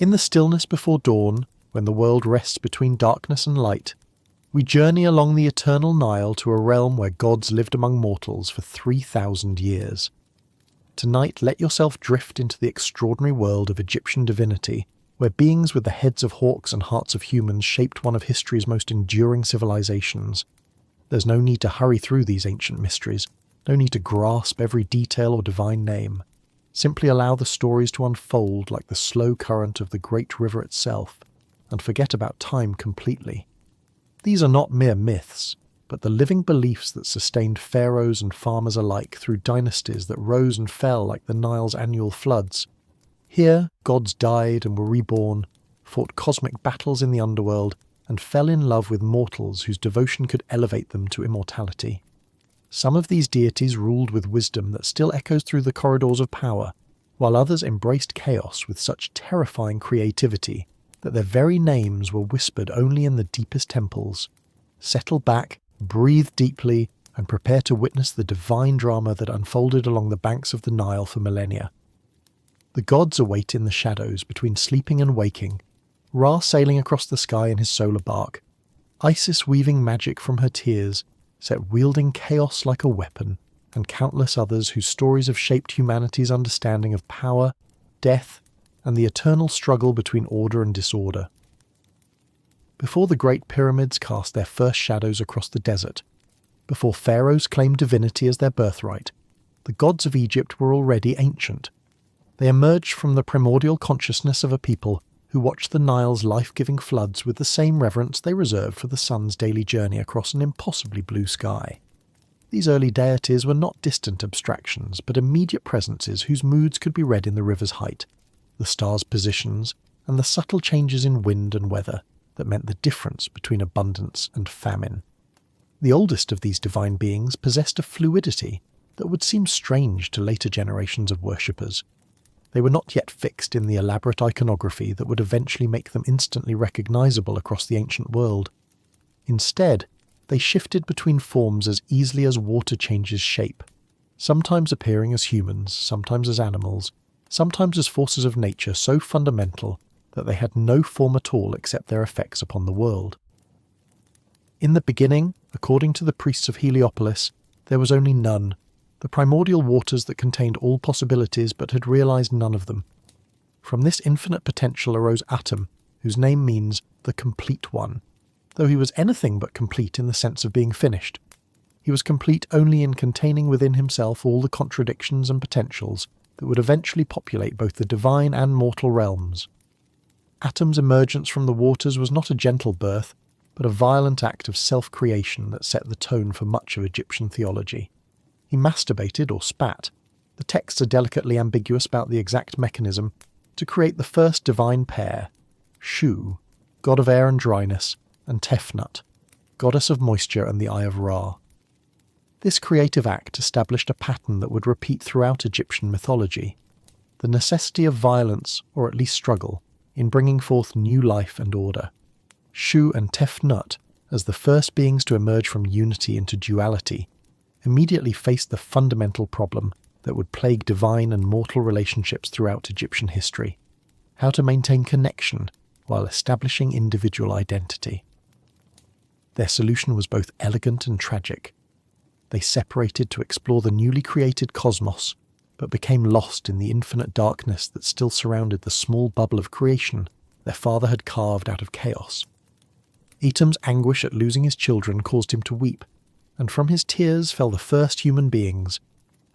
In the stillness before dawn, when the world rests between darkness and light, we journey along the eternal Nile to a realm where gods lived among mortals for 3,000 years. Tonight, let yourself drift into the extraordinary world of Egyptian divinity, where beings with the heads of hawks and hearts of humans shaped one of history's most enduring civilizations. There's no need to hurry through these ancient mysteries, no need to grasp every detail or divine name. Simply allow the stories to unfold like the slow current of the great river itself, and forget about time completely. These are not mere myths, but the living beliefs that sustained pharaohs and farmers alike through dynasties that rose and fell like the Nile's annual floods. Here, gods died and were reborn, fought cosmic battles in the underworld, and fell in love with mortals whose devotion could elevate them to immortality. Some of these deities ruled with wisdom that still echoes through the corridors of power, while others embraced chaos with such terrifying creativity that their very names were whispered only in the deepest temples. Settle back, breathe deeply, and prepare to witness the divine drama that unfolded along the banks of the Nile for millennia. The gods await in the shadows between sleeping and waking, Ra sailing across the sky in his solar bark, Isis weaving magic from her tears, Set wielding chaos like a weapon, and countless others whose stories have shaped humanity's understanding of power, death, and the eternal struggle between order and disorder. Before the great pyramids cast their first shadows across the desert, before pharaohs claimed divinity as their birthright, the gods of Egypt were already ancient. They emerged from the primordial consciousness of a people who watched the Nile's life-giving floods with the same reverence they reserved for the sun's daily journey across an impossibly blue sky. These early deities were not distant abstractions, but immediate presences whose moods could be read in the river's height, the stars' positions, and the subtle changes in wind and weather that meant the difference between abundance and famine. The oldest of these divine beings possessed a fluidity that would seem strange to later generations of worshippers. They were not yet fixed in the elaborate iconography that would eventually make them instantly recognizable across the ancient world. Instead, they shifted between forms as easily as water changes shape, sometimes appearing as humans, sometimes as animals, sometimes as forces of nature so fundamental that they had no form at all except their effects upon the world. In the beginning, according to the priests of Heliopolis, there was only none, the primordial waters that contained all possibilities but had realized none of them. From this infinite potential arose Atum, whose name means the complete one, though he was anything but complete in the sense of being finished. He was complete only in containing within himself all the contradictions and potentials that would eventually populate both the divine and mortal realms. Atum's emergence from the waters was not a gentle birth, but a violent act of self-creation that set the tone for much of Egyptian theology. He masturbated or spat, the texts are delicately ambiguous about the exact mechanism, to create the first divine pair, Shu, god of air and dryness, and Tefnut, goddess of moisture and the eye of Ra. This creative act established a pattern that would repeat throughout Egyptian mythology, the necessity of violence, or at least struggle, in bringing forth new life and order. Shu and Tefnut, as the first beings to emerge from unity into duality, immediately faced the fundamental problem that would plague divine and mortal relationships throughout Egyptian history: how to maintain connection while establishing individual identity. Their solution was both elegant and tragic. They separated to explore the newly created cosmos, but became lost in the infinite darkness that still surrounded the small bubble of creation their father had carved out of chaos. Atum's anguish at losing his children caused him to weep, and from his tears fell the first human beings,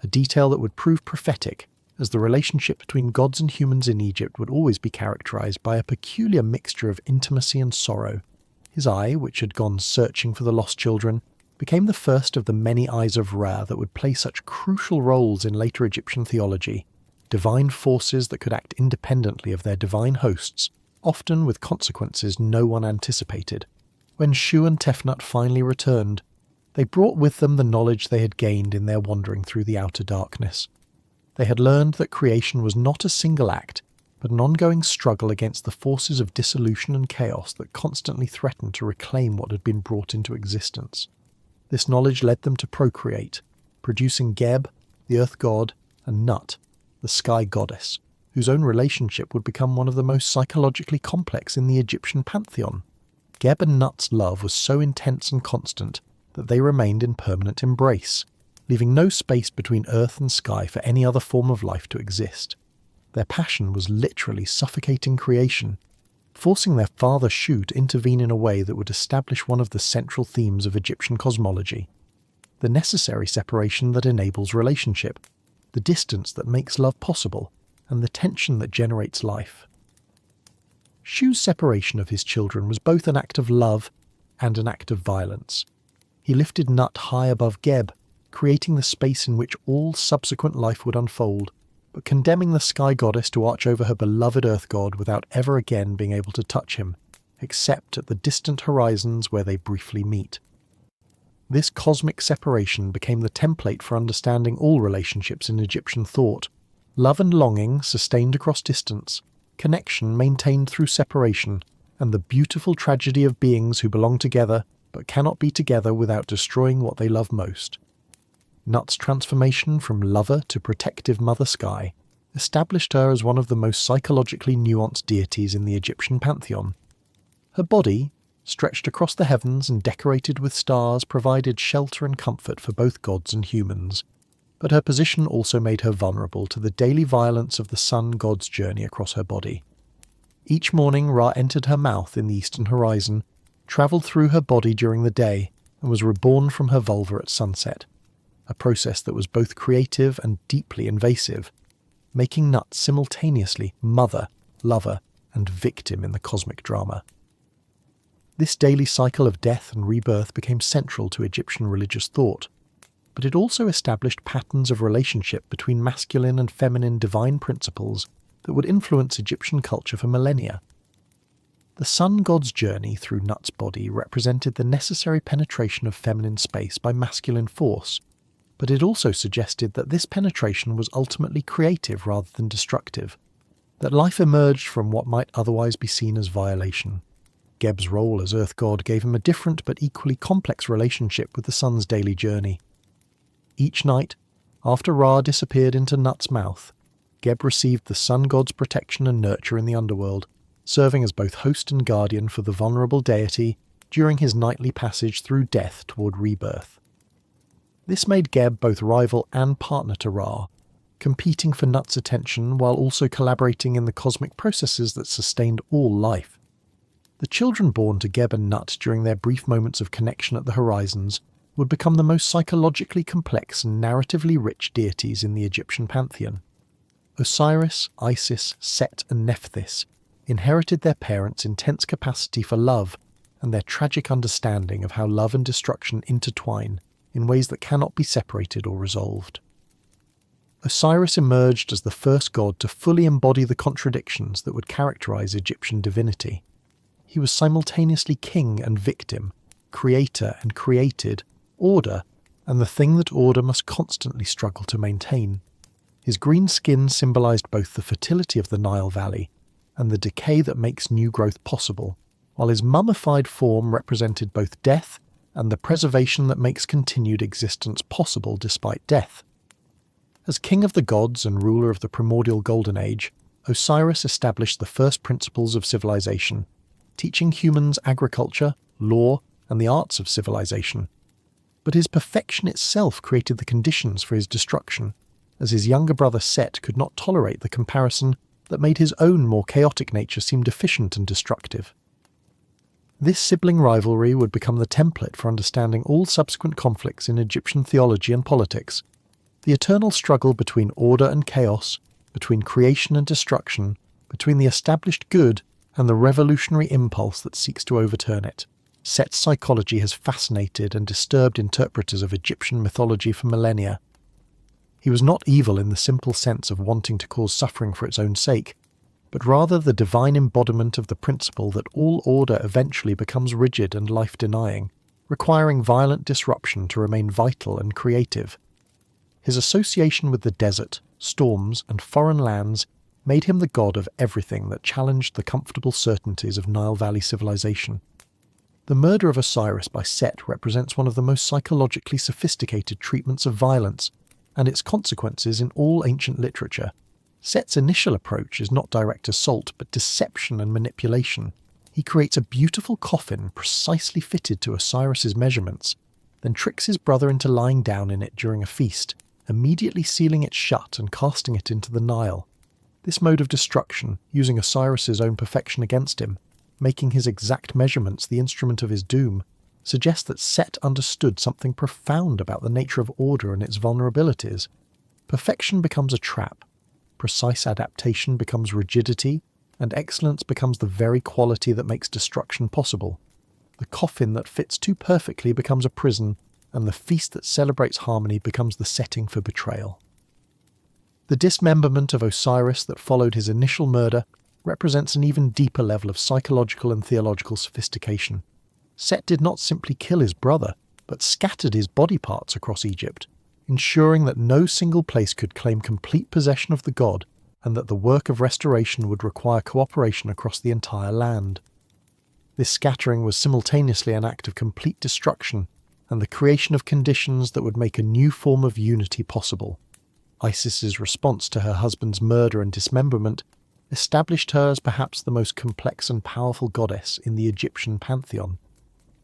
a detail that would prove prophetic, as the relationship between gods and humans in Egypt would always be characterized by a peculiar mixture of intimacy and sorrow. His eye, which had gone searching for the lost children, became the first of the many eyes of Ra that would play such crucial roles in later Egyptian theology, divine forces that could act independently of their divine hosts, often with consequences no one anticipated. When Shu and Tefnut finally returned, they brought with them the knowledge they had gained in their wandering through the outer darkness. They had learned that creation was not a single act, but an ongoing struggle against the forces of dissolution and chaos that constantly threatened to reclaim what had been brought into existence. This knowledge led them to procreate, producing Geb, the earth god, and Nut, the sky goddess, whose own relationship would become one of the most psychologically complex in the Egyptian pantheon. Geb and Nut's love was so intense and constant that they remained in permanent embrace, leaving no space between earth and sky for any other form of life to exist. Their passion was literally suffocating creation, forcing their father Shu to intervene in a way that would establish one of the central themes of Egyptian cosmology: the necessary separation that enables relationship, the distance that makes love possible, and the tension that generates life. Shu's separation of his children was both an act of love and an act of violence. He lifted Nut high above Geb, creating the space in which all subsequent life would unfold, but condemning the sky goddess to watch over her beloved earth god without ever again being able to touch him, except at the distant horizons where they briefly meet. This cosmic separation became the template for understanding all relationships in Egyptian thought: love and longing sustained across distance, connection maintained through separation, and the beautiful tragedy of beings who belong together but cannot be together without destroying what they love most. Nut's transformation from lover to protective mother sky established her as one of the most psychologically nuanced deities in the Egyptian pantheon. Her body, stretched across the heavens and decorated with stars, provided shelter and comfort for both gods and humans, but her position also made her vulnerable to the daily violence of the sun god's journey across her body. Each morning Ra entered her mouth in the eastern horizon, travelled through her body during the day, and was reborn from her vulva at sunset, a process that was both creative and deeply invasive, making Nut simultaneously mother, lover, and victim in the cosmic drama. This daily cycle of death and rebirth became central to Egyptian religious thought, but it also established patterns of relationship between masculine and feminine divine principles that would influence Egyptian culture for millennia. The sun god's journey through Nut's body represented the necessary penetration of feminine space by masculine force, but it also suggested that this penetration was ultimately creative rather than destructive, that life emerged from what might otherwise be seen as violation. Geb's role as earth god gave him a different but equally complex relationship with the sun's daily journey. Each night, after Ra disappeared into Nut's mouth, Geb received the sun god's protection and nurture in the underworld, serving as both host and guardian for the vulnerable deity during his nightly passage through death toward rebirth. This made Geb both rival and partner to Ra, competing for Nut's attention while also collaborating in the cosmic processes that sustained all life. The children born to Geb and Nut during their brief moments of connection at the horizons would become the most psychologically complex and narratively rich deities in the Egyptian pantheon. Osiris, Isis, Set, and Nephthys inherited their parents' intense capacity for love and their tragic understanding of how love and destruction intertwine in ways that cannot be separated or resolved. Osiris emerged as the first god to fully embody the contradictions that would characterize Egyptian divinity. He was simultaneously king and victim, creator and created, order, and the thing that order must constantly struggle to maintain. His green skin symbolized both the fertility of the Nile Valley and the decay that makes new growth possible, while his mummified form represented both death and the preservation that makes continued existence possible despite death. As king of the gods and ruler of the primordial Golden Age, Osiris established the first principles of civilization, teaching humans agriculture, law, and the arts of civilization. But his perfection itself created the conditions for his destruction, as his younger brother Set could not tolerate the comparison that made his own more chaotic nature seem deficient and destructive. This sibling rivalry would become the template for understanding all subsequent conflicts in Egyptian theology and politics, the eternal struggle between order and chaos, between creation and destruction, between the established good and the revolutionary impulse that seeks to overturn it. Set's psychology has fascinated and disturbed interpreters of Egyptian mythology for millennia. He was not evil in the simple sense of wanting to cause suffering for its own sake, but rather the divine embodiment of the principle that all order eventually becomes rigid and life-denying, requiring violent disruption to remain vital and creative. His association with the desert, storms, and foreign lands made him the god of everything that challenged the comfortable certainties of Nile Valley civilization. The murder of Osiris by Set represents one of the most psychologically sophisticated treatments of violence, and its consequences in all ancient literature, Set's initial approach is not direct assault, but deception and manipulation. He creates a beautiful coffin precisely fitted to Osiris's measurements, then tricks his brother into lying down in it during a feast, immediately sealing it shut and casting it into the Nile. This mode of destruction, using Osiris's own perfection against him, making his exact measurements the instrument of his doom, suggests that Set understood something profound about the nature of order and its vulnerabilities. Perfection becomes a trap, precise adaptation becomes rigidity, and excellence becomes the very quality that makes destruction possible. The coffin that fits too perfectly becomes a prison, and the feast that celebrates harmony becomes the setting for betrayal. The dismemberment of Osiris that followed his initial murder represents an even deeper level of psychological and theological sophistication. Set did not simply kill his brother, but scattered his body parts across Egypt, ensuring that no single place could claim complete possession of the god, and that the work of restoration would require cooperation across the entire land. This scattering was simultaneously an act of complete destruction and the creation of conditions that would make a new form of unity possible. Isis's response to her husband's murder and dismemberment established her as perhaps the most complex and powerful goddess in the Egyptian pantheon.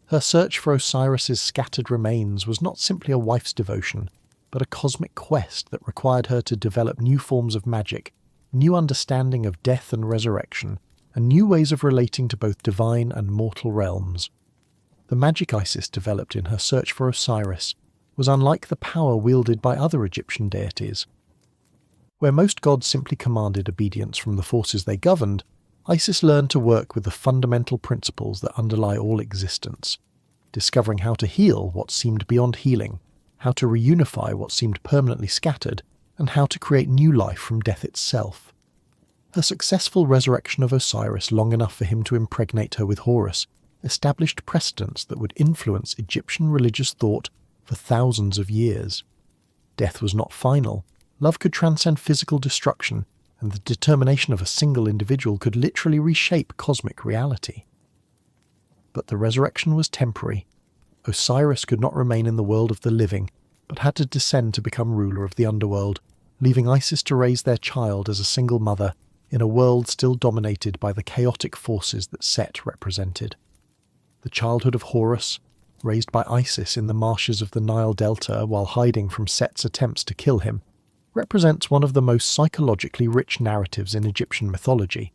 Her search for Osiris's scattered remains was not simply a wife's devotion, but a cosmic quest that required her to develop new forms of magic, new understanding of death and resurrection, and new ways of relating to both divine and mortal realms. The magic Isis developed in her search for Osiris was unlike the power wielded by other Egyptian deities. Where most gods simply commanded obedience from the forces they governed, Isis learned to work with the fundamental principles that underlie all existence, discovering how to heal what seemed beyond healing, how to reunify what seemed permanently scattered, and how to create new life from death itself. Her successful resurrection of Osiris long enough for him to impregnate her with Horus established precedents that would influence Egyptian religious thought for thousands of years. Death was not final. Love could transcend physical destruction, and the determination of a single individual could literally reshape cosmic reality. But the resurrection was temporary. Osiris could not remain in the world of the living, but had to descend to become ruler of the underworld, leaving Isis to raise their child as a single mother in a world still dominated by the chaotic forces that Set represented. The childhood of Horus, raised by Isis in the marshes of the Nile Delta while hiding from Set's attempts to kill him, represents one of the most psychologically rich narratives in Egyptian mythology.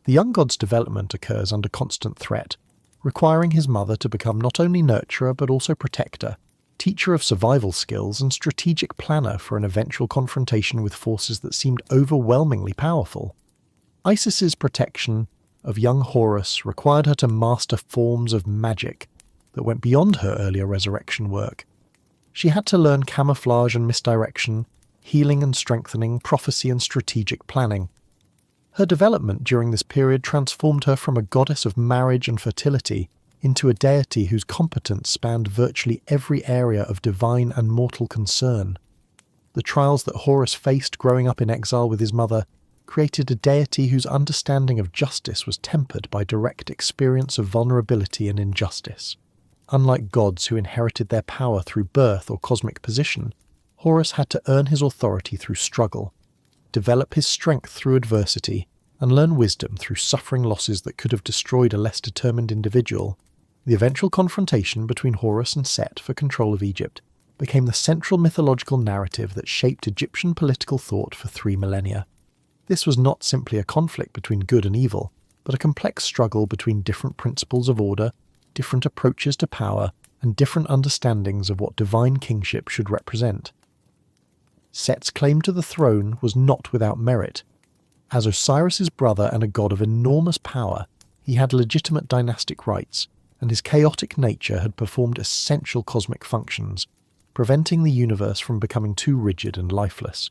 The young god's development occurs under constant threat, requiring his mother to become not only nurturer but also protector, teacher of survival skills and strategic planner for an eventual confrontation with forces that seemed overwhelmingly powerful. Isis's protection of young Horus required her to master forms of magic that went beyond her earlier resurrection work. She had to learn camouflage and misdirection, healing and strengthening, prophecy and strategic planning. Her development during this period transformed her from a goddess of marriage and fertility into a deity whose competence spanned virtually every area of divine and mortal concern. The trials that Horus faced growing up in exile with his mother created a deity whose understanding of justice was tempered by direct experience of vulnerability and injustice. Unlike gods who inherited their power through birth or cosmic position, Horus had to earn his authority through struggle, develop his strength through adversity, and learn wisdom through suffering losses that could have destroyed a less determined individual. The eventual confrontation between Horus and Set for control of Egypt became the central mythological narrative that shaped Egyptian political thought for 3 millennia. This was not simply a conflict between good and evil, but a complex struggle between different principles of order, different approaches to power, and different understandings of what divine kingship should represent. Set's claim to the throne was not without merit. As Osiris's brother and a god of enormous power, he had legitimate dynastic rights, and his chaotic nature had performed essential cosmic functions, preventing the universe from becoming too rigid and lifeless.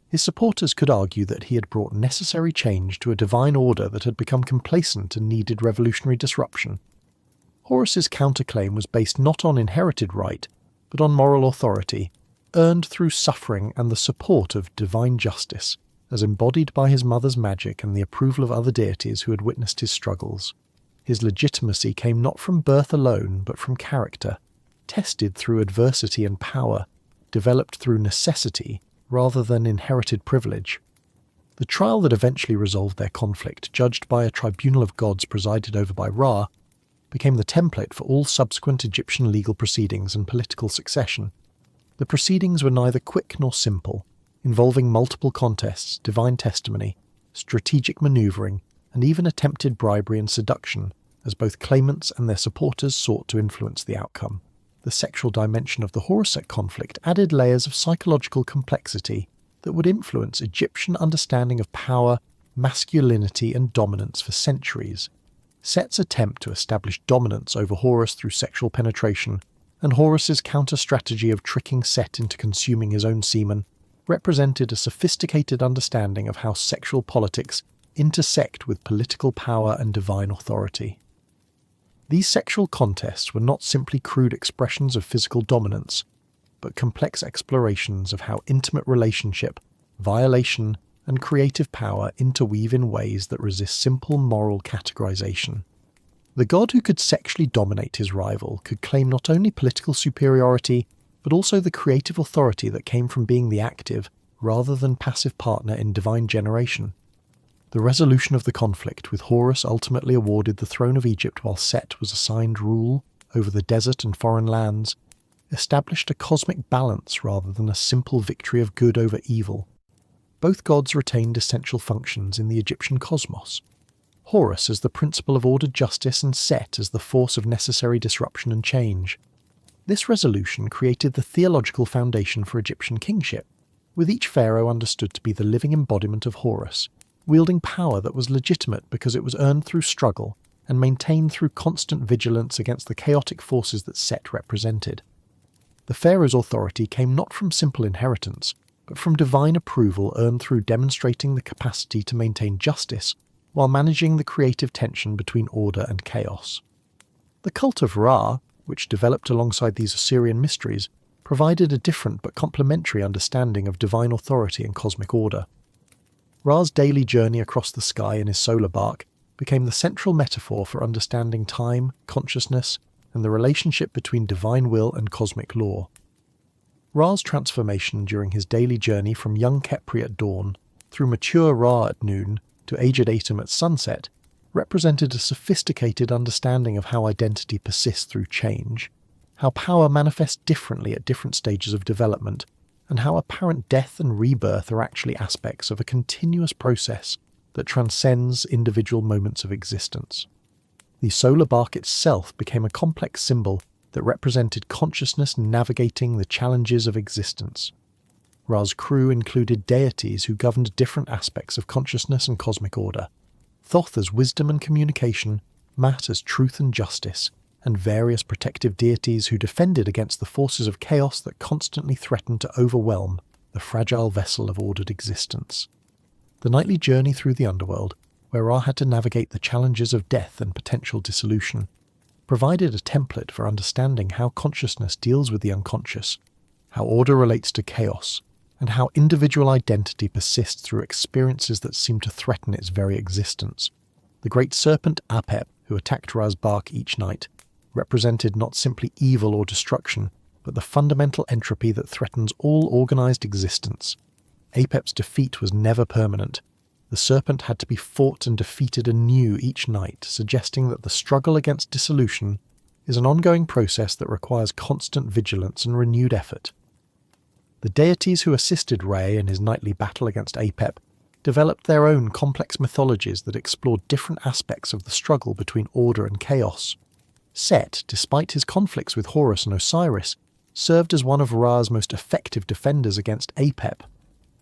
His supporters could argue that he had brought necessary change to a divine order that had become complacent and needed revolutionary disruption. Horus's counterclaim was based not on inherited right, but on moral authority, earned through suffering and the support of divine justice, as embodied by his mother's magic and the approval of other deities who had witnessed his struggles. His legitimacy came not from birth alone, but from character, tested through adversity and power, developed through necessity rather than inherited privilege. The trial that eventually resolved their conflict, judged by a tribunal of gods presided over by Ra, became the template for all subsequent Egyptian legal proceedings and political succession. The proceedings were neither quick nor simple, involving multiple contests, divine testimony, strategic maneuvering, and even attempted bribery and seduction, as both claimants and their supporters sought to influence the outcome. The sexual dimension of the Horus-Set conflict added layers of psychological complexity that would influence Egyptian understanding of power, masculinity, and dominance for centuries. Set's attempt to establish dominance over Horus through sexual penetration, and Horus's counter-strategy of tricking Set into consuming his own semen, represented a sophisticated understanding of how sexual politics intersect with political power and divine authority. These sexual contests were not simply crude expressions of physical dominance, but complex explorations of how intimate relationship, violation, and creative power interweave in ways that resist simple moral categorization. The god who could sexually dominate his rival could claim not only political superiority, but also the creative authority that came from being the active, rather than passive partner in divine generation. The resolution of the conflict, with Horus ultimately awarded the throne of Egypt while Set was assigned rule over the desert and foreign lands, established a cosmic balance rather than a simple victory of good over evil. Both gods retained essential functions in the Egyptian cosmos. Horus as the principle of ordered justice and Set as the force of necessary disruption and change. This resolution created the theological foundation for Egyptian kingship, with each pharaoh understood to be the living embodiment of Horus, wielding power that was legitimate because it was earned through struggle and maintained through constant vigilance against the chaotic forces that Set represented. The pharaoh's authority came not from simple inheritance, but from divine approval earned through demonstrating the capacity to maintain justice while managing the creative tension between order and chaos. The cult of Ra, which developed alongside these Assyrian mysteries, provided a different but complementary understanding of divine authority and cosmic order. Ra's daily journey across the sky in his solar bark became the central metaphor for understanding time, consciousness, and the relationship between divine will and cosmic law. Ra's transformation during his daily journey from young Khepri at dawn, through mature Ra at noon, to aged Atum at sunset, represented a sophisticated understanding of how identity persists through change, how power manifests differently at different stages of development, and how apparent death and rebirth are actually aspects of a continuous process that transcends individual moments of existence. The solar bark itself became a complex symbol that represented consciousness navigating the challenges of existence. Ra's crew included deities who governed different aspects of consciousness and cosmic order: Thoth as wisdom and communication, Mat as truth and justice, and various protective deities who defended against the forces of chaos that constantly threatened to overwhelm the fragile vessel of ordered existence. The nightly journey through the underworld, where Ra had to navigate the challenges of death and potential dissolution, provided a template for understanding how consciousness deals with the unconscious, how order relates to chaos, and how individual identity persists through experiences that seem to threaten its very existence. The great serpent Apep, who attacked Ra's bark each night, represented not simply evil or destruction, but the fundamental entropy that threatens all organized existence. Apep's defeat was never permanent. The serpent had to be fought and defeated anew each night, suggesting that the struggle against dissolution is an ongoing process that requires constant vigilance and renewed effort. The deities who assisted Re in his nightly battle against Apep developed their own complex mythologies that explored different aspects of the struggle between order and chaos. Set, despite his conflicts with Horus and Osiris, served as one of Ra's most effective defenders against Apep,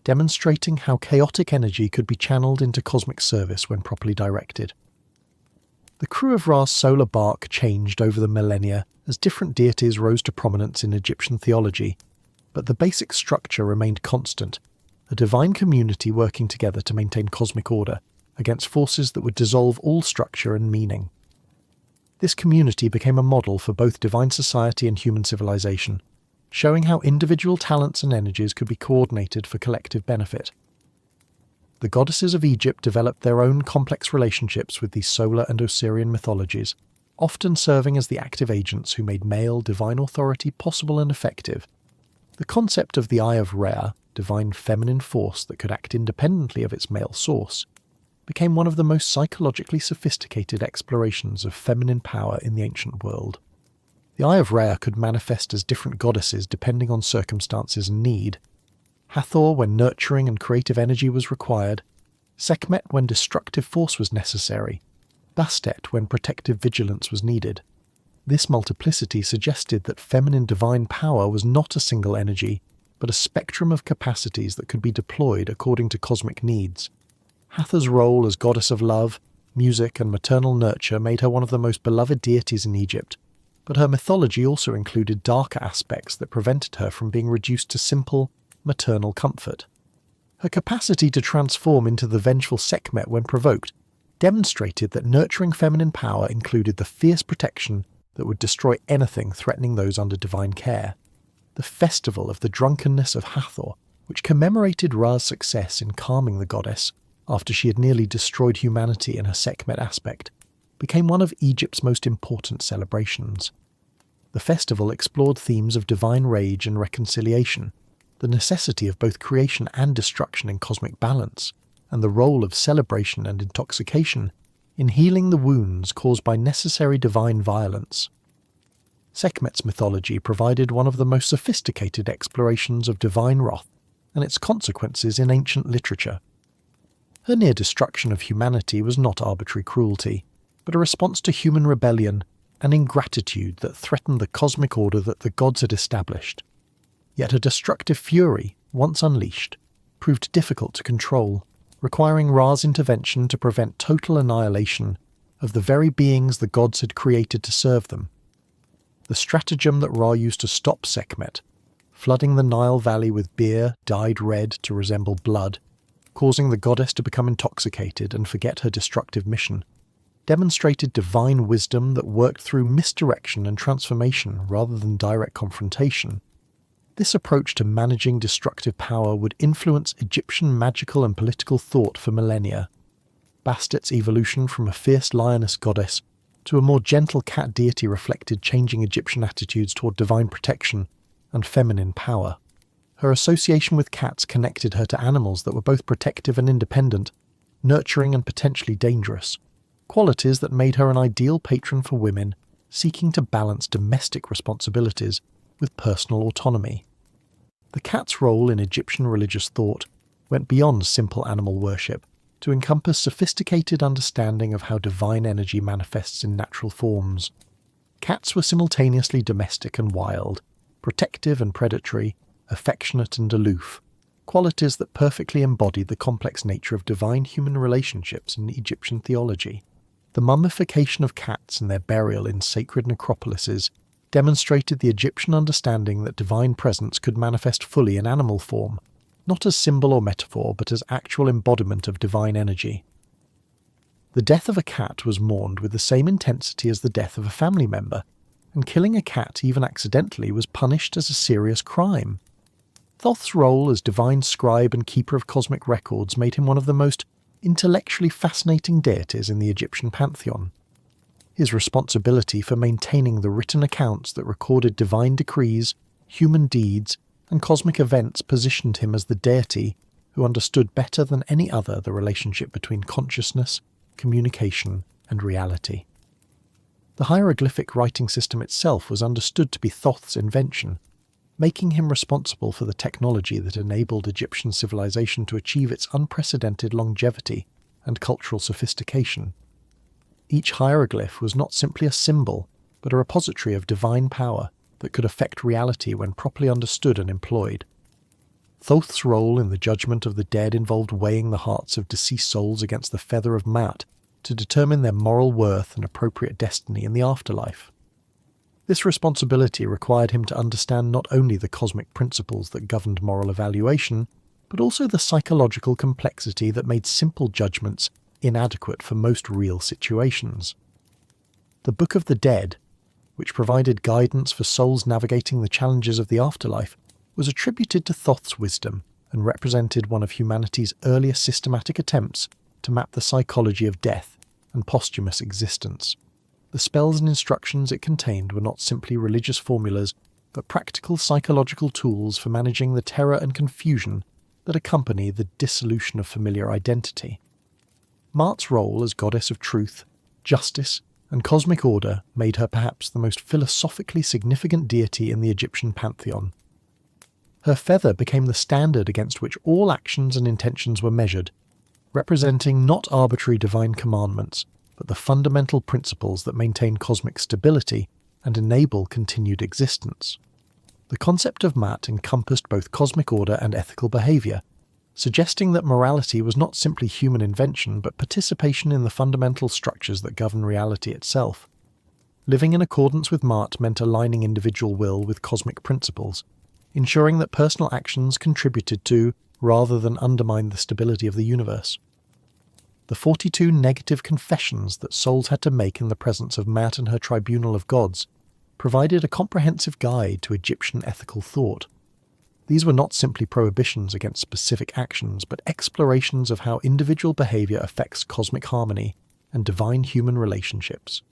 demonstrating how chaotic energy could be channeled into cosmic service when properly directed. The crew of Ra's solar bark changed over the millennia as different deities rose to prominence in Egyptian theology, but the basic structure remained constant, a divine community working together to maintain cosmic order against forces that would dissolve all structure and meaning. This community became a model for both divine society and human civilization, showing how individual talents and energies could be coordinated for collective benefit. The goddesses of Egypt developed their own complex relationships with these solar and Osirian mythologies, often serving as the active agents who made male divine authority possible and effective. The concept of the Eye of Re, divine feminine force that could act independently of its male source, became one of the most psychologically sophisticated explorations of feminine power in the ancient world. The Eye of Rhea could manifest as different goddesses depending on circumstances and need. Hathor when nurturing and creative energy was required, Sekhmet when destructive force was necessary, Bastet when protective vigilance was needed. This multiplicity suggested that feminine divine power was not a single energy, but a spectrum of capacities that could be deployed according to cosmic needs. Hathor's role as goddess of love, music, and maternal nurture made her one of the most beloved deities in Egypt, but her mythology also included darker aspects that prevented her from being reduced to simple, maternal comfort. Her capacity to transform into the vengeful Sekhmet when provoked demonstrated that nurturing feminine power included the fierce protection that would destroy anything threatening those under divine care. The festival of the drunkenness of Hathor, which commemorated Ra's success in calming the goddess after she had nearly destroyed humanity in her Sekhmet aspect, became one of Egypt's most important celebrations. The festival explored themes of divine rage and reconciliation, the necessity of both creation and destruction in cosmic balance, and the role of celebration and intoxication in healing the wounds caused by necessary divine violence. Sekhmet's mythology provided one of the most sophisticated explorations of divine wrath and its consequences in ancient literature. Her near destruction of humanity was not arbitrary cruelty, but a response to human rebellion and ingratitude that threatened the cosmic order that the gods had established. Yet her destructive fury, once unleashed, proved difficult to control, requiring Ra's intervention to prevent total annihilation of the very beings the gods had created to serve them. The stratagem that Ra used to stop Sekhmet, flooding the Nile Valley with beer dyed red to resemble blood, causing the goddess to become intoxicated and forget her destructive mission, demonstrated divine wisdom that worked through misdirection and transformation rather than direct confrontation. This approach to managing destructive power would influence Egyptian magical and political thought for millennia. Bastet's evolution from a fierce lioness goddess to a more gentle cat deity reflected changing Egyptian attitudes toward divine protection and feminine power. Her association with cats connected her to animals that were both protective and independent, nurturing and potentially dangerous, qualities that made her an ideal patron for women seeking to balance domestic responsibilities with personal autonomy. The cat's role in Egyptian religious thought went beyond simple animal worship to encompass sophisticated understanding of how divine energy manifests in natural forms. Cats were simultaneously domestic and wild, protective and predatory, affectionate and aloof, qualities that perfectly embodied the complex nature of divine human relationships in Egyptian theology. The mummification of cats and their burial in sacred necropolises demonstrated the Egyptian understanding that divine presence could manifest fully in animal form, not as symbol or metaphor, but as actual embodiment of divine energy. The death of a cat was mourned with the same intensity as the death of a family member, and killing a cat, even accidentally, was punished as a serious crime. Thoth's role as divine scribe and keeper of cosmic records made him one of the most intellectually fascinating deities in the Egyptian pantheon. His responsibility for maintaining the written accounts that recorded divine decrees, human deeds, and cosmic events positioned him as the deity who understood better than any other the relationship between consciousness, communication, and reality. The hieroglyphic writing system itself was understood to be Thoth's invention, making him responsible for the technology that enabled Egyptian civilization to achieve its unprecedented longevity and cultural sophistication. Each hieroglyph was not simply a symbol, but a repository of divine power that could affect reality when properly understood and employed. Thoth's role in the judgment of the dead involved weighing the hearts of deceased souls against the feather of Maat to determine their moral worth and appropriate destiny in the afterlife. This responsibility required him to understand not only the cosmic principles that governed moral evaluation, but also the psychological complexity that made simple judgments inadequate for most real situations. The Book of the Dead, which provided guidance for souls navigating the challenges of the afterlife, was attributed to Thoth's wisdom and represented one of humanity's earliest systematic attempts to map the psychology of death and posthumous existence. The spells and instructions it contained were not simply religious formulas, but practical psychological tools for managing the terror and confusion that accompany the dissolution of familiar identity. Maat's role as goddess of truth, justice, and cosmic order made her perhaps the most philosophically significant deity in the Egyptian pantheon. Her feather became the standard against which all actions and intentions were measured, representing not arbitrary divine commandments, but the fundamental principles that maintain cosmic stability and enable continued existence. The concept of Maat encompassed both cosmic order and ethical behaviour, suggesting that morality was not simply human invention but participation in the fundamental structures that govern reality itself. Living in accordance with Maat meant aligning individual will with cosmic principles, ensuring that personal actions contributed to, rather than undermined, the stability of the universe. The 42 negative confessions that souls had to make in the presence of Maat and her tribunal of gods provided a comprehensive guide to Egyptian ethical thought. These were not simply prohibitions against specific actions, but explorations of how individual behaviour affects cosmic harmony and divine-human relationships.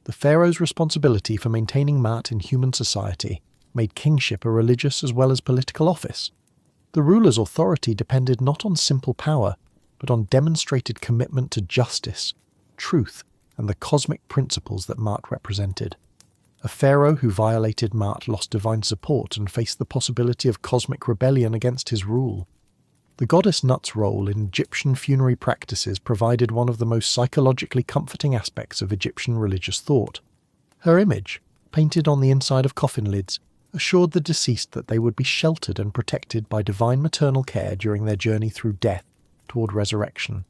The pharaoh's responsibility for maintaining Maat in human society made kingship a religious as well as political office. The ruler's authority depended not on simple power, but on demonstrated commitment to justice, truth, and the cosmic principles that Maat represented. A pharaoh who violated Maat lost divine support and faced the possibility of cosmic rebellion against his rule. The goddess Nut's role in Egyptian funerary practices provided one of the most psychologically comforting aspects of Egyptian religious thought. Her image, painted on the inside of coffin lids, assured the deceased that they would be sheltered and protected by divine maternal care during their journey through death toward resurrection.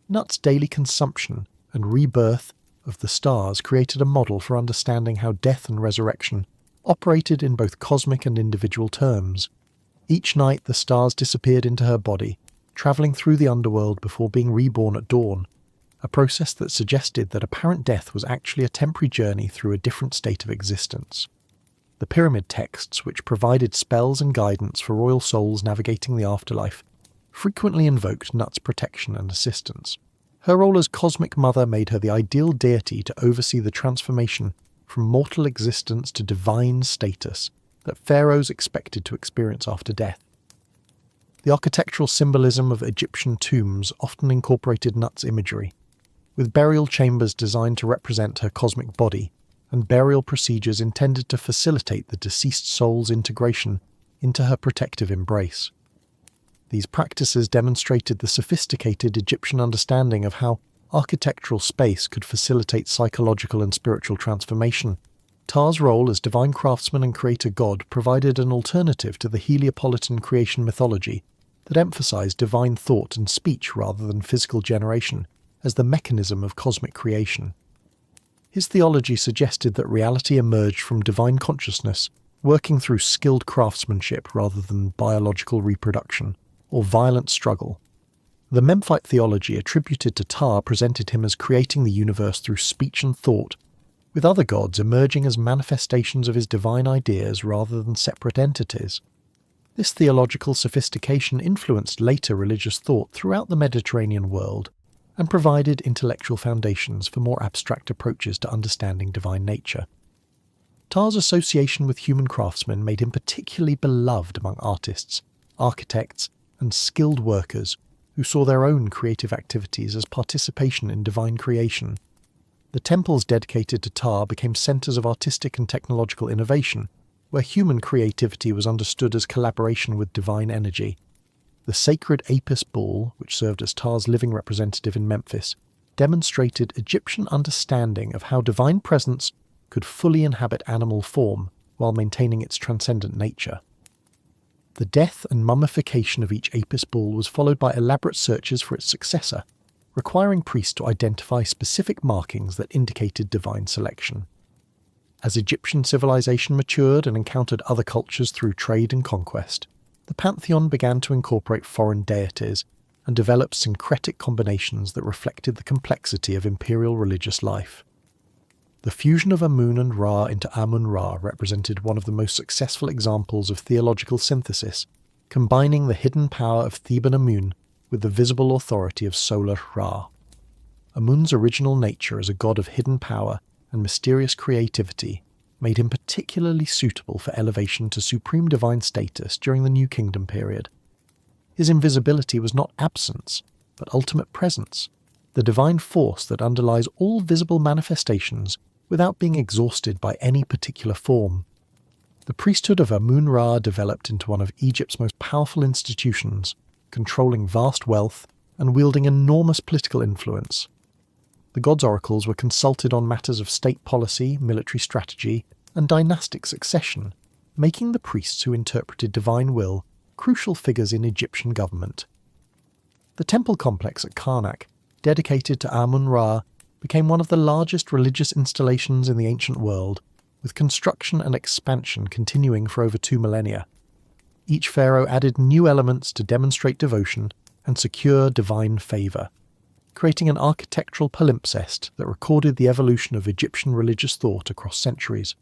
Nut's daily consumption and rebirth of the stars created a model for understanding how death and resurrection operated in both cosmic and individual terms. Each night the stars disappeared into her body, travelling through the underworld before being reborn at dawn, a process that suggested that apparent death was actually a temporary journey through a different state of existence. The pyramid texts, which provided spells and guidance for royal souls navigating the afterlife, frequently invoked Nut's protection and assistance. Her role as cosmic mother made her the ideal deity to oversee the transformation from mortal existence to divine status that pharaohs expected to experience after death. The architectural symbolism of Egyptian tombs often incorporated Nut's imagery, with burial chambers designed to represent her cosmic body and burial procedures intended to facilitate the deceased soul's integration into her protective embrace. These practices demonstrated the sophisticated Egyptian understanding of how architectural space could facilitate psychological and spiritual transformation. Ptah's role as divine craftsman and creator god provided an alternative to the Heliopolitan creation mythology that emphasized divine thought and speech rather than physical generation as the mechanism of cosmic creation. His theology suggested that reality emerged from divine consciousness, working through skilled craftsmanship rather than biological reproduction or violent struggle. The Memphite theology attributed to Ptah presented him as creating the universe through speech and thought, with other gods emerging as manifestations of his divine ideas rather than separate entities. This theological sophistication influenced later religious thought throughout the Mediterranean world and provided intellectual foundations for more abstract approaches to understanding divine nature. Ptah's association with human craftsmen made him particularly beloved among artists, architects, and skilled workers who saw their own creative activities as participation in divine creation. The temples dedicated to Ptah became centres of artistic and technological innovation, where human creativity was understood as collaboration with divine energy. The sacred Apis bull, which served as Ptah's living representative in Memphis, demonstrated Egyptian understanding of how divine presence could fully inhabit animal form while maintaining its transcendent nature. The death and mummification of each Apis bull was followed by elaborate searches for its successor, requiring priests to identify specific markings that indicated divine selection. As Egyptian civilization matured and encountered other cultures through trade and conquest, the pantheon began to incorporate foreign deities and develop syncretic combinations that reflected the complexity of imperial religious life. The fusion of Amun and Ra into Amun-Ra represented one of the most successful examples of theological synthesis, combining the hidden power of Theban Amun with the visible authority of solar Ra. Amun's original nature as a god of hidden power and mysterious creativity made him particularly suitable for elevation to supreme divine status during the New Kingdom period. His invisibility was not absence, but ultimate presence, the divine force that underlies all visible manifestations without being exhausted by any particular form. The priesthood of Amun-Ra developed into one of Egypt's most powerful institutions, controlling vast wealth and wielding enormous political influence. The god's oracles were consulted on matters of state policy, military strategy, and dynastic succession, making the priests who interpreted divine will crucial figures in Egyptian government. The temple complex at Karnak, dedicated to Amun-Ra, became one of the largest religious installations in the ancient world, with construction and expansion continuing for over 2 millennia. Each pharaoh added new elements to demonstrate devotion and secure divine favour, creating an architectural palimpsest that recorded the evolution of Egyptian religious thought across centuries.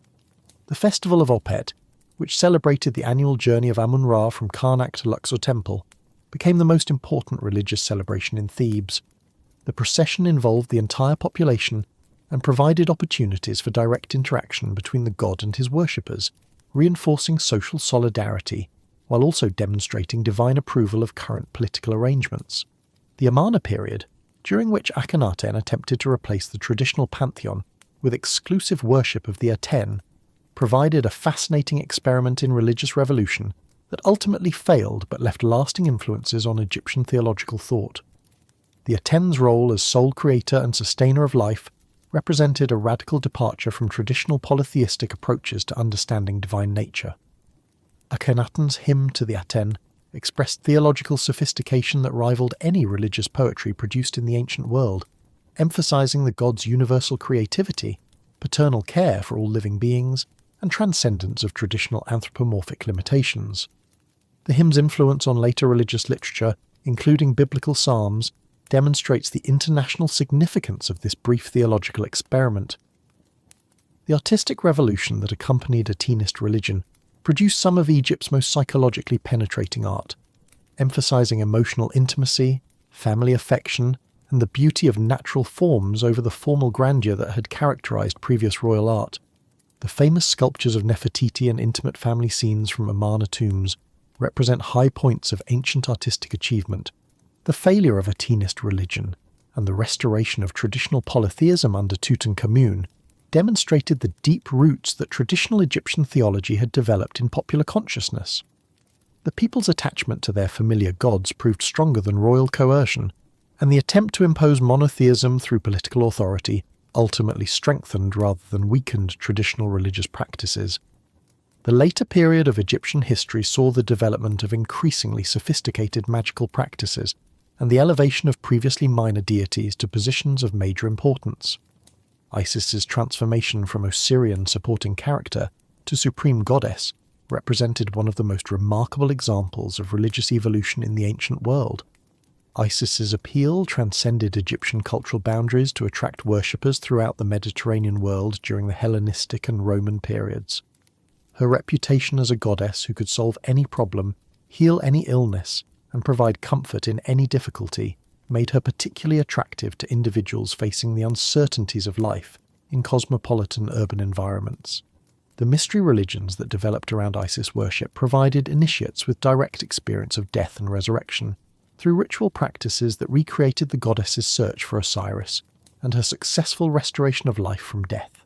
The festival of Opet, which celebrated the annual journey of Amun-Ra from Karnak to Luxor Temple, became the most important religious celebration in Thebes. The procession involved the entire population and provided opportunities for direct interaction between the god and his worshippers, reinforcing social solidarity while also demonstrating divine approval of current political arrangements. The Amarna period, during which Akhenaten attempted to replace the traditional pantheon with exclusive worship of the Aten, provided a fascinating experiment in religious revolution that ultimately failed but left lasting influences on Egyptian theological thought. The Aten's role as sole creator and sustainer of life represented a radical departure from traditional polytheistic approaches to understanding divine nature. Akhenaten's hymn to the Aten expressed theological sophistication that rivaled any religious poetry produced in the ancient world, emphasizing the god's universal creativity, paternal care for all living beings, and transcendence of traditional anthropomorphic limitations. The hymn's influence on later religious literature, including biblical psalms, demonstrates the international significance of this brief theological experiment. The artistic revolution that accompanied Atenist religion produced some of Egypt's most psychologically penetrating art, emphasizing emotional intimacy, family affection, and the beauty of natural forms over the formal grandeur that had characterized previous royal art. The famous sculptures of Nefertiti and intimate family scenes from Amarna tombs represent high points of ancient artistic achievement. The failure of Atenist religion and the restoration of traditional polytheism under Tutankhamun demonstrated the deep roots that traditional Egyptian theology had developed in popular consciousness. The people's attachment to their familiar gods proved stronger than royal coercion, and the attempt to impose monotheism through political authority ultimately strengthened rather than weakened traditional religious practices. The later period of Egyptian history saw the development of increasingly sophisticated magical practices and the elevation of previously minor deities to positions of major importance. Isis's transformation from Osirian supporting character to supreme goddess represented one of the most remarkable examples of religious evolution in the ancient world. Isis's appeal transcended Egyptian cultural boundaries to attract worshippers throughout the Mediterranean world during the Hellenistic and Roman periods. Her reputation as a goddess who could solve any problem, heal any illness, and provide comfort in any difficulty made her particularly attractive to individuals facing the uncertainties of life in cosmopolitan urban environments. The mystery religions that developed around Isis worship provided initiates with direct experience of death and resurrection, through ritual practices that recreated the goddess's search for Osiris and her successful restoration of life from death.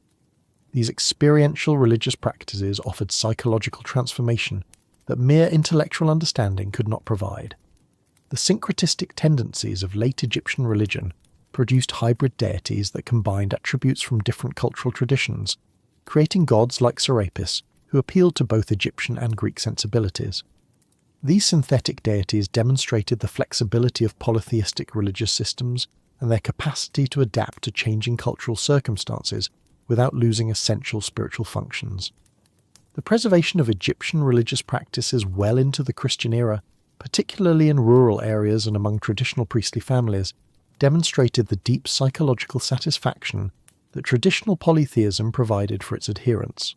These experiential religious practices offered psychological transformation that mere intellectual understanding could not provide. The syncretistic tendencies of late Egyptian religion produced hybrid deities that combined attributes from different cultural traditions, creating gods like Serapis who appealed to both Egyptian and Greek sensibilities. These synthetic deities demonstrated the flexibility of polytheistic religious systems and their capacity to adapt to changing cultural circumstances without losing essential spiritual functions. The preservation of Egyptian religious practices well into the Christian era, particularly in rural areas and among traditional priestly families, demonstrated the deep psychological satisfaction that traditional polytheism provided for its adherents.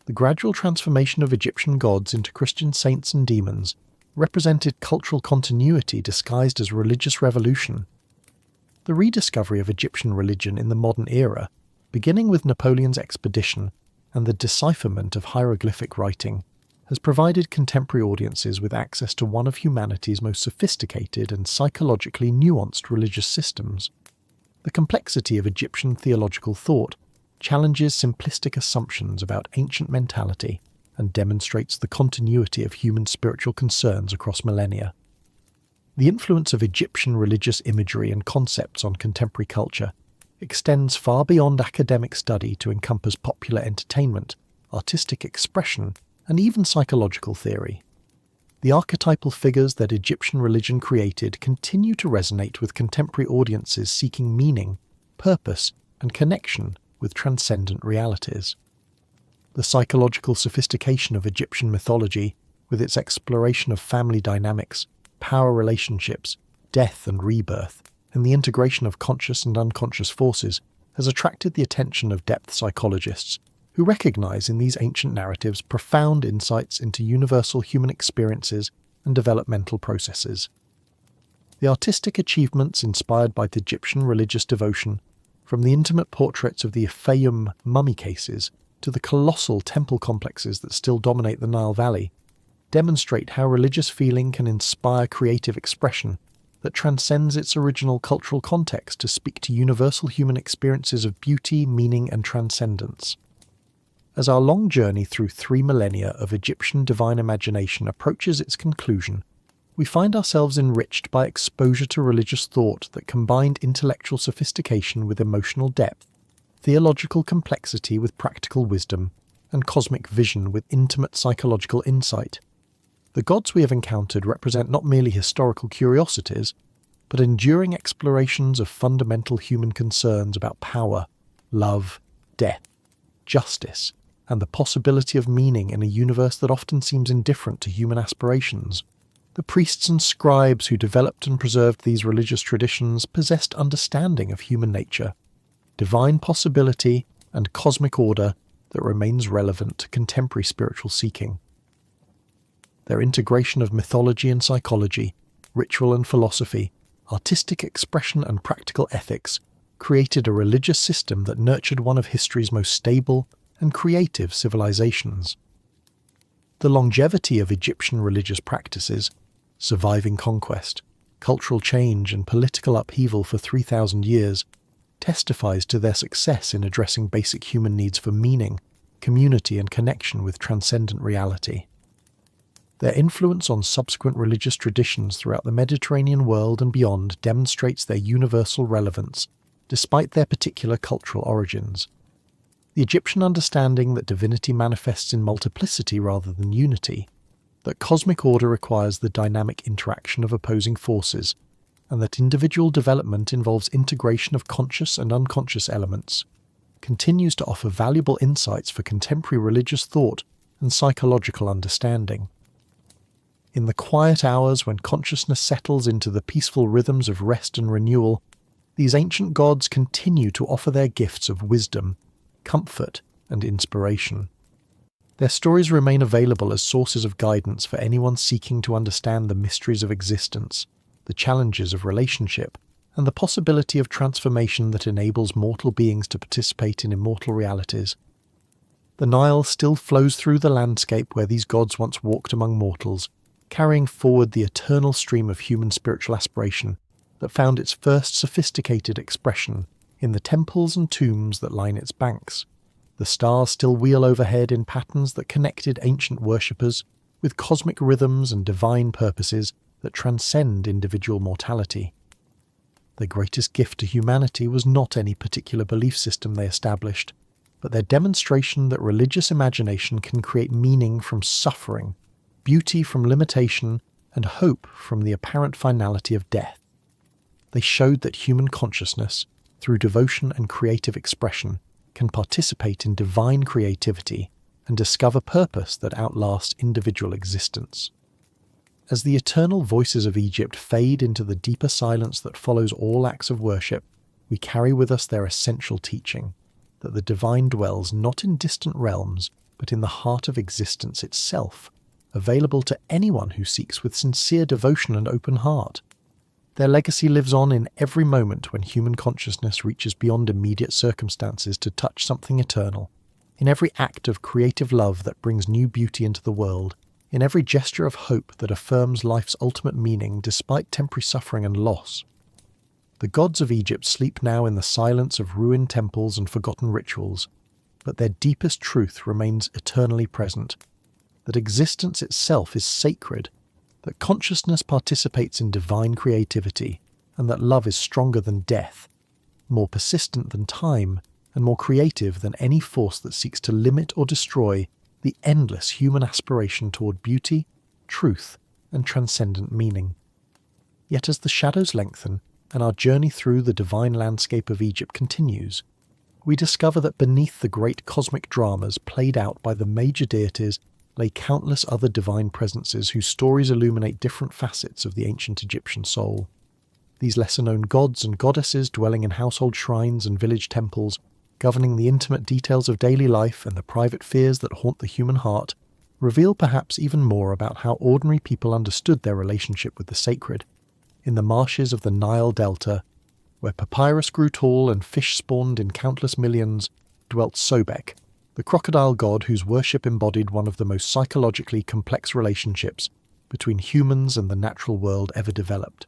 The gradual transformation of Egyptian gods into Christian saints and demons represented cultural continuity disguised as religious revolution. The rediscovery of Egyptian religion in the modern era, beginning with Napoleon's expedition, and the decipherment of hieroglyphic writing has provided contemporary audiences with access to one of humanity's most sophisticated and psychologically nuanced religious systems. The complexity of Egyptian theological thought challenges simplistic assumptions about ancient mentality and demonstrates the continuity of human spiritual concerns across millennia. The influence of Egyptian religious imagery and concepts on contemporary culture extends far beyond academic study to encompass popular entertainment, artistic expression, and even psychological theory. The archetypal figures that Egyptian religion created continue to resonate with contemporary audiences seeking meaning, purpose, and connection with transcendent realities. The psychological sophistication of Egyptian mythology, with its exploration of family dynamics, power relationships, death and rebirth, and the integration of conscious and unconscious forces, has attracted the attention of depth psychologists who recognize in these ancient narratives profound insights into universal human experiences and developmental processes. The artistic achievements inspired by the Egyptian religious devotion, from the intimate portraits of the Fayum mummy cases to the colossal temple complexes that still dominate the Nile Valley, demonstrate how religious feeling can inspire creative expression that transcends its original cultural context to speak to universal human experiences of beauty, meaning, and transcendence. As our long journey through 3 millennia of Egyptian divine imagination approaches its conclusion, we find ourselves enriched by exposure to religious thought that combined intellectual sophistication with emotional depth, theological complexity with practical wisdom, and cosmic vision with intimate psychological insight. The gods we have encountered represent not merely historical curiosities, but enduring explorations of fundamental human concerns about power, love, death, justice, and the possibility of meaning in a universe that often seems indifferent to human aspirations. The priests and scribes who developed and preserved these religious traditions possessed understanding of human nature, divine possibility, and cosmic order that remains relevant to contemporary spiritual seeking. Their integration of mythology and psychology, ritual and philosophy, artistic expression and practical ethics created a religious system that nurtured one of history's most stable and creative civilizations. The longevity of Egyptian religious practices, surviving conquest, cultural change, and political upheaval for 3,000 years testifies to their success in addressing basic human needs for meaning, community, and connection with transcendent reality. Their influence on subsequent religious traditions throughout the Mediterranean world and beyond demonstrates their universal relevance, despite their particular cultural origins. The Egyptian understanding that divinity manifests in multiplicity rather than unity, that cosmic order requires the dynamic interaction of opposing forces, and that individual development involves integration of conscious and unconscious elements, continues to offer valuable insights for contemporary religious thought and psychological understanding. In the quiet hours when consciousness settles into the peaceful rhythms of rest and renewal, these ancient gods continue to offer their gifts of wisdom, comfort, and inspiration. Their stories remain available as sources of guidance for anyone seeking to understand the mysteries of existence, the challenges of relationship, and the possibility of transformation that enables mortal beings to participate in immortal realities. The Nile still flows through the landscape where these gods once walked among mortals, carrying forward the eternal stream of human spiritual aspiration that found its first sophisticated expression in the temples and tombs that line its banks. The stars still wheel overhead in patterns that connected ancient worshippers with cosmic rhythms and divine purposes that transcend individual mortality. Their greatest gift to humanity was not any particular belief system they established, but their demonstration that religious imagination can create meaning from suffering, beauty from limitation, and hope from the apparent finality of death. They showed that human consciousness, through devotion and creative expression, can participate in divine creativity and discover purpose that outlasts individual existence. As the eternal voices of Egypt fade into the deeper silence that follows all acts of worship, we carry with us their essential teaching, that the divine dwells not in distant realms, but in the heart of existence itself, available to anyone who seeks with sincere devotion and open heart. Their legacy lives on in every moment when human consciousness reaches beyond immediate circumstances to touch something eternal, In every act of creative love that brings new beauty into the world, in every gesture of hope that affirms life's ultimate meaning despite temporary suffering and loss. The gods of Egypt sleep now in the silence of ruined temples and forgotten rituals, but their deepest truth remains eternally present, that existence itself is sacred, that consciousness participates in divine creativity, and that love is stronger than death, more persistent than time, and more creative than any force that seeks to limit or destroy the endless human aspiration toward beauty, truth, and transcendent meaning. Yet as the shadows lengthen, and our journey through the divine landscape of Egypt continues, we discover that beneath the great cosmic dramas played out by the major deities lay countless other divine presences whose stories illuminate different facets of the ancient Egyptian soul. These lesser-known gods and goddesses dwelling in household shrines and village temples, governing the intimate details of daily life and the private fears that haunt the human heart, reveal perhaps even more about how ordinary people understood their relationship with the sacred. In the marshes of the Nile Delta, where papyrus grew tall and fish spawned in countless millions, dwelt Sobek, the crocodile god whose worship embodied one of the most psychologically complex relationships between humans and the natural world ever developed.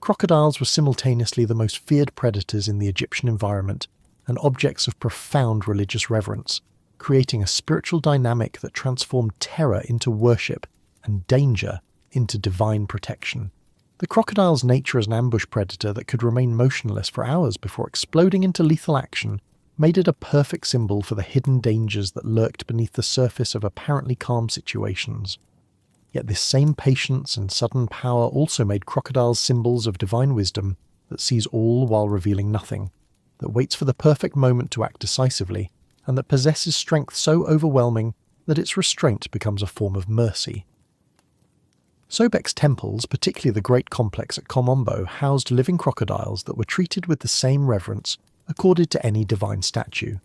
Crocodiles were simultaneously the most feared predators in the Egyptian environment and objects of profound religious reverence, creating a spiritual dynamic that transformed terror into worship and danger into divine protection. The crocodile's nature as an ambush predator that could remain motionless for hours before exploding into lethal action made it a perfect symbol for the hidden dangers that lurked beneath the surface of apparently calm situations. Yet this same patience and sudden power also made crocodiles symbols of divine wisdom that sees all while revealing nothing, that waits for the perfect moment to act decisively, and that possesses strength so overwhelming that its restraint becomes a form of mercy. Sobek's temples, particularly the great complex at Komombo, housed living crocodiles that were treated with the same reverence accorded to any divine statue.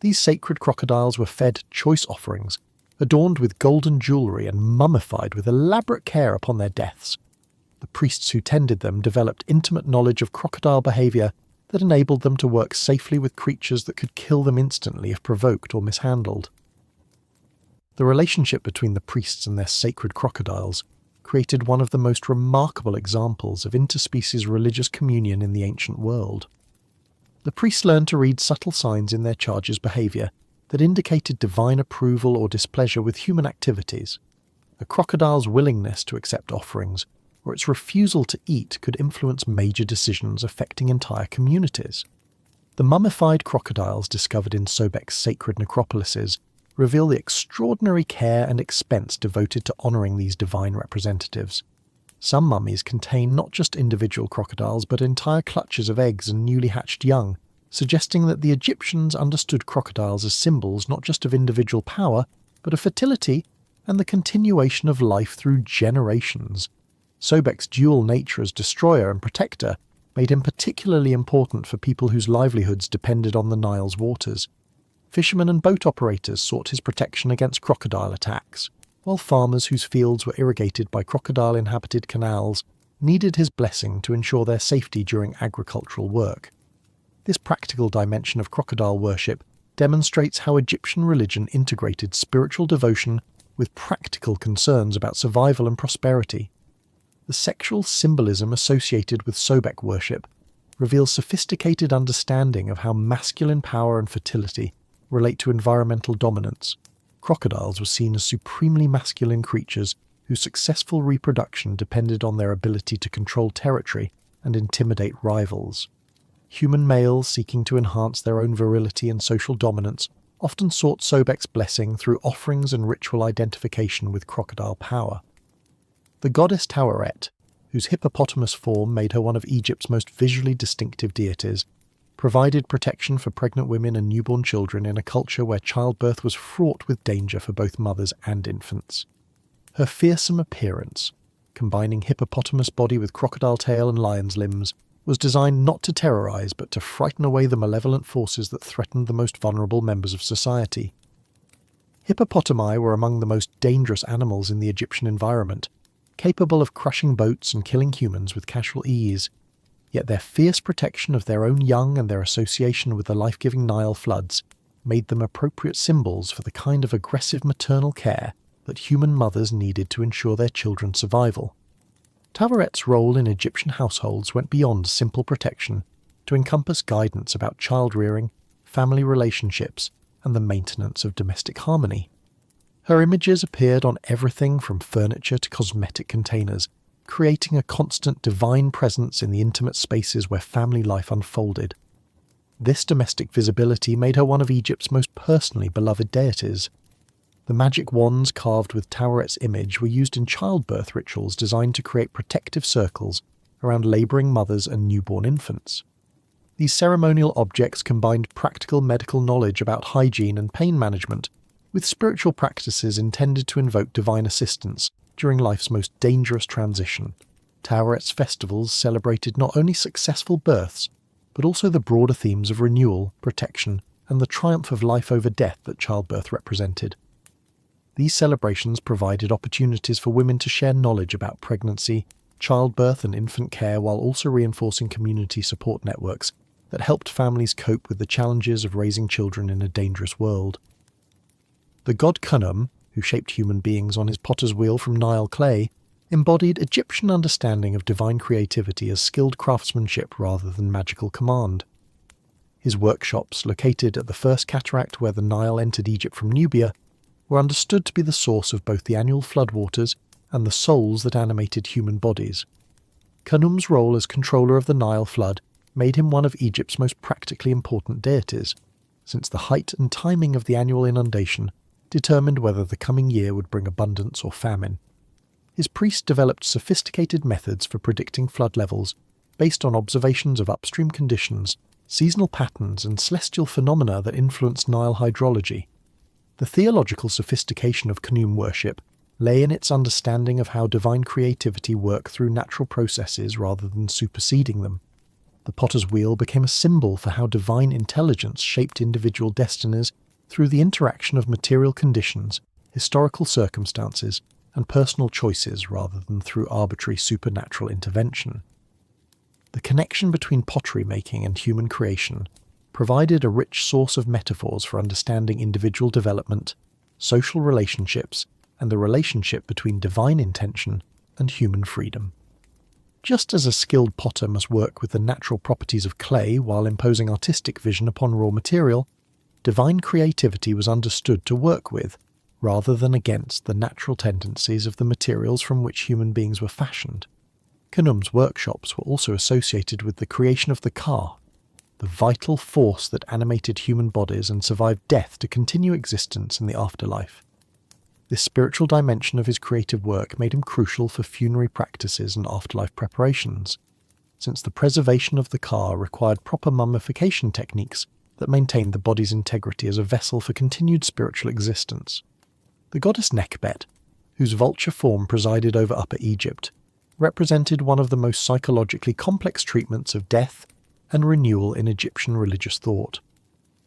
These sacred crocodiles were fed choice offerings, adorned with golden jewellery and mummified with elaborate care upon their deaths. The priests who tended them developed intimate knowledge of crocodile behaviour that enabled them to work safely with creatures that could kill them instantly if provoked or mishandled. The relationship between the priests and their sacred crocodiles created one of the most remarkable examples of interspecies religious communion in the ancient world. The priests learned to read subtle signs in their charges' behaviour that indicated divine approval or displeasure with human activities. A crocodile's willingness to accept offerings or its refusal to eat could influence major decisions affecting entire communities. The mummified crocodiles discovered in Sobek's sacred necropolises reveal the extraordinary care and expense devoted to honouring these divine representatives. Some mummies contain not just individual crocodiles but entire clutches of eggs and newly hatched young, suggesting that the Egyptians understood crocodiles as symbols not just of individual power, but of fertility and the continuation of life through generations. Sobek's dual nature as destroyer and protector made him particularly important for people whose livelihoods depended on the Nile's waters. Fishermen and boat operators sought his protection against crocodile attacks, while farmers whose fields were irrigated by crocodile-inhabited canals needed his blessing to ensure their safety during agricultural work. This practical dimension of crocodile worship demonstrates how Egyptian religion integrated spiritual devotion with practical concerns about survival and prosperity. The sexual symbolism associated with Sobek worship reveals sophisticated understanding of how masculine power and fertility relate to environmental dominance. Crocodiles were seen as supremely masculine creatures whose successful reproduction depended on their ability to control territory and intimidate rivals. Human males seeking to enhance their own virility and social dominance often sought Sobek's blessing through offerings and ritual identification with crocodile power. The goddess Taweret, whose hippopotamus form made her one of Egypt's most visually distinctive deities, provided protection for pregnant women and newborn children in a culture where childbirth was fraught with danger for both mothers and infants. Her fearsome appearance, combining hippopotamus body with crocodile tail and lion's limbs, was designed not to terrorize but to frighten away the malevolent forces that threatened the most vulnerable members of society. Hippopotami were among the most dangerous animals in the Egyptian environment, capable of crushing boats and killing humans with casual ease. Yet their fierce protection of their own young and their association with the life-giving Nile floods made them appropriate symbols for the kind of aggressive maternal care that human mothers needed to ensure their children's survival. Tawaret's role in Egyptian households went beyond simple protection to encompass guidance about child-rearing, family relationships, and the maintenance of domestic harmony. Her images appeared on everything from furniture to cosmetic containers, creating a constant divine presence in the intimate spaces where family life unfolded. This domestic visibility made her one of Egypt's most personally beloved deities. The magic wands carved with Tawaret's image were used in childbirth rituals designed to create protective circles around labouring mothers and newborn infants. These ceremonial objects combined practical medical knowledge about hygiene and pain management with spiritual practices intended to invoke divine assistance during life's most dangerous transition. Tawaret's festivals celebrated not only successful births, but also the broader themes of renewal, protection, and the triumph of life over death that childbirth represented. These celebrations provided opportunities for women to share knowledge about pregnancy, childbirth, and infant care while also reinforcing community support networks that helped families cope with the challenges of raising children in a dangerous world. The god Khnum, who shaped human beings on his potter's wheel from Nile clay, embodied Egyptian understanding of divine creativity as skilled craftsmanship rather than magical command. His workshops, located at the first cataract where the Nile entered Egypt from Nubia, were understood to be the source of both the annual floodwaters and the souls that animated human bodies. Khnum's role as controller of the Nile flood made him one of Egypt's most practically important deities, since the height and timing of the annual inundation determined whether the coming year would bring abundance or famine. His priests developed sophisticated methods for predicting flood levels based on observations of upstream conditions, seasonal patterns, and celestial phenomena that influenced Nile hydrology. The theological sophistication of Khnum worship lay in its understanding of how divine creativity worked through natural processes rather than superseding them. The potter's wheel became a symbol for how divine intelligence shaped individual destinies through the interaction of material conditions, historical circumstances, and personal choices rather than through arbitrary supernatural intervention. The connection between pottery making and human creation provided a rich source of metaphors for understanding individual development, social relationships, and the relationship between divine intention and human freedom. Just as a skilled potter must work with the natural properties of clay while imposing artistic vision upon raw material, divine creativity was understood to work with, rather than against, the natural tendencies of the materials from which human beings were fashioned. Khnum's workshops were also associated with the creation of the Ka, the vital force that animated human bodies and survived death to continue existence in the afterlife. This spiritual dimension of his creative work made him crucial for funerary practices and afterlife preparations, since the preservation of the Ka required proper mummification techniques that maintained the body's integrity as a vessel for continued spiritual existence. The goddess Nekhbet, whose vulture form presided over Upper Egypt, represented one of the most psychologically complex treatments of death and renewal in Egyptian religious thought.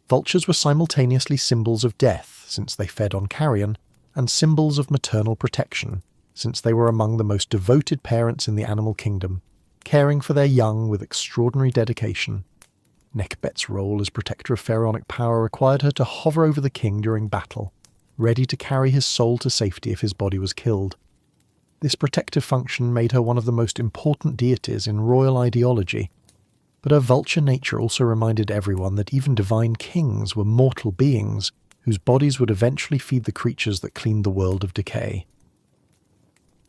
Vultures were simultaneously symbols of death, since they fed on carrion, and symbols of maternal protection, since they were among the most devoted parents in the animal kingdom, caring for their young with extraordinary dedication. Nekhbet's role as protector of pharaonic power required her to hover over the king during battle, ready to carry his soul to safety if his body was killed. This protective function made her one of the most important deities in royal ideology, but her vulture nature also reminded everyone that even divine kings were mortal beings whose bodies would eventually feed the creatures that cleaned the world of decay.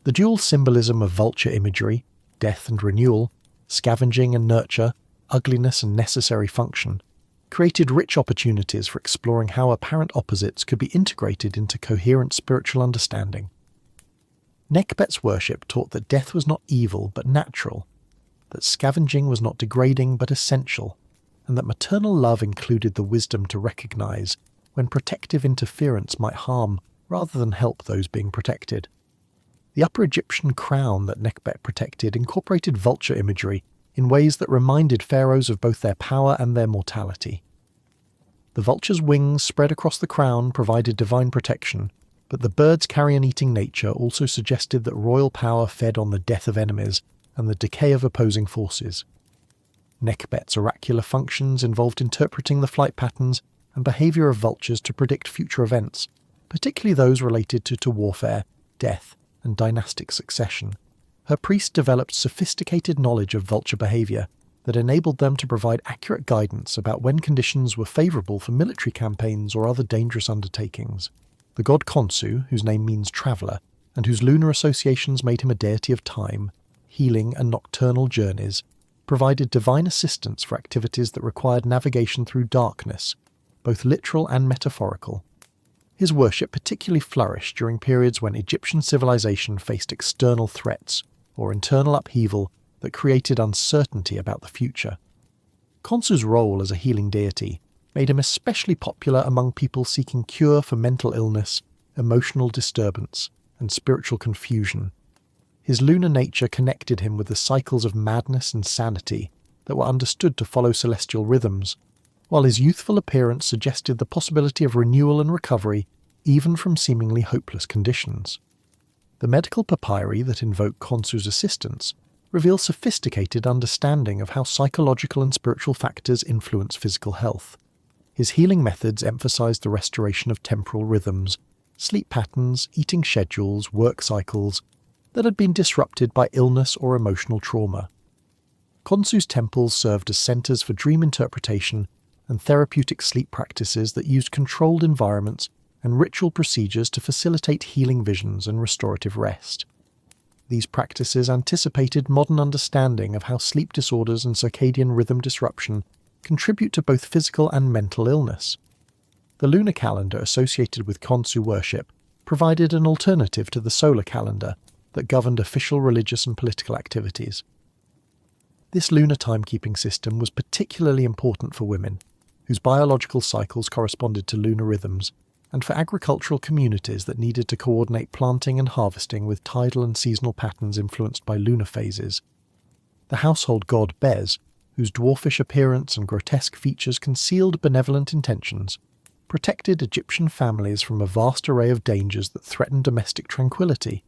The dual symbolism of vulture imagery, death and renewal, scavenging and nurture, ugliness and necessary function, created rich opportunities for exploring how apparent opposites could be integrated into coherent spiritual understanding. Nekhbet's worship taught that death was not evil but natural, that scavenging was not degrading but essential, and that maternal love included the wisdom to recognize when protective interference might harm rather than help those being protected. The Upper Egyptian crown that Nekhbet protected incorporated vulture imagery in ways that reminded pharaohs of both their power and their mortality. The vulture's wings spread across the crown provided divine protection, but the bird's carrion-eating nature also suggested that royal power fed on the death of enemies and the decay of opposing forces. Nekhbet's oracular functions involved interpreting the flight patterns and behaviour of vultures to predict future events, particularly those related to warfare, death, and dynastic succession. Her priests developed sophisticated knowledge of vulture behaviour that enabled them to provide accurate guidance about when conditions were favourable for military campaigns or other dangerous undertakings. The god Khonsu, whose name means traveller, and whose lunar associations made him a deity of time, healing, and nocturnal journeys, provided divine assistance for activities that required navigation through darkness, both literal and metaphorical. His worship particularly flourished during periods when Egyptian civilization faced external threats or internal upheaval that created uncertainty about the future. Khonsu's role as a healing deity made him especially popular among people seeking cure for mental illness, emotional disturbance, and spiritual confusion. His lunar nature connected him with the cycles of madness and sanity that were understood to follow celestial rhythms, while his youthful appearance suggested the possibility of renewal and recovery even from seemingly hopeless conditions. The medical papyri that invoke Khonsu's assistance reveal sophisticated understanding of how psychological and spiritual factors influence physical health. His healing methods emphasized the restoration of temporal rhythms, sleep patterns, eating schedules, work cycles that had been disrupted by illness or emotional trauma. Khonsu's temples served as centers for dream interpretation and therapeutic sleep practices that used controlled environments and ritual procedures to facilitate healing visions and restorative rest. These practices anticipated modern understanding of how sleep disorders and circadian rhythm disruption contribute to both physical and mental illness. The lunar calendar associated with Khonsu worship provided an alternative to the solar calendar that governed official religious and political activities. This lunar timekeeping system was particularly important for women, whose biological cycles corresponded to lunar rhythms, and for agricultural communities that needed to coordinate planting and harvesting with tidal and seasonal patterns influenced by lunar phases. The household god Bez, whose dwarfish appearance and grotesque features concealed benevolent intentions, protected Egyptian families from a vast array of dangers that threatened domestic tranquility.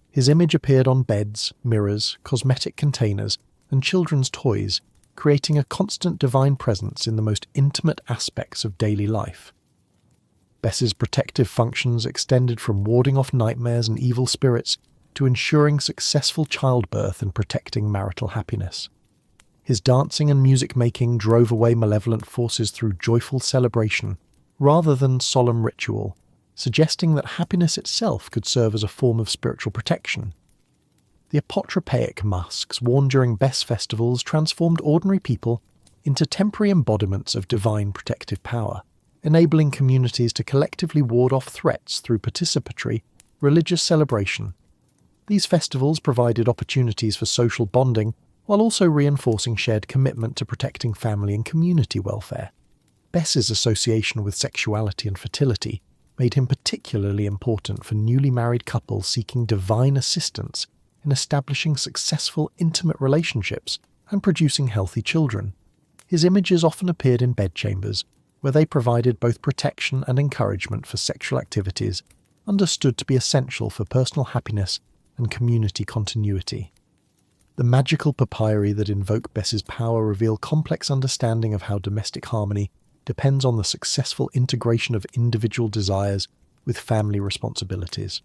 His image appeared on beds, mirrors, cosmetic containers, and children's toys, creating a constant divine presence in the most intimate aspects of daily life. Bes's protective functions extended from warding off nightmares and evil spirits to ensuring successful childbirth and protecting marital happiness. His dancing and music-making drove away malevolent forces through joyful celebration rather than solemn ritual, suggesting that happiness itself could serve as a form of spiritual protection. The apotropaic masks worn during Bes festivals transformed ordinary people into temporary embodiments of divine protective power, enabling communities to collectively ward off threats through participatory, religious celebration. These festivals provided opportunities for social bonding while also reinforcing shared commitment to protecting family and community welfare. Bes's association with sexuality and fertility made him particularly important for newly married couples seeking divine assistance in establishing successful intimate relationships and producing healthy children. His images often appeared in bedchambers, where they provided both protection and encouragement for sexual activities understood to be essential for personal happiness and community continuity. The magical papyri that invoke Bes's power reveal complex understanding of how domestic harmony depends on the successful integration of individual desires with family responsibilities.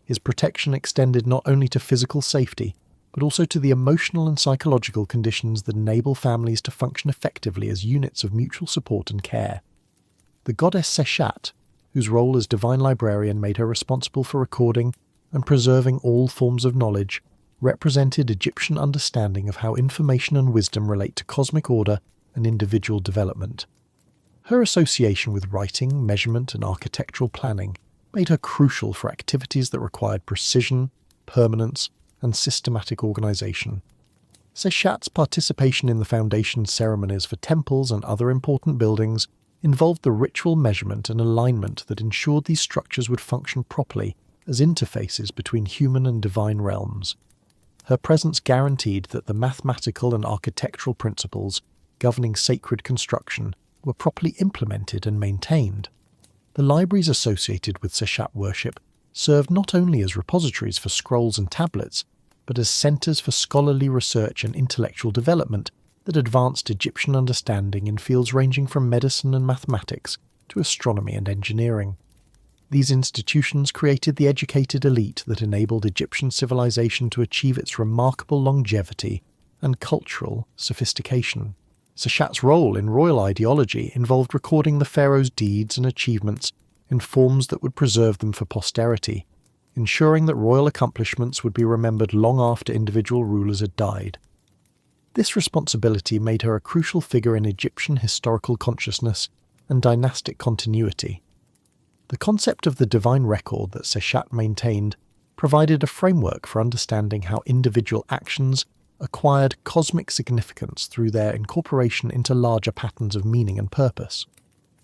His protection extended not only to physical safety, but also to the emotional and psychological conditions that enable families to function effectively as units of mutual support and care. The goddess Seshat, whose role as divine librarian made her responsible for recording and preserving all forms of knowledge, represented Egyptian understanding of how information and wisdom relate to cosmic order and individual development. Her association with writing, measurement, and architectural planning made her crucial for activities that required precision, permanence, and systematic organization. Seshat's participation in the foundation ceremonies for temples and other important buildings involved the ritual measurement and alignment that ensured these structures would function properly as interfaces between human and divine realms. Her presence guaranteed that the mathematical and architectural principles governing sacred construction were properly implemented and maintained. The libraries associated with Seshat worship served not only as repositories for scrolls and tablets, but as centers for scholarly research and intellectual development that advanced Egyptian understanding in fields ranging from medicine and mathematics to astronomy and engineering. These institutions created the educated elite that enabled Egyptian civilization to achieve its remarkable longevity and cultural sophistication. Seshat's role in royal ideology involved recording the pharaoh's deeds and achievements in forms that would preserve them for posterity, ensuring that royal accomplishments would be remembered long after individual rulers had died. This responsibility made her a crucial figure in Egyptian historical consciousness and dynastic continuity. The concept of the divine record that Seshat maintained provided a framework for understanding how individual actions acquired cosmic significance through their incorporation into larger patterns of meaning and purpose.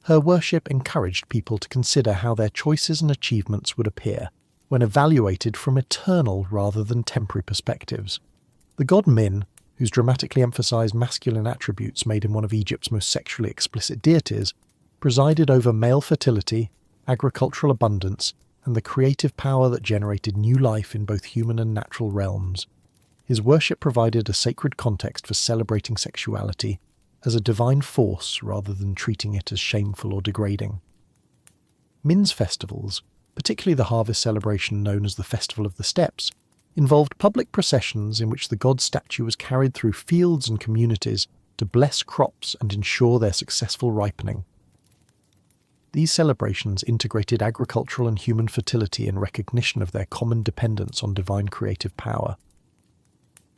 Her worship encouraged people to consider how their choices and achievements would appear when evaluated from eternal rather than temporary perspectives. The god Min, whose dramatically emphasized masculine attributes made him one of Egypt's most sexually explicit deities, presided over male fertility, agricultural abundance, and the creative power that generated new life in both human and natural realms. His worship provided a sacred context for celebrating sexuality as a divine force rather than treating it as shameful or degrading. Min's festivals, particularly the harvest celebration known as the Festival of the Steppes, involved public processions in which the god's statue was carried through fields and communities to bless crops and ensure their successful ripening. These celebrations integrated agricultural and human fertility in recognition of their common dependence on divine creative power.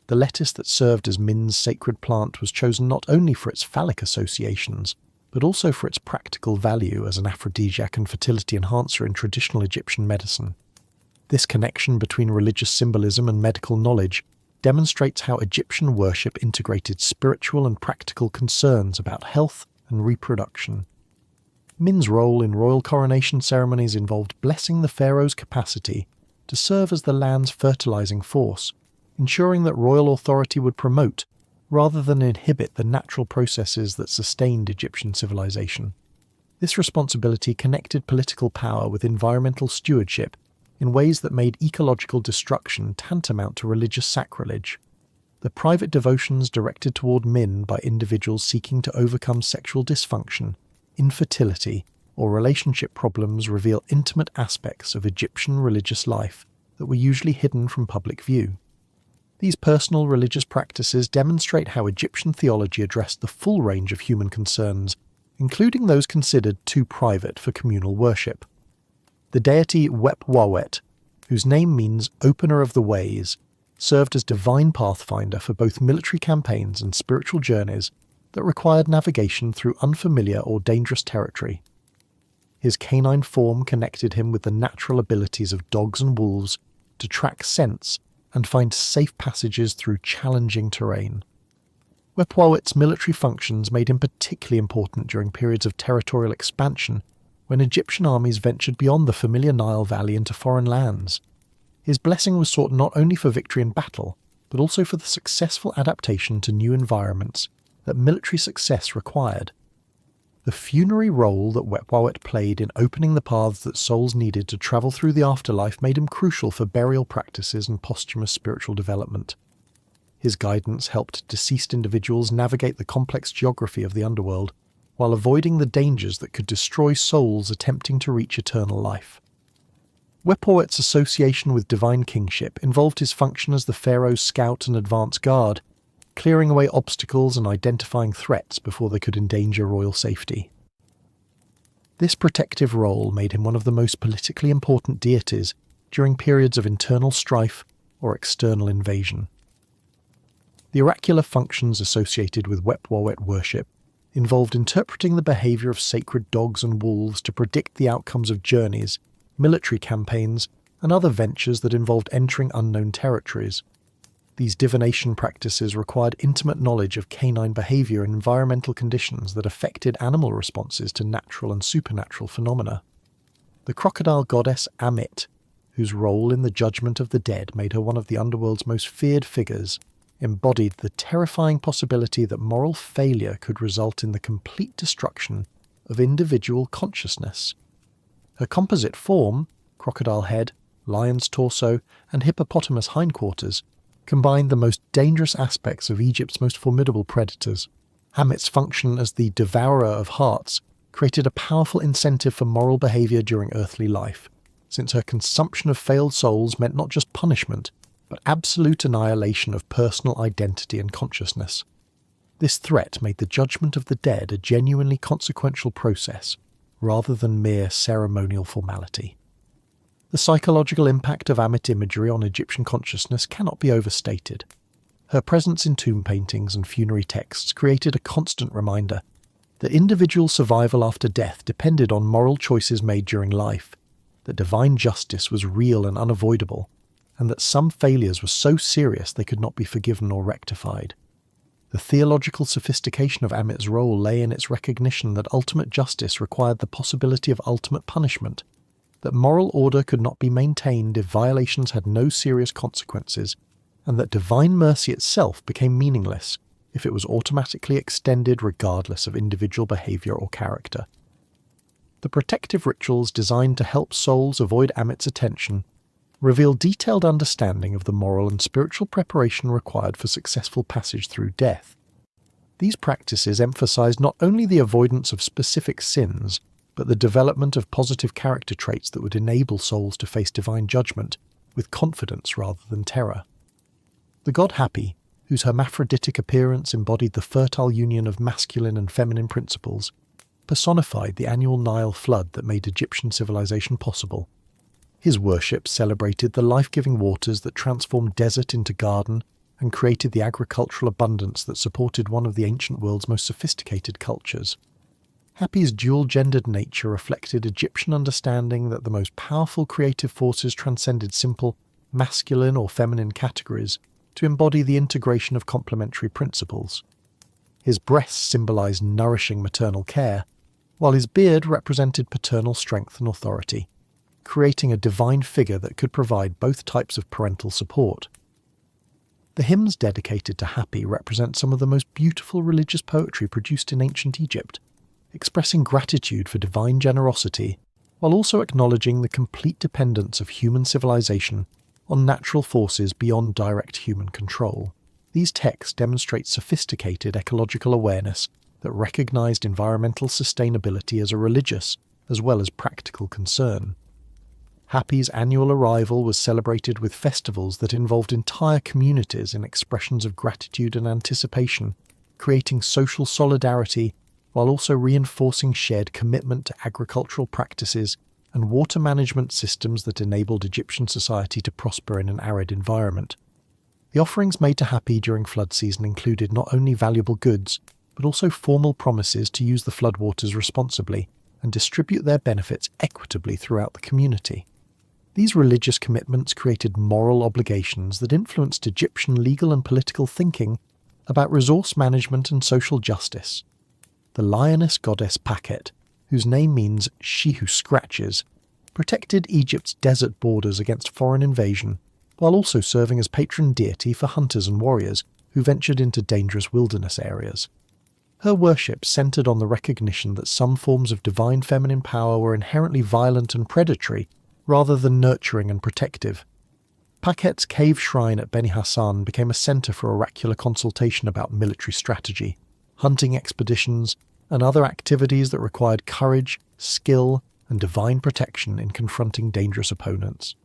The lettuce that served as Min's sacred plant was chosen not only for its phallic associations, but also for its practical value as an aphrodisiac and fertility enhancer in traditional Egyptian medicine. This connection between religious symbolism and medical knowledge demonstrates how Egyptian worship integrated spiritual and practical concerns about health and reproduction. Min's role in royal coronation ceremonies involved blessing the pharaoh's capacity to serve as the land's fertilizing force, ensuring that royal authority would promote, rather than inhibit, the natural processes that sustained Egyptian civilization. This responsibility connected political power with environmental stewardship in ways that made ecological destruction tantamount to religious sacrilege. The private devotions directed toward Min by individuals seeking to overcome sexual dysfunction, infertility, or relationship problems reveal intimate aspects of Egyptian religious life that were usually hidden from public view. These personal religious practices demonstrate how Egyptian theology addressed the full range of human concerns, including those considered too private for communal worship. The deity Wep-Wawet, whose name means opener of the ways, served as divine pathfinder for both military campaigns and spiritual journeys that required navigation through unfamiliar or dangerous territory. His canine form connected him with the natural abilities of dogs and wolves to track scents and find safe passages through challenging terrain. Wep-Wawet's military functions made him particularly important during periods of territorial expansion when Egyptian armies ventured beyond the familiar Nile Valley into foreign lands. His blessing was sought not only for victory in battle, but also for the successful adaptation to new environments that military success required. The funerary role that Wep-Wawet played in opening the paths that souls needed to travel through the afterlife made him crucial for burial practices and posthumous spiritual development. His guidance helped deceased individuals navigate the complex geography of the underworld, while avoiding the dangers that could destroy souls attempting to reach eternal life. Wep-Wawet's association with divine kingship involved his function as the pharaoh's scout and advance guard, clearing away obstacles and identifying threats before they could endanger royal safety. This protective role made him one of the most politically important deities during periods of internal strife or external invasion. The oracular functions associated with Wep-Wawet worship involved interpreting the behavior of sacred dogs and wolves to predict the outcomes of journeys, military campaigns, and other ventures that involved entering unknown territories. These divination practices required intimate knowledge of canine behavior and environmental conditions that affected animal responses to natural and supernatural phenomena. The crocodile goddess Amit, whose role in the judgment of the dead made her one of the underworld's most feared figures, embodied the terrifying possibility that moral failure could result in the complete destruction of individual consciousness. Her composite form, crocodile head, lion's torso, and hippopotamus hindquarters, combined the most dangerous aspects of Egypt's most formidable predators. Amit's function as the devourer of hearts created a powerful incentive for moral behavior during earthly life, since her consumption of failed souls meant not just punishment, but absolute annihilation of personal identity and consciousness. This threat made the judgment of the dead a genuinely consequential process, rather than mere ceremonial formality. The psychological impact of Amit imagery on Egyptian consciousness cannot be overstated. Her presence in tomb paintings and funerary texts created a constant reminder that individual survival after death depended on moral choices made during life, that divine justice was real and unavoidable, and that some failures were so serious they could not be forgiven or rectified. The theological sophistication of Amit's role lay in its recognition that ultimate justice required the possibility of ultimate punishment, that moral order could not be maintained if violations had no serious consequences, and that divine mercy itself became meaningless if it was automatically extended regardless of individual behavior or character. The protective rituals designed to help souls avoid Amit's attention reveal detailed understanding of the moral and spiritual preparation required for successful passage through death. These practices emphasize not only the avoidance of specific sins, but the development of positive character traits that would enable souls to face divine judgment with confidence rather than terror. The god Hapi, whose hermaphroditic appearance embodied the fertile union of masculine and feminine principles, personified the annual Nile flood that made Egyptian civilization possible. His worship celebrated the life-giving waters that transformed desert into garden and created the agricultural abundance that supported one of the ancient world's most sophisticated cultures. Hapi's dual-gendered nature reflected Egyptian understanding that the most powerful creative forces transcended simple, masculine or feminine categories to embody the integration of complementary principles. His breasts symbolized nourishing maternal care, while his beard represented paternal strength and authority, creating a divine figure that could provide both types of parental support. The hymns dedicated to Hapi represent some of the most beautiful religious poetry produced in ancient Egypt, expressing gratitude for divine generosity, while also acknowledging the complete dependence of human civilization on natural forces beyond direct human control. These texts demonstrate sophisticated ecological awareness that recognized environmental sustainability as a religious as well as practical concern. Hapi's annual arrival was celebrated with festivals that involved entire communities in expressions of gratitude and anticipation, creating social solidarity while also reinforcing shared commitment to agricultural practices and water management systems that enabled Egyptian society to prosper in an arid environment. The offerings made to Hapi during flood season included not only valuable goods, but also formal promises to use the floodwaters responsibly and distribute their benefits equitably throughout the community. These religious commitments created moral obligations that influenced Egyptian legal and political thinking about resource management and social justice. The lioness goddess Pakhet, whose name means "she who scratches," protected Egypt's desert borders against foreign invasion, while also serving as patron deity for hunters and warriors who ventured into dangerous wilderness areas. Her worship centered on the recognition that some forms of divine feminine power were inherently violent and predatory, rather than nurturing and protective. Pakhet's cave shrine at Beni Hassan became a center for oracular consultation about military strategy, hunting expeditions, and other activities that required courage, skill, and divine protection in confronting dangerous opponents.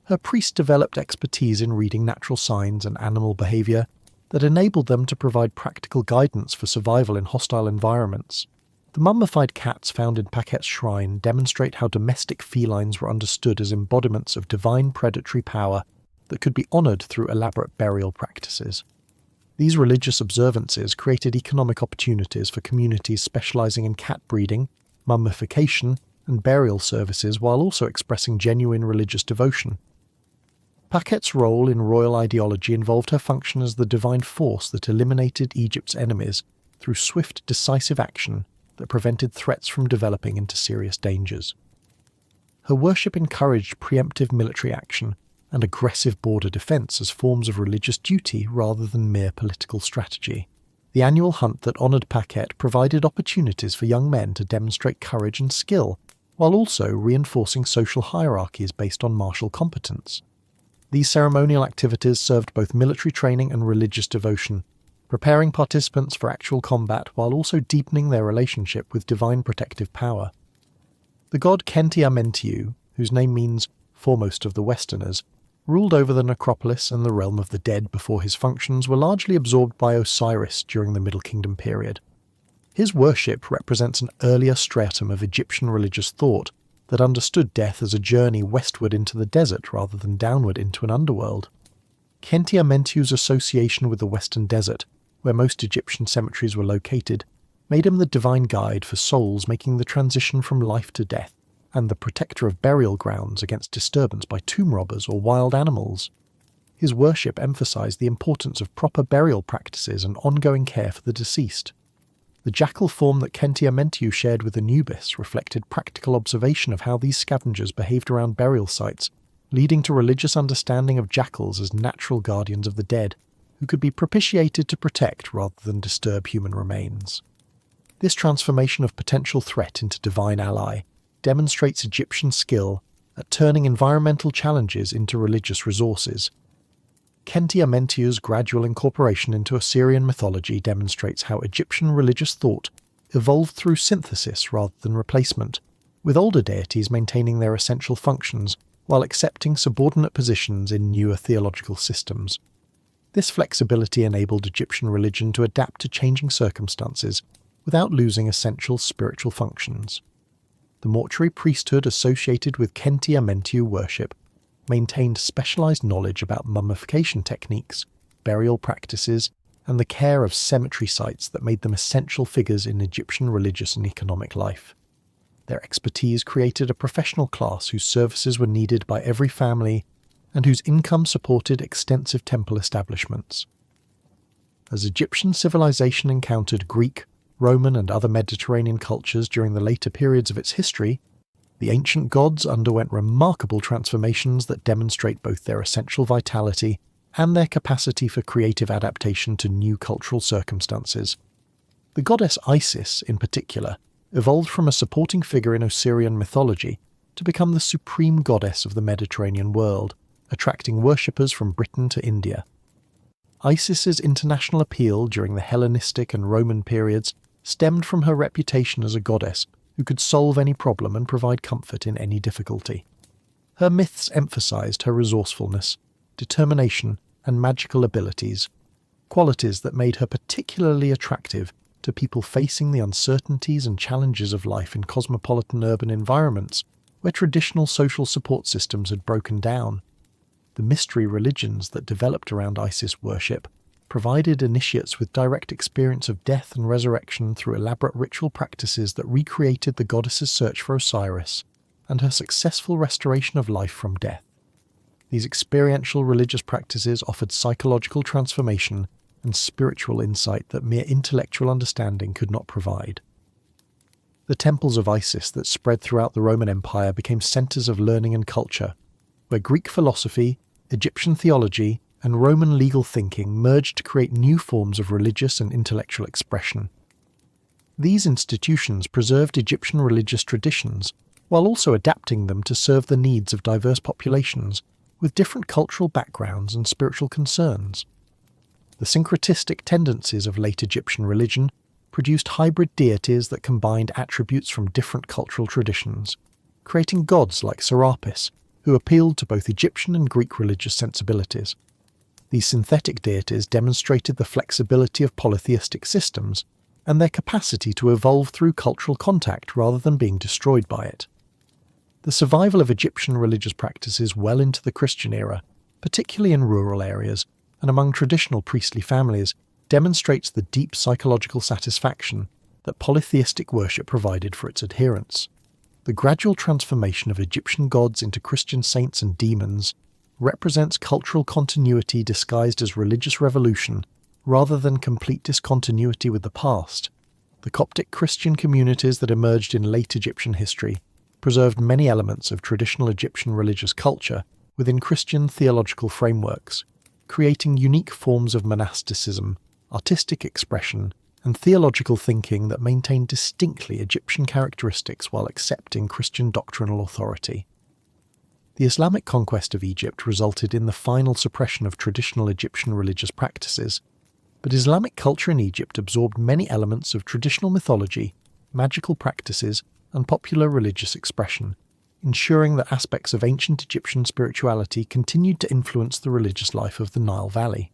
Her priests developed expertise in reading natural signs and animal behavior that enabled them to provide practical guidance for survival in hostile environments. The mummified cats found in Pakhet's shrine demonstrate how domestic felines were understood as embodiments of divine predatory power that could be honored through elaborate burial practices. These religious observances created economic opportunities for communities specializing in cat breeding, mummification, and burial services while also expressing genuine religious devotion. Pakhet's role in royal ideology involved her function as the divine force that eliminated Egypt's enemies through swift, decisive action that prevented threats from developing into serious dangers. Her worship encouraged preemptive military action and aggressive border defense as forms of religious duty rather than mere political strategy. The annual hunt that honored Pakhet provided opportunities for young men to demonstrate courage and skill, while also reinforcing social hierarchies based on martial competence. These ceremonial activities served both military training and religious devotion, preparing participants for actual combat while also deepening their relationship with divine protective power. The god Khenti-Amentiu, whose name means foremost of the Westerners, ruled over the necropolis and the realm of the dead before his functions were largely absorbed by Osiris during the Middle Kingdom period. His worship represents an earlier stratum of Egyptian religious thought that understood death as a journey westward into the desert rather than downward into an underworld. Khenti-Amentiu's association with the Western Desert, where most Egyptian cemeteries were located, made him the divine guide for souls making the transition from life to death, and the protector of burial grounds against disturbance by tomb robbers or wild animals. His worship emphasized the importance of proper burial practices and ongoing care for the deceased. The jackal form that Khenti-Amentiu shared with Anubis reflected practical observation of how these scavengers behaved around burial sites, leading to religious understanding of jackals as natural guardians of the dead, who could be propitiated to protect rather than disturb human remains. This transformation of potential threat into divine ally demonstrates Egyptian skill at turning environmental challenges into religious resources. Khenti-Amentiu's gradual incorporation into Assyrian mythology demonstrates how Egyptian religious thought evolved through synthesis rather than replacement, with older deities maintaining their essential functions while accepting subordinate positions in newer theological systems. This flexibility enabled Egyptian religion to adapt to changing circumstances without losing essential spiritual functions. The mortuary priesthood associated with Khenti-Amentiu worship maintained specialized knowledge about mummification techniques, burial practices, and the care of cemetery sites that made them essential figures in Egyptian religious and economic life. Their expertise created a professional class whose services were needed by every family and whose income supported extensive temple establishments. As Egyptian civilization encountered Greek, Roman, and other Mediterranean cultures during the later periods of its history, the ancient gods underwent remarkable transformations that demonstrate both their essential vitality and their capacity for creative adaptation to new cultural circumstances. The goddess Isis, in particular, evolved from a supporting figure in Osirian mythology to become the supreme goddess of the Mediterranean world, attracting worshippers from Britain to India. Isis's international appeal during the Hellenistic and Roman periods stemmed from her reputation as a goddess who could solve any problem and provide comfort in any difficulty. Her myths emphasized her resourcefulness, determination, and magical abilities, qualities that made her particularly attractive to people facing the uncertainties and challenges of life in cosmopolitan urban environments where traditional social support systems had broken down. The mystery religions that developed around Isis worship provided initiates with direct experience of death and resurrection through elaborate ritual practices that recreated the goddess's search for Osiris and her successful restoration of life from death. These experiential religious practices offered psychological transformation and spiritual insight that mere intellectual understanding could not provide. The temples of Isis that spread throughout the Roman Empire became centers of learning and culture, where Greek philosophy, Egyptian theology, and Roman legal thinking merged to create new forms of religious and intellectual expression. These institutions preserved Egyptian religious traditions, while also adapting them to serve the needs of diverse populations with different cultural backgrounds and spiritual concerns. The syncretistic tendencies of late Egyptian religion produced hybrid deities that combined attributes from different cultural traditions, creating gods like Serapis, who appealed to both Egyptian and Greek religious sensibilities. These synthetic deities demonstrated the flexibility of polytheistic systems and their capacity to evolve through cultural contact rather than being destroyed by it. The survival of Egyptian religious practices well into the Christian era, particularly in rural areas and among traditional priestly families, demonstrates the deep psychological satisfaction that polytheistic worship provided for its adherents. The gradual transformation of Egyptian gods into Christian saints and demons represents cultural continuity disguised as religious revolution rather than complete discontinuity with the past. The Coptic Christian communities that emerged in late Egyptian history preserved many elements of traditional Egyptian religious culture within Christian theological frameworks, creating unique forms of monasticism, artistic expression, and theological thinking that maintained distinctly Egyptian characteristics while accepting Christian doctrinal authority. The Islamic conquest of Egypt resulted in the final suppression of traditional Egyptian religious practices, but Islamic culture in Egypt absorbed many elements of traditional mythology, magical practices, and popular religious expression, ensuring that aspects of ancient Egyptian spirituality continued to influence the religious life of the Nile Valley.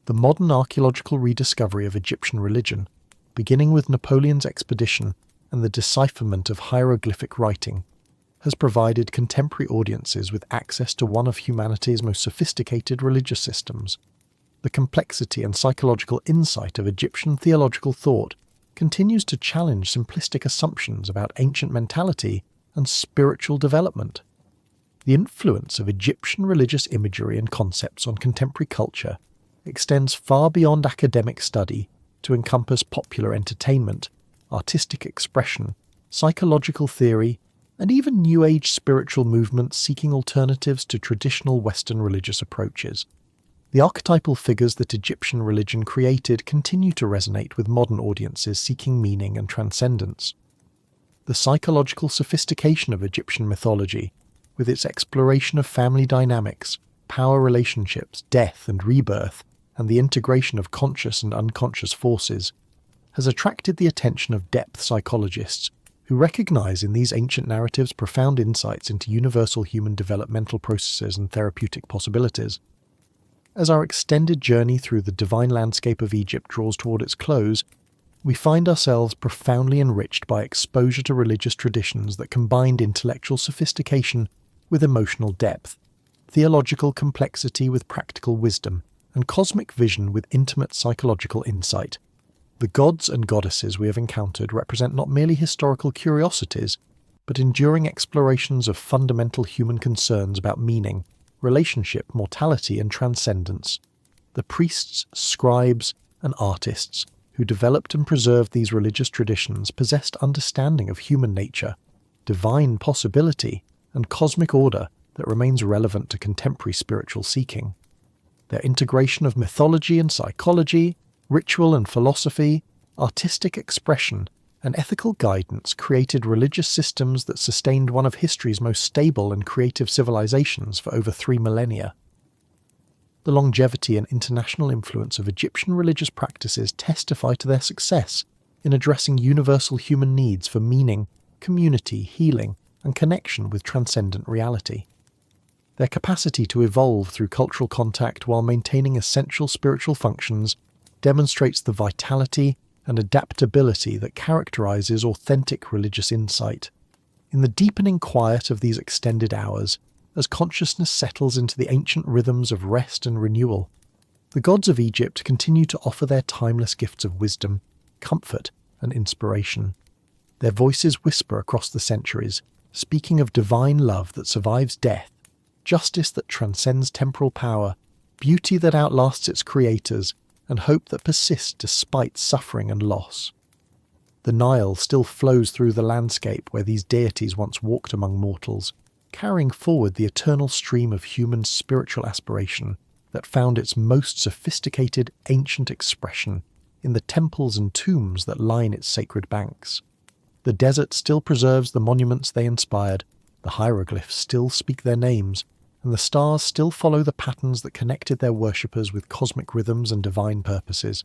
The modern archaeological rediscovery of Egyptian religion, beginning with Napoleon's expedition and the decipherment of hieroglyphic writing, has provided contemporary audiences with access to one of humanity's most sophisticated religious systems. The complexity and psychological insight of Egyptian theological thought continues to challenge simplistic assumptions about ancient mentality and spiritual development. The influence of Egyptian religious imagery and concepts on contemporary culture extends far beyond academic study to encompass popular entertainment, artistic expression, psychological theory, and even New Age spiritual movements seeking alternatives to traditional Western religious approaches. The archetypal figures that Egyptian religion created continue to resonate with modern audiences seeking meaning and transcendence. The psychological sophistication of Egyptian mythology, with its exploration of family dynamics, power relationships, death and rebirth, and the integration of conscious and unconscious forces, has attracted the attention of depth psychologists who recognize in these ancient narratives profound insights into universal human developmental processes and therapeutic possibilities. As our extended journey through the divine landscape of Egypt draws toward its close, we find ourselves profoundly enriched by exposure to religious traditions that combined intellectual sophistication with emotional depth, theological complexity with practical wisdom, and cosmic vision with intimate psychological insight. The gods and goddesses we have encountered represent not merely historical curiosities, but enduring explorations of fundamental human concerns about meaning, relationship, mortality, and transcendence. The priests, scribes, and artists who developed and preserved these religious traditions possessed understanding of human nature, divine possibility, and cosmic order that remains relevant to contemporary spiritual seeking. Their integration of mythology and psychology, ritual and philosophy, artistic expression, and ethical guidance created religious systems that sustained one of history's most stable and creative civilizations for over 3 millennia. The longevity and international influence of Egyptian religious practices testify to their success in addressing universal human needs for meaning, community, healing, and connection with transcendent reality. Their capacity to evolve through cultural contact while maintaining essential spiritual functions demonstrates the vitality and adaptability that characterizes authentic religious insight. In the deepening quiet of these extended hours, as consciousness settles into the ancient rhythms of rest and renewal, the gods of Egypt continue to offer their timeless gifts of wisdom, comfort, and inspiration. Their voices whisper across the centuries, speaking of divine love that survives death, justice that transcends temporal power, beauty that outlasts its creators, and hope that persists despite suffering and loss. The Nile still flows through the landscape where these deities once walked among mortals, carrying forward the eternal stream of human spiritual aspiration that found its most sophisticated ancient expression in the temples and tombs that line its sacred banks. The desert still preserves the monuments they inspired, the hieroglyphs still speak their names, and the stars still follow the patterns that connected their worshippers with cosmic rhythms and divine purposes.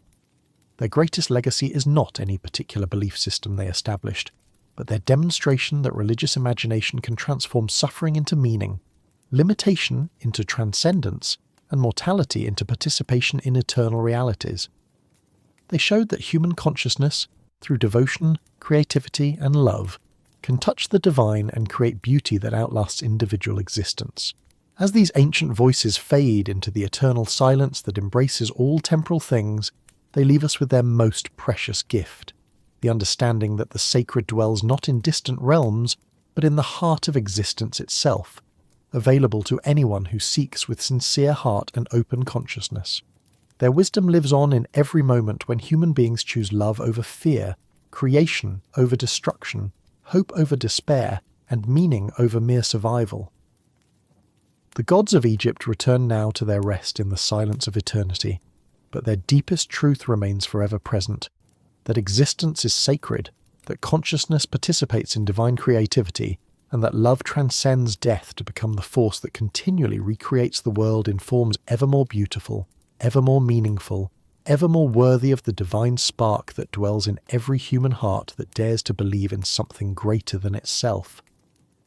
Their greatest legacy is not any particular belief system they established, but their demonstration that religious imagination can transform suffering into meaning, limitation into transcendence, and mortality into participation in eternal realities. They showed that human consciousness, through devotion, creativity, and love, can touch the divine and create beauty that outlasts individual existence. As these ancient voices fade into the eternal silence that embraces all temporal things, they leave us with their most precious gift, the understanding that the sacred dwells not in distant realms, but in the heart of existence itself, available to anyone who seeks with sincere heart and open consciousness. Their wisdom lives on in every moment when human beings choose love over fear, creation over destruction, hope over despair, and meaning over mere survival. The gods of Egypt return now to their rest in the silence of eternity, but their deepest truth remains forever present, that existence is sacred, that consciousness participates in divine creativity, and that love transcends death to become the force that continually recreates the world in forms ever more beautiful, ever more meaningful, ever more worthy of the divine spark that dwells in every human heart that dares to believe in something greater than itself.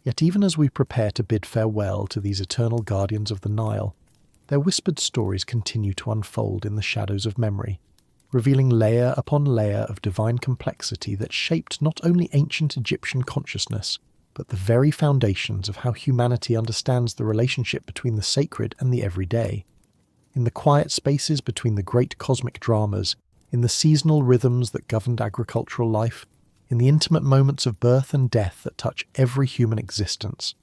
Yet even as we prepare to bid farewell to these eternal guardians of the Nile, their whispered stories continue to unfold in the shadows of memory, revealing layer upon layer of divine complexity that shaped not only ancient Egyptian consciousness, but the very foundations of how humanity understands the relationship between the sacred and the everyday. In the quiet spaces between the great cosmic dramas, in the seasonal rhythms that governed agricultural life, in the intimate moments of birth and death that touch every human existence,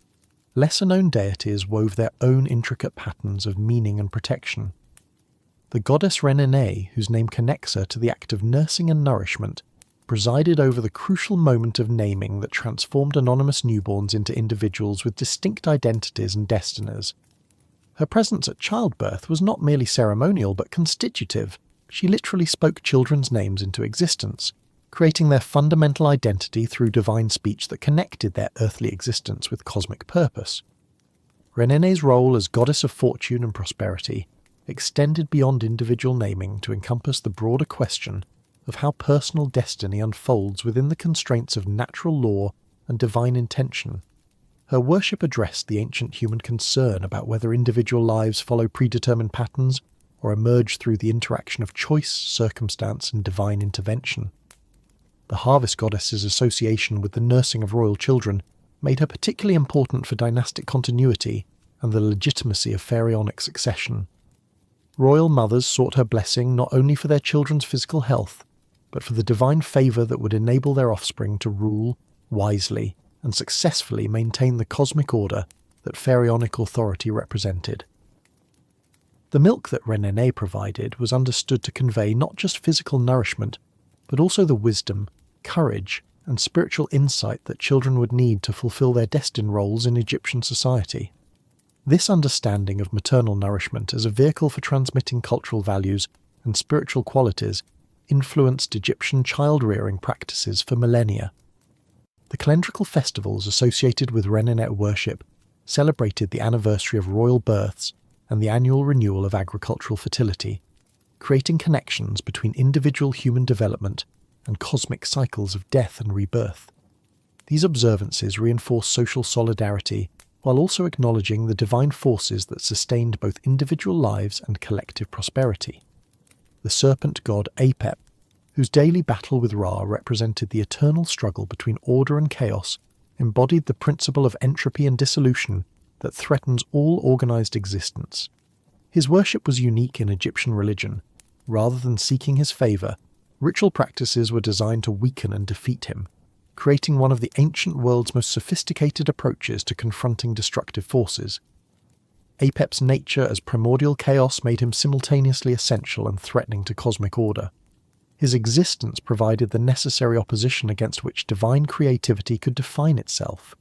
lesser-known deities wove their own intricate patterns of meaning and protection. The goddess Renene, whose name connects her to the act of nursing and nourishment, presided over the crucial moment of naming that transformed anonymous newborns into individuals with distinct identities and destinies. Her presence at childbirth was not merely ceremonial but constitutive. She literally spoke children's names into existence, creating their fundamental identity through divine speech that connected their earthly existence with cosmic purpose. Renene's role as goddess of fortune and prosperity extended beyond individual naming to encompass the broader question of how personal destiny unfolds within the constraints of natural law and divine intention. Her worship addressed the ancient human concern about whether individual lives follow predetermined patterns or emerge through the interaction of choice, circumstance, and divine intervention. The harvest goddess's association with the nursing of royal children made her particularly important for dynastic continuity and the legitimacy of pharaonic succession. Royal mothers sought her blessing not only for their children's physical health, but for the divine favour that would enable their offspring to rule wisely and successfully maintain the cosmic order that pharaonic authority represented. The milk that Renene provided was understood to convey not just physical nourishment, but also the wisdom, courage, and spiritual insight that children would need to fulfill their destined roles in Egyptian society. This understanding of maternal nourishment as a vehicle for transmitting cultural values and spiritual qualities influenced Egyptian child-rearing practices for millennia. The calendrical festivals associated with Renenet worship celebrated the anniversary of royal births and the annual renewal of agricultural fertility, creating connections between individual human development and cosmic cycles of death and rebirth. These observances reinforce social solidarity while also acknowledging the divine forces that sustained both individual lives and collective prosperity. The serpent god Apep, whose daily battle with Ra represented the eternal struggle between order and chaos, embodied the principle of entropy and dissolution that threatens all organized existence. His worship was unique in Egyptian religion. Rather than seeking his favor, ritual practices were designed to weaken and defeat him, creating one of the ancient world's most sophisticated approaches to confronting destructive forces. Apep's nature as primordial chaos made him simultaneously essential and threatening to cosmic order. His existence provided the necessary opposition against which divine creativity could define itself.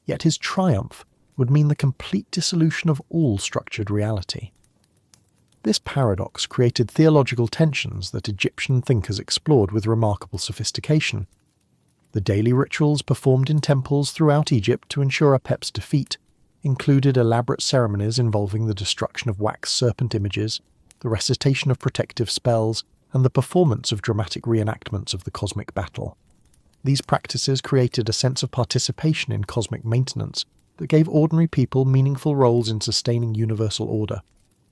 Yet his triumph would mean the complete dissolution of all structured reality. This paradox created theological tensions that Egyptian thinkers explored with remarkable sophistication. The daily rituals performed in temples throughout Egypt to ensure Apep's defeat included elaborate ceremonies involving the destruction of wax serpent images, the recitation of protective spells, and the performance of dramatic reenactments of the cosmic battle. These practices created a sense of participation in cosmic maintenance that gave ordinary people meaningful roles in sustaining universal order.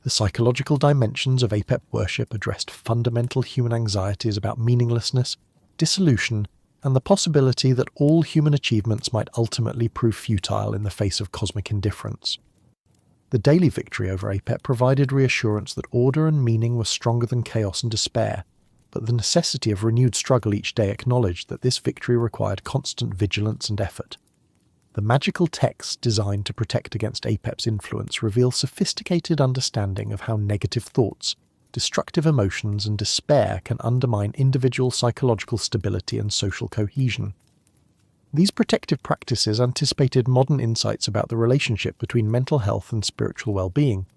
The psychological dimensions of Apep worship addressed fundamental human anxieties about meaninglessness, dissolution, and the possibility that all human achievements might ultimately prove futile in the face of cosmic indifference. The daily victory over Apep provided reassurance that order and meaning were stronger than chaos and despair, but the necessity of renewed struggle each day acknowledged that this victory required constant vigilance and effort. The magical texts designed to protect against Apep's influence reveal sophisticated understanding of how negative thoughts, destructive emotions, and despair can undermine individual psychological stability and social cohesion. These protective practices anticipated modern insights about the relationship between mental health and spiritual well-being.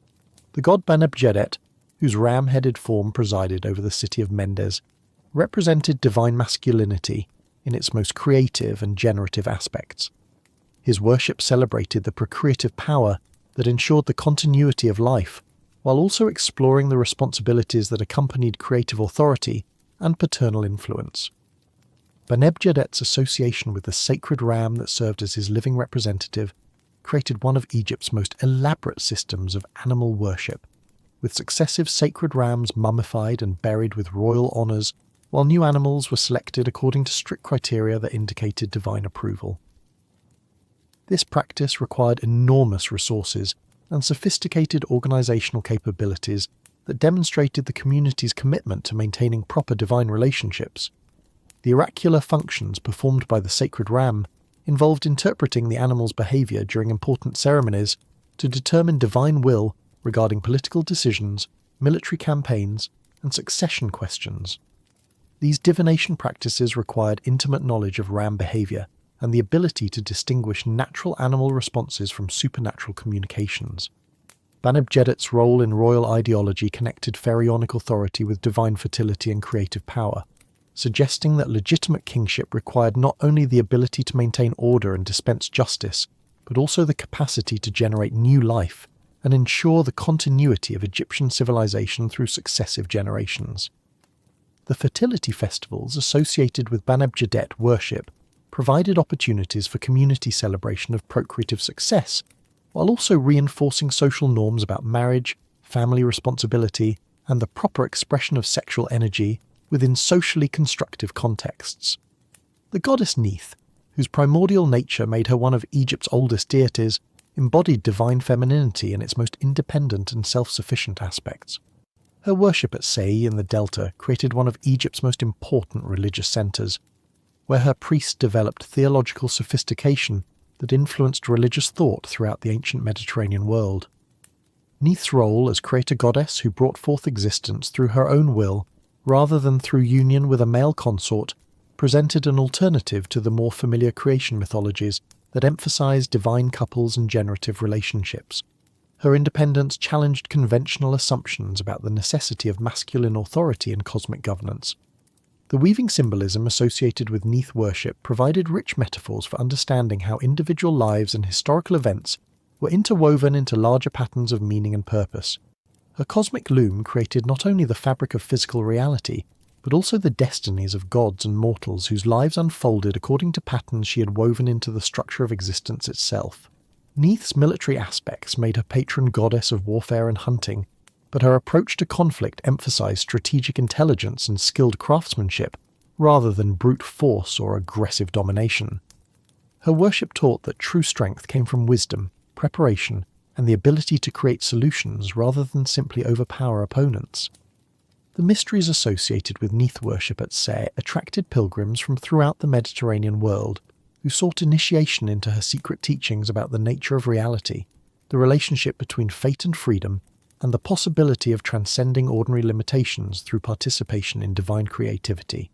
The god Banabjedet, whose ram-headed form presided over the city of Mendes, represented divine masculinity in its most creative and generative aspects. His worship celebrated the procreative power that ensured the continuity of life, while also exploring the responsibilities that accompanied creative authority and paternal influence. Bane-Gesserit's association with the sacred ram that served as his living representative created one of Egypt's most elaborate systems of animal worship, with successive sacred rams mummified and buried with royal honours, while new animals were selected according to strict criteria that indicated divine approval. This practice required enormous resources and sophisticated organisational capabilities that demonstrated the community's commitment to maintaining proper divine relationships. The oracular functions performed by the sacred ram involved interpreting the animal's behaviour during important ceremonies to determine divine will regarding political decisions, military campaigns, and succession questions. These divination practices required intimate knowledge of ram behaviour and the ability to distinguish natural animal responses from supernatural communications. Bane-Gesserit's role in royal ideology connected pharaonic authority with divine fertility and creative power, suggesting that legitimate kingship required not only the ability to maintain order and dispense justice, but also the capacity to generate new life and ensure the continuity of Egyptian civilization through successive generations. The fertility festivals associated with Bane-Gesserit worship provided opportunities for community celebration of procreative success, while also reinforcing social norms about marriage, family responsibility, and the proper expression of sexual energy within socially constructive contexts. The goddess Neith, whose primordial nature made her one of Egypt's oldest deities, embodied divine femininity in its most independent and self-sufficient aspects. Her worship at Say in the Delta created one of Egypt's most important religious centres, where her priests developed theological sophistication that influenced religious thought throughout the ancient Mediterranean world. Neith's role as creator goddess who brought forth existence through her own will, rather than through union with a male consort, presented an alternative to the more familiar creation mythologies that emphasized divine couples and generative relationships. Her independence challenged conventional assumptions about the necessity of masculine authority in cosmic governance. The weaving symbolism associated with Neith worship provided rich metaphors for understanding how individual lives and historical events were interwoven into larger patterns of meaning and purpose. Her cosmic loom created not only the fabric of physical reality, but also the destinies of gods and mortals whose lives unfolded according to patterns she had woven into the structure of existence itself. Neith's military aspects made her patron goddess of warfare and hunting, but her approach to conflict emphasized strategic intelligence and skilled craftsmanship, rather than brute force or aggressive domination. Her worship taught that true strength came from wisdom, preparation, and the ability to create solutions rather than simply overpower opponents. The mysteries associated with Neith worship at Say attracted pilgrims from throughout the Mediterranean world, who sought initiation into her secret teachings about the nature of reality, the relationship between fate and freedom, and the possibility of transcending ordinary limitations through participation in divine creativity.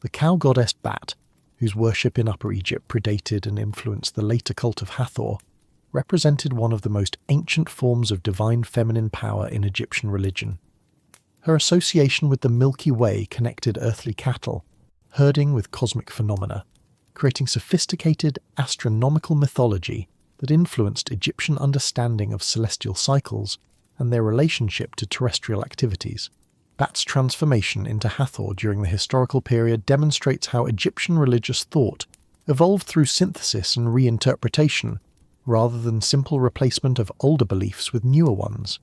The cow goddess Bat, whose worship in Upper Egypt predated and influenced the later cult of Hathor, represented one of the most ancient forms of divine feminine power in Egyptian religion. Her association with the Milky Way connected earthly cattle, herding with cosmic phenomena, creating sophisticated astronomical mythology that influenced Egyptian understanding of celestial cycles and their relationship to terrestrial activities. Bat's transformation into Hathor during the historical period demonstrates how Egyptian religious thought evolved through synthesis and reinterpretation, rather than simple replacement of older beliefs with newer ones.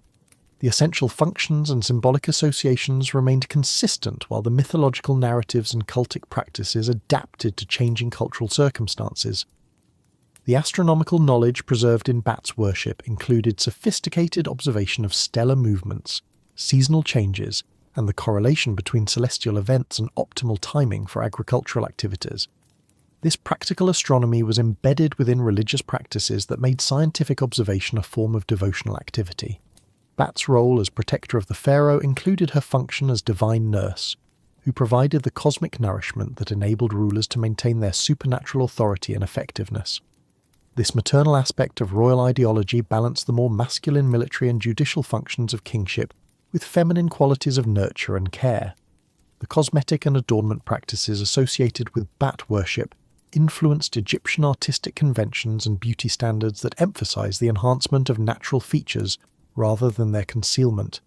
The essential functions and symbolic associations remained consistent while the mythological narratives and cultic practices adapted to changing cultural circumstances. The astronomical knowledge preserved in Bat's worship included sophisticated observation of stellar movements, seasonal changes, and the correlation between celestial events and optimal timing for agricultural activities. This practical astronomy was embedded within religious practices that made scientific observation a form of devotional activity. Bat's role as protector of the pharaoh included her function as divine nurse, who provided the cosmic nourishment that enabled rulers to maintain their supernatural authority and effectiveness. This maternal aspect of royal ideology balanced the more masculine military and judicial functions of kingship with feminine qualities of nurture and care. The cosmetic and adornment practices associated with Bat worship influenced Egyptian artistic conventions and beauty standards that emphasize the enhancement of natural features rather than their concealment.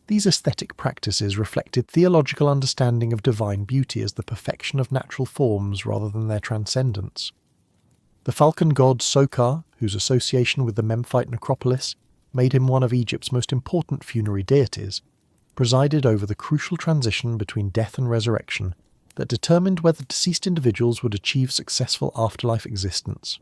These aesthetic practices reflected theological understanding of divine beauty as the perfection of natural forms rather than their transcendence. The falcon god Sokar, whose association with the Memphite necropolis made him one of Egypt's most important funerary deities, presided over the crucial transition between death and resurrection that determined whether deceased individuals would achieve successful afterlife existence.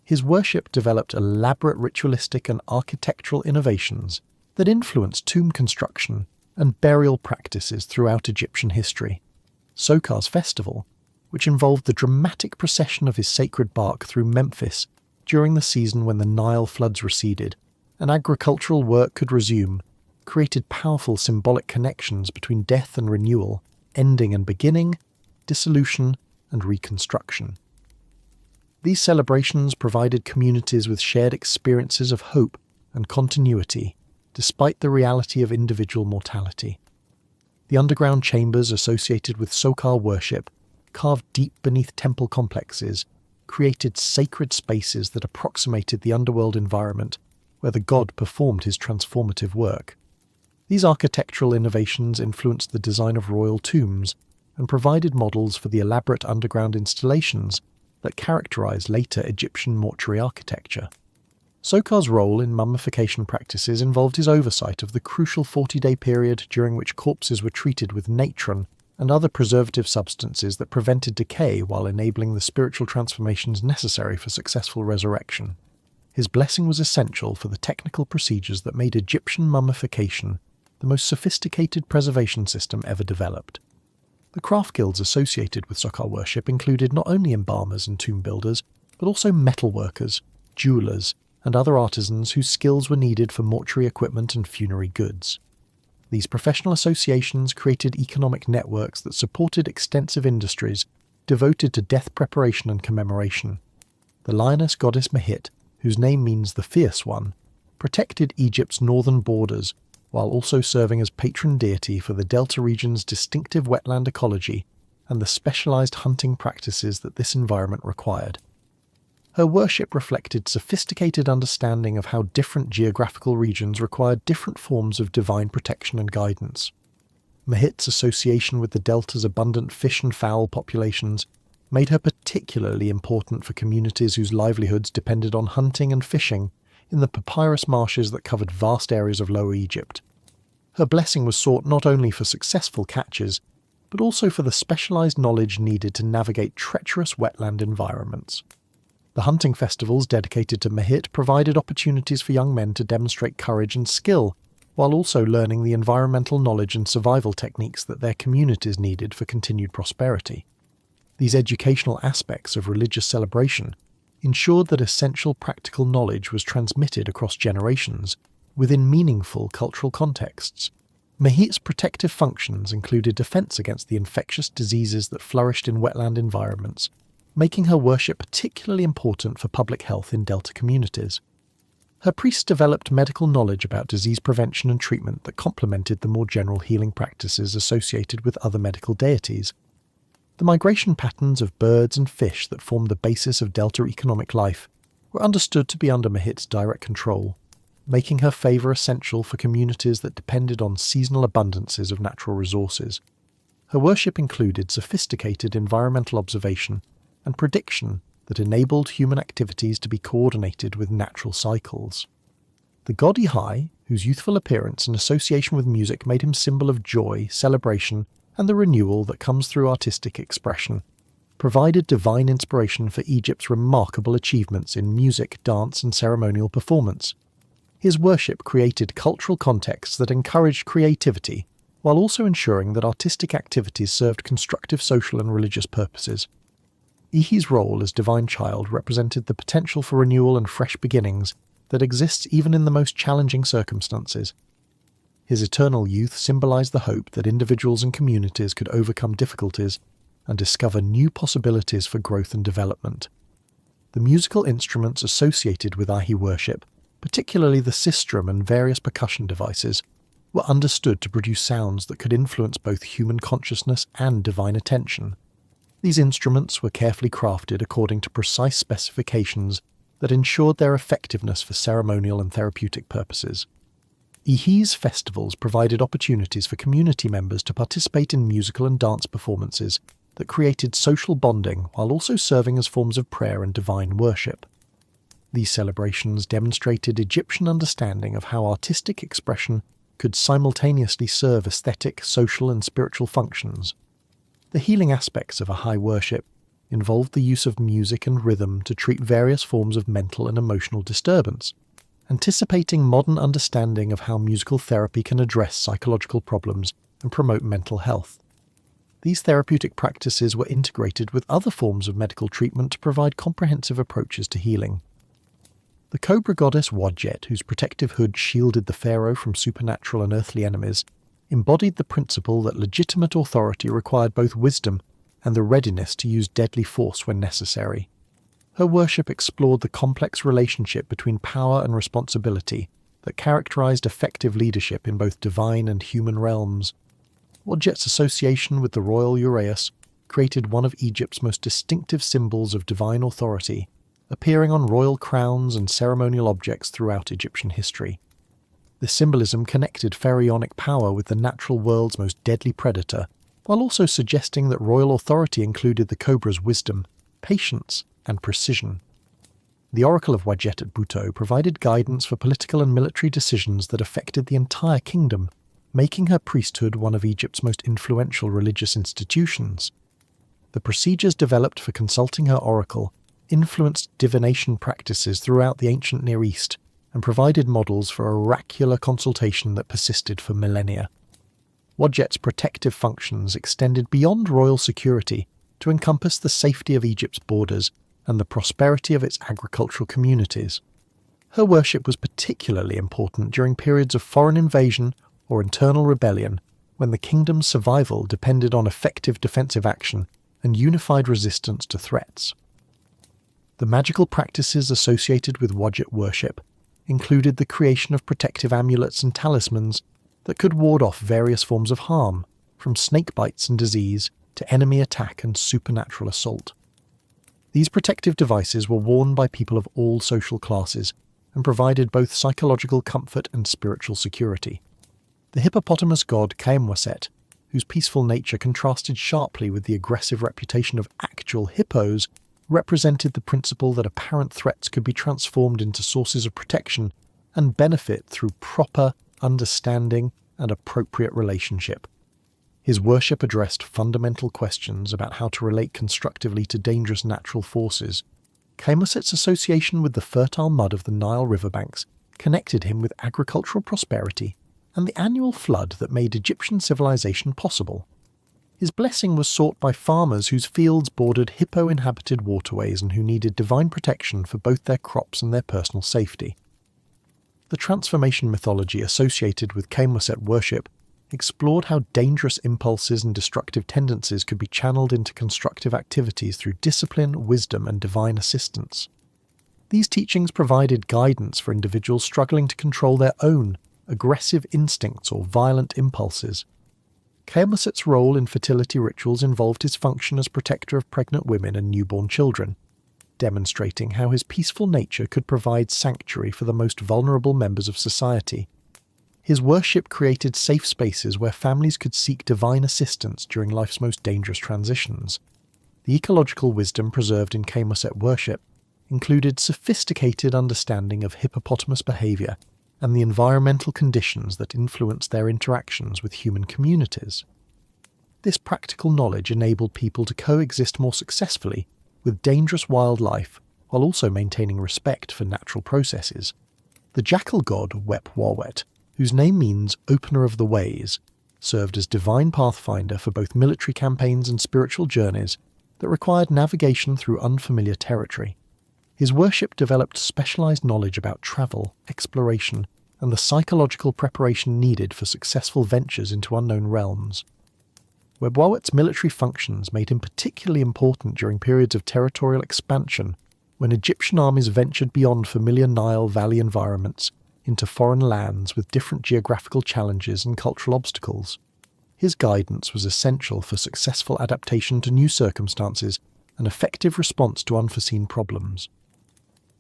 His worship developed elaborate ritualistic and architectural innovations that influenced tomb construction and burial practices throughout Egyptian history. Sokar's festival, which involved the dramatic procession of his sacred bark through Memphis during the season when the Nile floods receded and agricultural work could resume, created powerful symbolic connections between death and renewal, ending and beginning, dissolution and reconstruction. These celebrations provided communities with shared experiences of hope and continuity, despite the reality of individual mortality. The underground chambers associated with Sokar worship, carved deep beneath temple complexes, created sacred spaces that approximated the underworld environment where the god performed his transformative work. These architectural innovations influenced the design of royal tombs and provided models for the elaborate underground installations that characterized later Egyptian mortuary architecture. Sokar's role in mummification practices involved his oversight of the crucial 40-day period during which corpses were treated with natron and other preservative substances that prevented decay while enabling the spiritual transformations necessary for successful resurrection. His blessing was essential for the technical procedures that made Egyptian mummification the most sophisticated preservation system ever developed. The craft guilds associated with Sokar worship included not only embalmers and tomb builders, but also metalworkers, jewelers, and other artisans whose skills were needed for mortuary equipment and funerary goods. These professional associations created economic networks that supported extensive industries devoted to death preparation and commemoration. The lioness goddess Mehit, whose name means the fierce one, protected Egypt's northern borders while also serving as patron deity for the Delta region's distinctive wetland ecology and the specialized hunting practices that this environment required. Her worship reflected sophisticated understanding of how different geographical regions required different forms of divine protection and guidance. Mehit's association with the delta's abundant fish and fowl populations made her particularly important for communities whose livelihoods depended on hunting and fishing in the papyrus marshes that covered vast areas of Lower Egypt. Her blessing was sought not only for successful catches, but also for the specialized knowledge needed to navigate treacherous wetland environments. The hunting festivals dedicated to Mehit provided opportunities for young men to demonstrate courage and skill, while also learning the environmental knowledge and survival techniques that their communities needed for continued prosperity. These educational aspects of religious celebration ensured that essential practical knowledge was transmitted across generations within meaningful cultural contexts. Mehit's protective functions included defense against the infectious diseases that flourished in wetland environments, making her worship particularly important for public health in Delta communities. Her priests developed medical knowledge about disease prevention and treatment that complemented the more general healing practices associated with other medical deities. The migration patterns of birds and fish that formed the basis of Delta economic life were understood to be under Mehit's direct control, making her favour essential for communities that depended on seasonal abundances of natural resources. Her worship included sophisticated environmental observation and prediction that enabled human activities to be coordinated with natural cycles. The god Ihai, whose youthful appearance and association with music made him symbol of joy, celebration, and the renewal that comes through artistic expression, provided divine inspiration for Egypt's remarkable achievements in music, dance, and ceremonial performance. His worship created cultural contexts that encouraged creativity, while also ensuring that artistic activities served constructive social and religious purposes. Ihi's role as divine child represented the potential for renewal and fresh beginnings that exists even in the most challenging circumstances. His eternal youth symbolized the hope that individuals and communities could overcome difficulties and discover new possibilities for growth and development. The musical instruments associated with Ihi worship, particularly the sistrum and various percussion devices, were understood to produce sounds that could influence both human consciousness and divine attention. These instruments were carefully crafted according to precise specifications that ensured their effectiveness for ceremonial and therapeutic purposes. Ihis festivals provided opportunities for community members to participate in musical and dance performances that created social bonding while also serving as forms of prayer and divine worship. These celebrations demonstrated Egyptian understanding of how artistic expression could simultaneously serve aesthetic, social, and spiritual functions. The healing aspects of a high worship involved the use of music and rhythm to treat various forms of mental and emotional disturbance, anticipating modern understanding of how musical therapy can address psychological problems and promote mental health. These therapeutic practices were integrated with other forms of medical treatment to provide comprehensive approaches to healing. The cobra goddess Wadjet, whose protective hood shielded the pharaoh from supernatural and earthly enemies, embodied the principle that legitimate authority required both wisdom and the readiness to use deadly force when necessary. Her worship explored the complex relationship between power and responsibility that characterized effective leadership in both divine and human realms. Wadjet's association with the royal uraeus created one of Egypt's most distinctive symbols of divine authority, appearing on royal crowns and ceremonial objects throughout Egyptian history. This symbolism connected pharaonic power with the natural world's most deadly predator, while also suggesting that royal authority included the cobra's wisdom, patience, and precision. The Oracle of Wadjet at Buto provided guidance for political and military decisions that affected the entire kingdom, making her priesthood one of Egypt's most influential religious institutions. The procedures developed for consulting her oracle influenced divination practices throughout the ancient Near East and provided models for oracular consultation that persisted for millennia. Wadjet's protective functions extended beyond royal security to encompass the safety of Egypt's borders and the prosperity of its agricultural communities. Her worship was particularly important during periods of foreign invasion or internal rebellion, when the kingdom's survival depended on effective defensive action and unified resistance to threats. The magical practices associated with Wadjet worship included the creation of protective amulets and talismans that could ward off various forms of harm, from snake bites and disease to enemy attack and supernatural assault. These protective devices were worn by people of all social classes and provided both psychological comfort and spiritual security. The hippopotamus god Khaemwaset, whose peaceful nature contrasted sharply with the aggressive reputation of actual hippos, represented the principle that apparent threats could be transformed into sources of protection and benefit through proper understanding and appropriate relationship. His worship addressed fundamental questions about how to relate constructively to dangerous natural forces. Khaemwaset's association with the fertile mud of the Nile riverbanks connected him with agricultural prosperity and the annual flood that made Egyptian civilization possible. His blessing was sought by farmers whose fields bordered hippo-inhabited waterways and who needed divine protection for both their crops and their personal safety. The transformation mythology associated with Khaemwaset worship explored how dangerous impulses and destructive tendencies could be channeled into constructive activities through discipline, wisdom, and divine assistance. These teachings provided guidance for individuals struggling to control their own aggressive instincts or violent impulses. Khaemwaset's role in fertility rituals involved his function as protector of pregnant women and newborn children, demonstrating how his peaceful nature could provide sanctuary for the most vulnerable members of society. His worship created safe spaces where families could seek divine assistance during life's most dangerous transitions. The ecological wisdom preserved in Khaemwaset worship included sophisticated understanding of hippopotamus behavior and the environmental conditions that influenced their interactions with human communities. This practical knowledge enabled people to coexist more successfully with dangerous wildlife while also maintaining respect for natural processes. The jackal god Wep-Wawet, whose name means opener of the ways, served as divine pathfinder for both military campaigns and spiritual journeys that required navigation through unfamiliar territory. His worship developed specialized knowledge about travel, exploration, and the psychological preparation needed for successful ventures into unknown realms. Wep-Wawet's military functions made him particularly important during periods of territorial expansion, when Egyptian armies ventured beyond familiar Nile Valley environments into foreign lands with different geographical challenges and cultural obstacles. His guidance was essential for successful adaptation to new circumstances and effective response to unforeseen problems.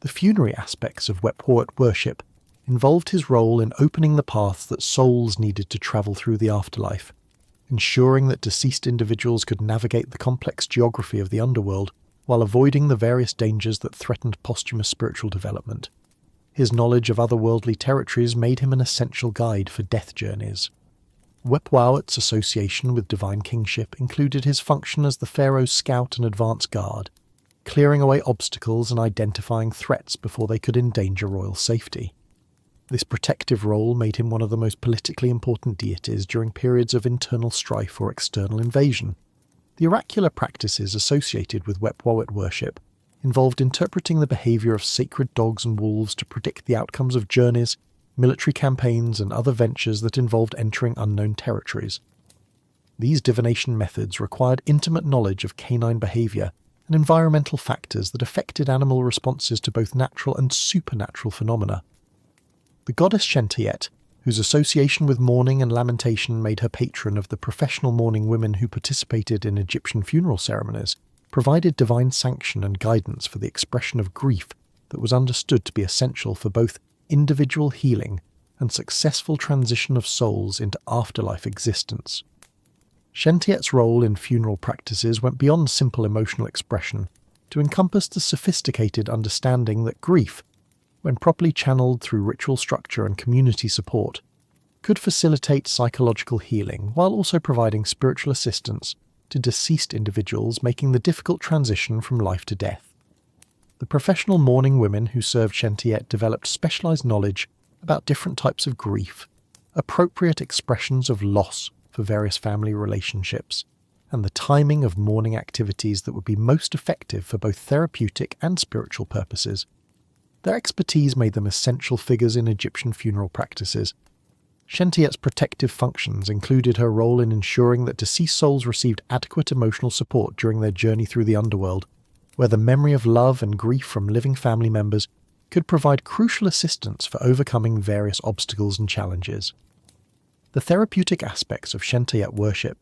The funerary aspects of Wepwawet worship involved his role in opening the paths that souls needed to travel through the afterlife, ensuring that deceased individuals could navigate the complex geography of the underworld while avoiding the various dangers that threatened posthumous spiritual development. His knowledge of otherworldly territories made him an essential guide for death journeys. Wepwawet's association with divine kingship included his function as the pharaoh's scout and advance guard, clearing away obstacles and identifying threats before they could endanger royal safety. This protective role made him one of the most politically important deities during periods of internal strife or external invasion. The oracular practices associated with Wepwawet worship involved interpreting the behaviour of sacred dogs and wolves to predict the outcomes of journeys, military campaigns, and other ventures that involved entering unknown territories. These divination methods required intimate knowledge of canine behaviour and environmental factors that affected animal responses to both natural and supernatural phenomena. The goddess Shentyet, whose association with mourning and lamentation made her patron of the professional mourning women who participated in Egyptian funeral ceremonies, provided divine sanction and guidance for the expression of grief that was understood to be essential for both individual healing and successful transition of souls into afterlife existence. Shentyet's role in funeral practices went beyond simple emotional expression to encompass the sophisticated understanding that grief, when properly channeled through ritual structure and community support, could facilitate psychological healing while also providing spiritual assistance to deceased individuals making the difficult transition from life to death. The professional mourning women who served Shentyet developed specialized knowledge about different types of grief, appropriate expressions of loss for various family relationships, and the timing of mourning activities that would be most effective for both therapeutic and spiritual purposes. Their expertise made them essential figures in Egyptian funeral practices. Shentyet's protective functions included her role in ensuring that deceased souls received adequate emotional support during their journey through the underworld, where the memory of love and grief from living family members could provide crucial assistance for overcoming various obstacles and challenges. The therapeutic aspects of Shentyet worship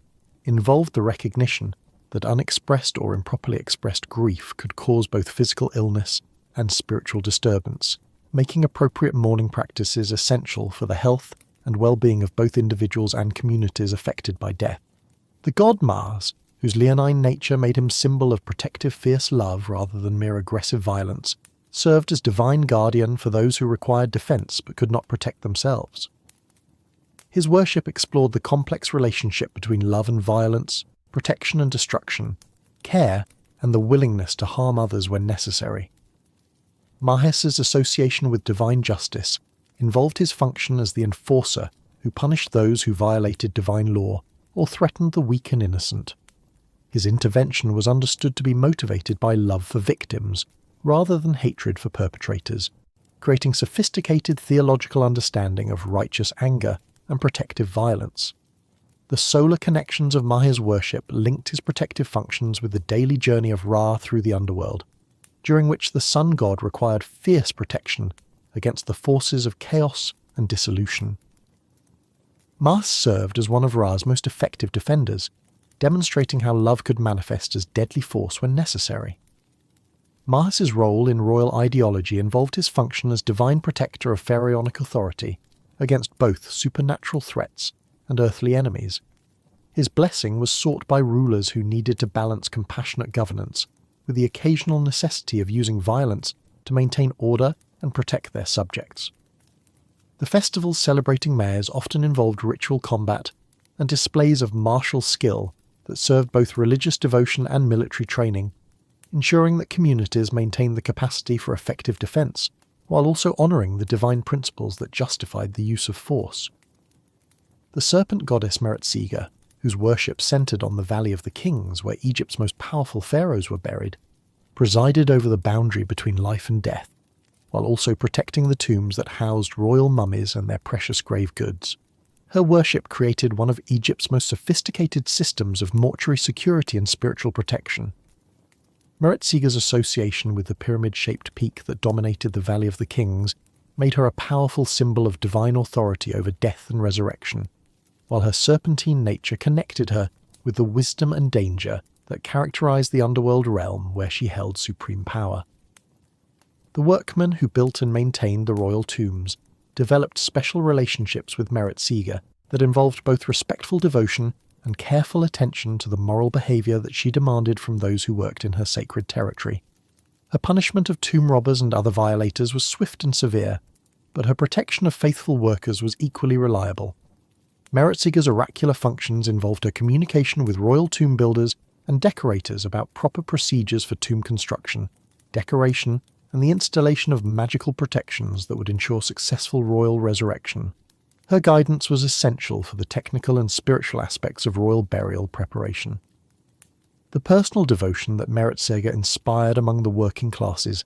involved the recognition that unexpressed or improperly expressed grief could cause both physical illness and spiritual disturbance, making appropriate mourning practices essential for the health and well-being of both individuals and communities affected by death. The god Mars, whose leonine nature made him symbol of protective fierce love rather than mere aggressive violence, served as divine guardian for those who required defense but could not protect themselves. His worship explored the complex relationship between love and violence, protection and destruction, care and the willingness to harm others when necessary. Mahes's association with divine justice involved his function as the enforcer who punished those who violated divine law or threatened the weak and innocent. His intervention was understood to be motivated by love for victims rather than hatred for perpetrators, creating sophisticated theological understanding of righteous anger and protective violence. The solar connections of Maha's worship linked his protective functions with the daily journey of Ra through the underworld, during which the sun god required fierce protection against the forces of chaos and dissolution. Mas served as one of Ra's most effective defenders, demonstrating how love could manifest as deadly force when necessary. Mahas's role in royal ideology involved his function as divine protector of pharaonic authority against both supernatural threats and earthly enemies. His blessing was sought by rulers who needed to balance compassionate governance with the occasional necessity of using violence to maintain order and protect their subjects. The festivals celebrating mayors often involved ritual combat and displays of martial skill that served both religious devotion and military training, ensuring that communities maintained the capacity for effective defense, while also honoring the divine principles that justified the use of force. The serpent goddess Meretsiga, whose worship centered on the Valley of the Kings where Egypt's most powerful pharaohs were buried, presided over the boundary between life and death, while also protecting the tombs that housed royal mummies and their precious grave goods. Her worship created one of Egypt's most sophisticated systems of mortuary security and spiritual protection. Meretsiga's association with the pyramid-shaped peak that dominated the Valley of the Kings made her a powerful symbol of divine authority over death and resurrection, while her serpentine nature connected her with the wisdom and danger that characterized the underworld realm where she held supreme power. The workmen who built and maintained the royal tombs developed special relationships with Meretseger that involved both respectful devotion and careful attention to the moral behaviour that she demanded from those who worked in her sacred territory. Her punishment of tomb robbers and other violators was swift and severe, but her protection of faithful workers was equally reliable. Meretseger's oracular functions involved her communication with royal tomb builders and decorators about proper procedures for tomb construction, decoration, and the installation of magical protections that would ensure successful royal resurrection. Her guidance was essential for the technical and spiritual aspects of royal burial preparation. The personal devotion that Meretseger inspired among the working classes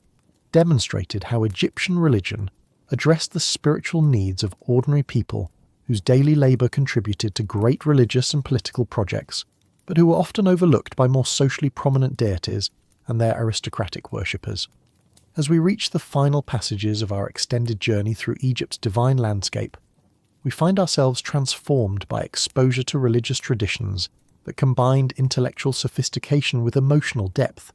demonstrated how Egyptian religion addressed the spiritual needs of ordinary people whose daily labour contributed to great religious and political projects, but who were often overlooked by more socially prominent deities and their aristocratic worshippers. As we reach the final passages of our extended journey through Egypt's divine landscape, we find ourselves transformed by exposure to religious traditions that combined intellectual sophistication with emotional depth,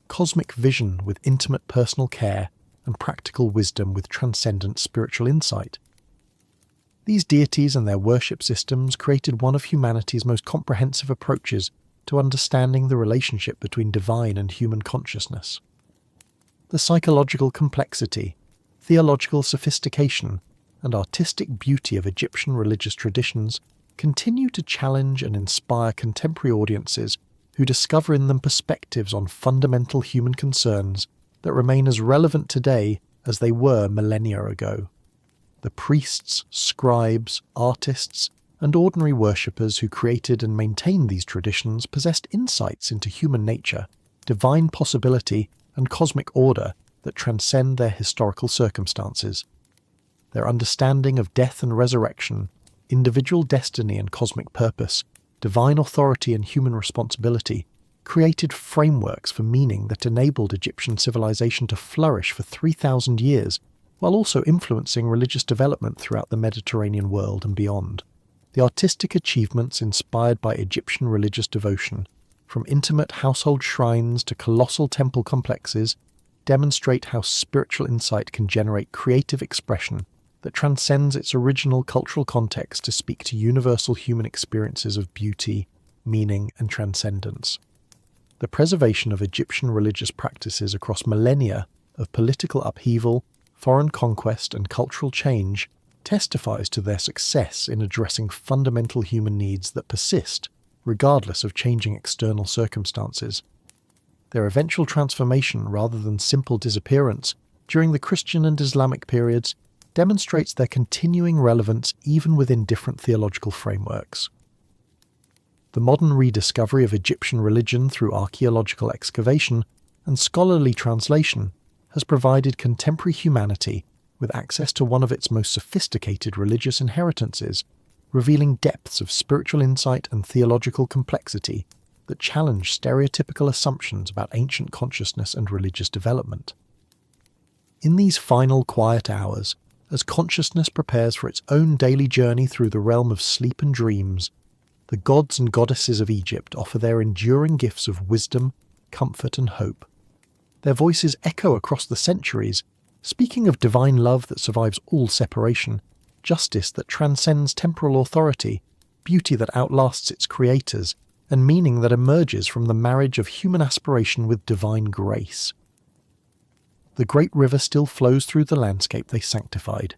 cosmic vision with intimate personal care, and practical wisdom with transcendent spiritual insight. These deities and their worship systems created one of humanity's most comprehensive approaches to understanding the relationship between divine and human consciousness. The psychological complexity, theological sophistication, and artistic beauty of Egyptian religious traditions continue to challenge and inspire contemporary audiences who discover in them perspectives on fundamental human concerns that remain as relevant today as they were millennia ago. The priests, scribes, artists, and ordinary worshippers who created and maintained these traditions possessed insights into human nature, divine possibility, and cosmic order that transcend their historical circumstances. Their understanding of death and resurrection, individual destiny and cosmic purpose, divine authority and human responsibility, created frameworks for meaning that enabled Egyptian civilization to flourish for 3,000 years, while also influencing religious development throughout the Mediterranean world and beyond. The artistic achievements inspired by Egyptian religious devotion, from intimate household shrines to colossal temple complexes, demonstrate how spiritual insight can generate creative expression that transcends its original cultural context to speak to universal human experiences of beauty, meaning, and transcendence. The preservation of Egyptian religious practices across millennia of political upheaval, foreign conquest, and cultural change testifies to their success in addressing fundamental human needs that persist, regardless of changing external circumstances. Their eventual transformation, rather than simple disappearance, during the Christian and Islamic periods, demonstrates their continuing relevance even within different theological frameworks. The modern rediscovery of Egyptian religion through archaeological excavation and scholarly translation has provided contemporary humanity with access to one of its most sophisticated religious inheritances, revealing depths of spiritual insight and theological complexity that challenge stereotypical assumptions about ancient consciousness and religious development. In these final quiet hours, as consciousness prepares for its own daily journey through the realm of sleep and dreams, the gods and goddesses of Egypt offer their enduring gifts of wisdom, comfort, and hope. Their voices echo across the centuries, speaking of divine love that survives all separation, justice that transcends temporal authority, beauty that outlasts its creators, and meaning that emerges from the marriage of human aspiration with divine grace. The great river still flows through the landscape they sanctified,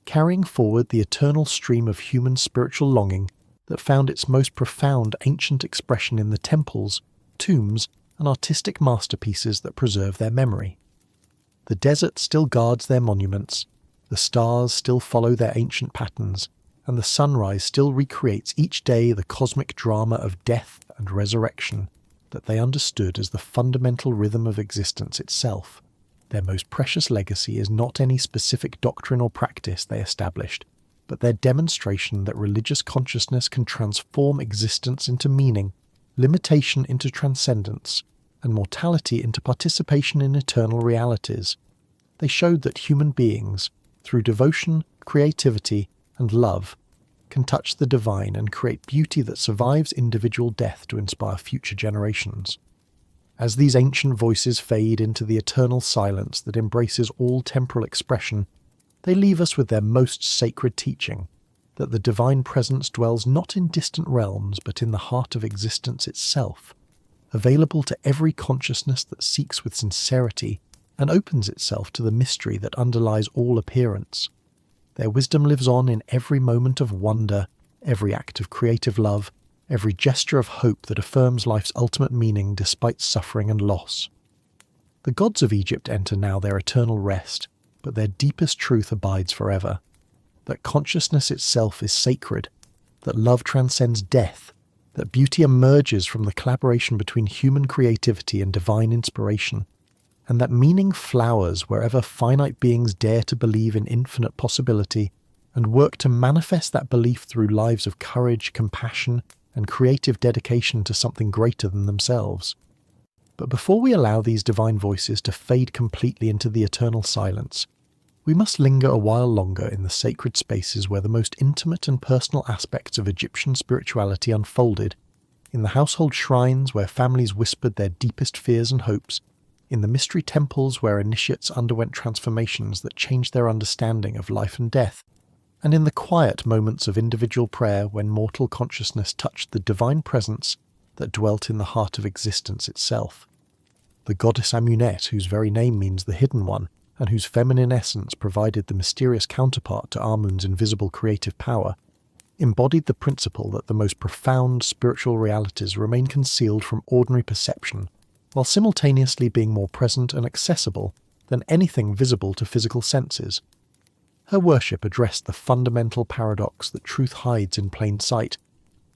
carrying forward the eternal stream of human spiritual longing that found its most profound ancient expression in the temples, tombs, and artistic masterpieces that preserve their memory. The desert still guards their monuments, the stars still follow their ancient patterns, and the sunrise still recreates each day the cosmic drama of death and resurrection that they understood as the fundamental rhythm of existence itself. Their most precious legacy is not any specific doctrine or practice they established, but their demonstration that religious consciousness can transform existence into meaning, limitation into transcendence, and mortality into participation in eternal realities. They showed that human beings, through devotion, creativity, and love, can touch the divine and create beauty that survives individual death to inspire future generations. As these ancient voices fade into the eternal silence that embraces all temporal expression, they leave us with their most sacred teaching, that the divine presence dwells not in distant realms but in the heart of existence itself, available to every consciousness that seeks with sincerity and opens itself to the mystery that underlies all appearance. Their wisdom lives on in every moment of wonder, every act of creative love, every gesture of hope that affirms life's ultimate meaning despite suffering and loss. The gods of Egypt enter now their eternal rest, but their deepest truth abides forever. That consciousness itself is sacred, that love transcends death, that beauty emerges from the collaboration between human creativity and divine inspiration, and that meaning flowers wherever finite beings dare to believe in infinite possibility and work to manifest that belief through lives of courage, compassion, and creative dedication to something greater than themselves. But before we allow these divine voices to fade completely into the eternal silence, we must linger a while longer in the sacred spaces where the most intimate and personal aspects of Egyptian spirituality unfolded, in the household shrines where families whispered their deepest fears and hopes, in the mystery temples where initiates underwent transformations that changed their understanding of life and death, and in the quiet moments of individual prayer when mortal consciousness touched the divine presence that dwelt in the heart of existence itself. The goddess Amunet, whose very name means the hidden one, and whose feminine essence provided the mysterious counterpart to Amun's invisible creative power, embodied the principle that the most profound spiritual realities remain concealed from ordinary perception, while simultaneously being more present and accessible than anything visible to physical senses. Her worship addressed the fundamental paradox that truth hides in plain sight,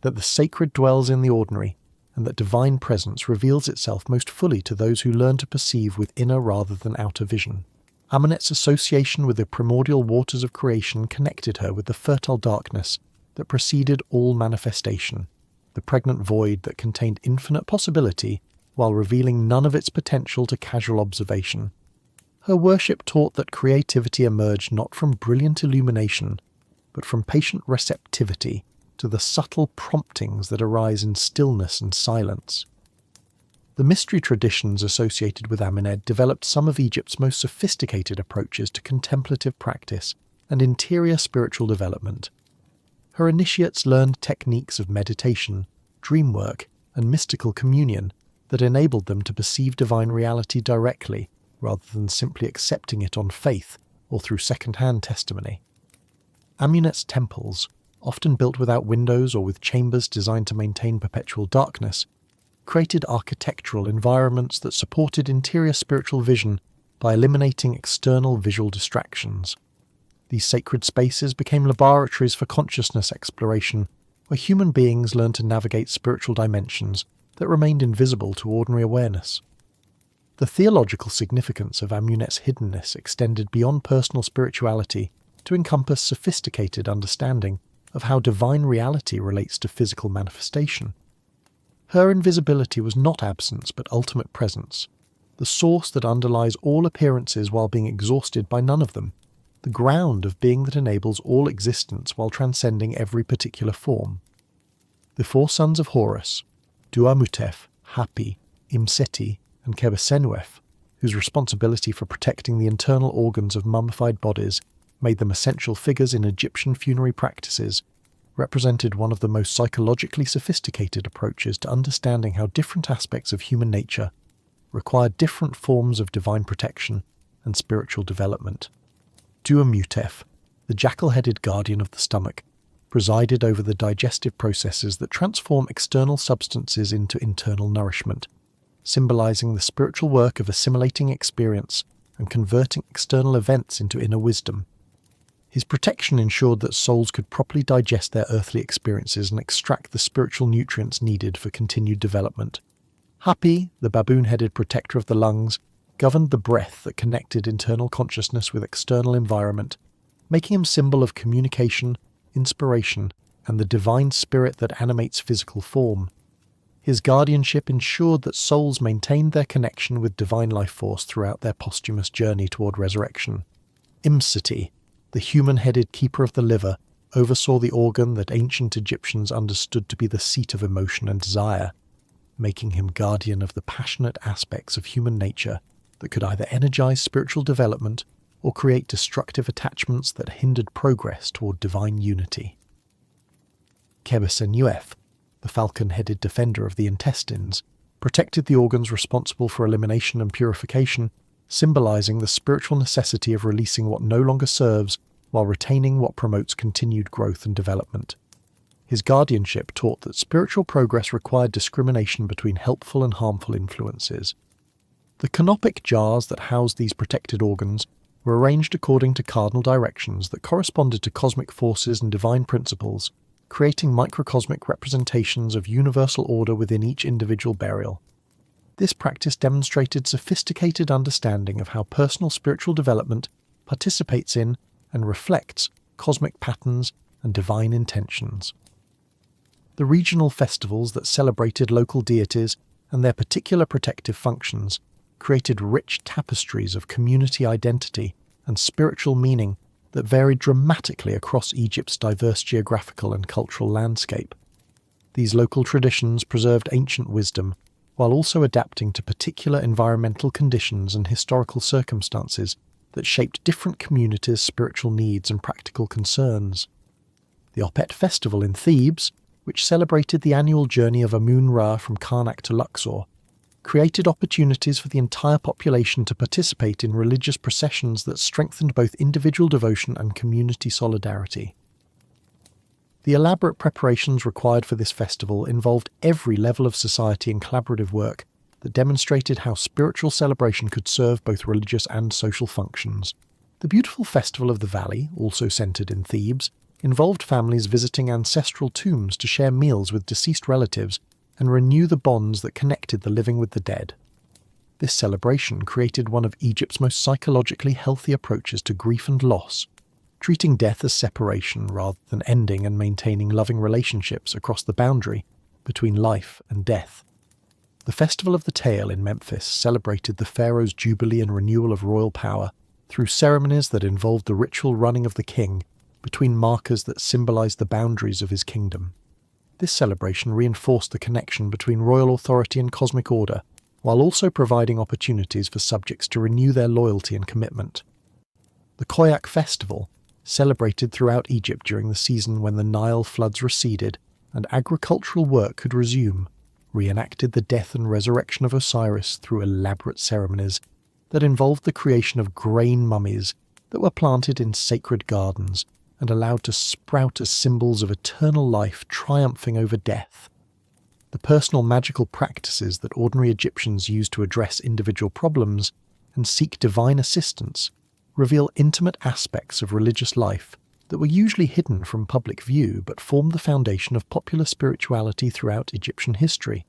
that the sacred dwells in the ordinary, and that divine presence reveals itself most fully to those who learn to perceive with inner rather than outer vision. Amunet's association with the primordial waters of creation connected her with the fertile darkness that preceded all manifestation, the pregnant void that contained infinite possibility while revealing none of its potential to casual observation. Her worship taught that creativity emerged not from brilliant illumination, but from patient receptivity to the subtle promptings that arise in stillness and silence. The mystery traditions associated with Amunet developed some of Egypt's most sophisticated approaches to contemplative practice and interior spiritual development. Her initiates learned techniques of meditation, dream work, and mystical communion that enabled them to perceive divine reality directly, rather than simply accepting it on faith or through second-hand testimony. Amunet's temples, often built without windows or with chambers designed to maintain perpetual darkness, created architectural environments that supported interior spiritual vision by eliminating external visual distractions. These sacred spaces became laboratories for consciousness exploration, where human beings learned to navigate spiritual dimensions that remained invisible to ordinary awareness. The theological significance of Amunet's hiddenness extended beyond personal spirituality to encompass sophisticated understanding of how divine reality relates to physical manifestation. Her invisibility was not absence but ultimate presence, the source that underlies all appearances while being exhausted by none of them, the ground of being that enables all existence while transcending every particular form. The four sons of Horus, Duamutef, Hapi, Imseti, and Kebesenuef, whose responsibility for protecting the internal organs of mummified bodies made them essential figures in Egyptian funerary practices, represented one of the most psychologically sophisticated approaches to understanding how different aspects of human nature require different forms of divine protection and spiritual development. Duamutef, the jackal-headed guardian of the stomach, presided over the digestive processes that transform external substances into internal nourishment, symbolizing the spiritual work of assimilating experience and converting external events into inner wisdom. His protection ensured that souls could properly digest their earthly experiences and extract the spiritual nutrients needed for continued development. Hapi, the baboon-headed protector of the lungs, governed the breath that connected internal consciousness with external environment, making him symbol of communication, inspiration, and the divine spirit that animates physical form. His guardianship ensured that souls maintained their connection with divine life force throughout their posthumous journey toward resurrection. Imseti, the human-headed keeper of the liver, oversaw the organ that ancient Egyptians understood to be the seat of emotion and desire, making him guardian of the passionate aspects of human nature that could either energize spiritual development or create destructive attachments that hindered progress toward divine unity. Khebe-Senuef, the falcon-headed defender of the intestines, protected the organs responsible for elimination and purification, symbolizing the spiritual necessity of releasing what no longer serves while retaining what promotes continued growth and development. His guardianship taught that spiritual progress required discrimination between helpful and harmful influences. The canopic jars that housed these protected organs were arranged according to cardinal directions that corresponded to cosmic forces and divine principles, creating microcosmic representations of universal order within each individual burial. This practice demonstrated sophisticated understanding of how personal spiritual development participates in and reflects cosmic patterns and divine intentions. The regional festivals that celebrated local deities and their particular protective functions created rich tapestries of community identity and spiritual meaning that varied dramatically across Egypt's diverse geographical and cultural landscape. These local traditions preserved ancient wisdom while also adapting to particular environmental conditions and historical circumstances that shaped different communities' spiritual needs and practical concerns. The Opet festival in Thebes, which celebrated the annual journey of Amun-Ra from Karnak to Luxor, created opportunities for the entire population to participate in religious processions that strengthened both individual devotion and community solidarity. The elaborate preparations required for this festival involved every level of society and collaborative work that demonstrated how spiritual celebration could serve both religious and social functions. The beautiful Festival of the Valley, also centered in Thebes, involved families visiting ancestral tombs to share meals with deceased relatives and renew the bonds that connected the living with the dead. This celebration created one of Egypt's most psychologically healthy approaches to grief and loss, treating death as separation rather than ending and maintaining loving relationships across the boundary between life and death. The Festival of the Tail in Memphis celebrated the pharaoh's jubilee and renewal of royal power through ceremonies that involved the ritual running of the king between markers that symbolized the boundaries of his kingdom. This celebration reinforced the connection between royal authority and cosmic order, while also providing opportunities for subjects to renew their loyalty and commitment. The Khoyak festival, celebrated throughout Egypt during the season when the Nile floods receded and agricultural work could resume, reenacted the death and resurrection of Osiris through elaborate ceremonies that involved the creation of grain mummies that were planted in sacred gardens and allowed to sprout as symbols of eternal life triumphing over death. The personal magical practices that ordinary Egyptians used to address individual problems and seek divine assistance reveal intimate aspects of religious life that were usually hidden from public view but formed the foundation of popular spirituality throughout Egyptian history.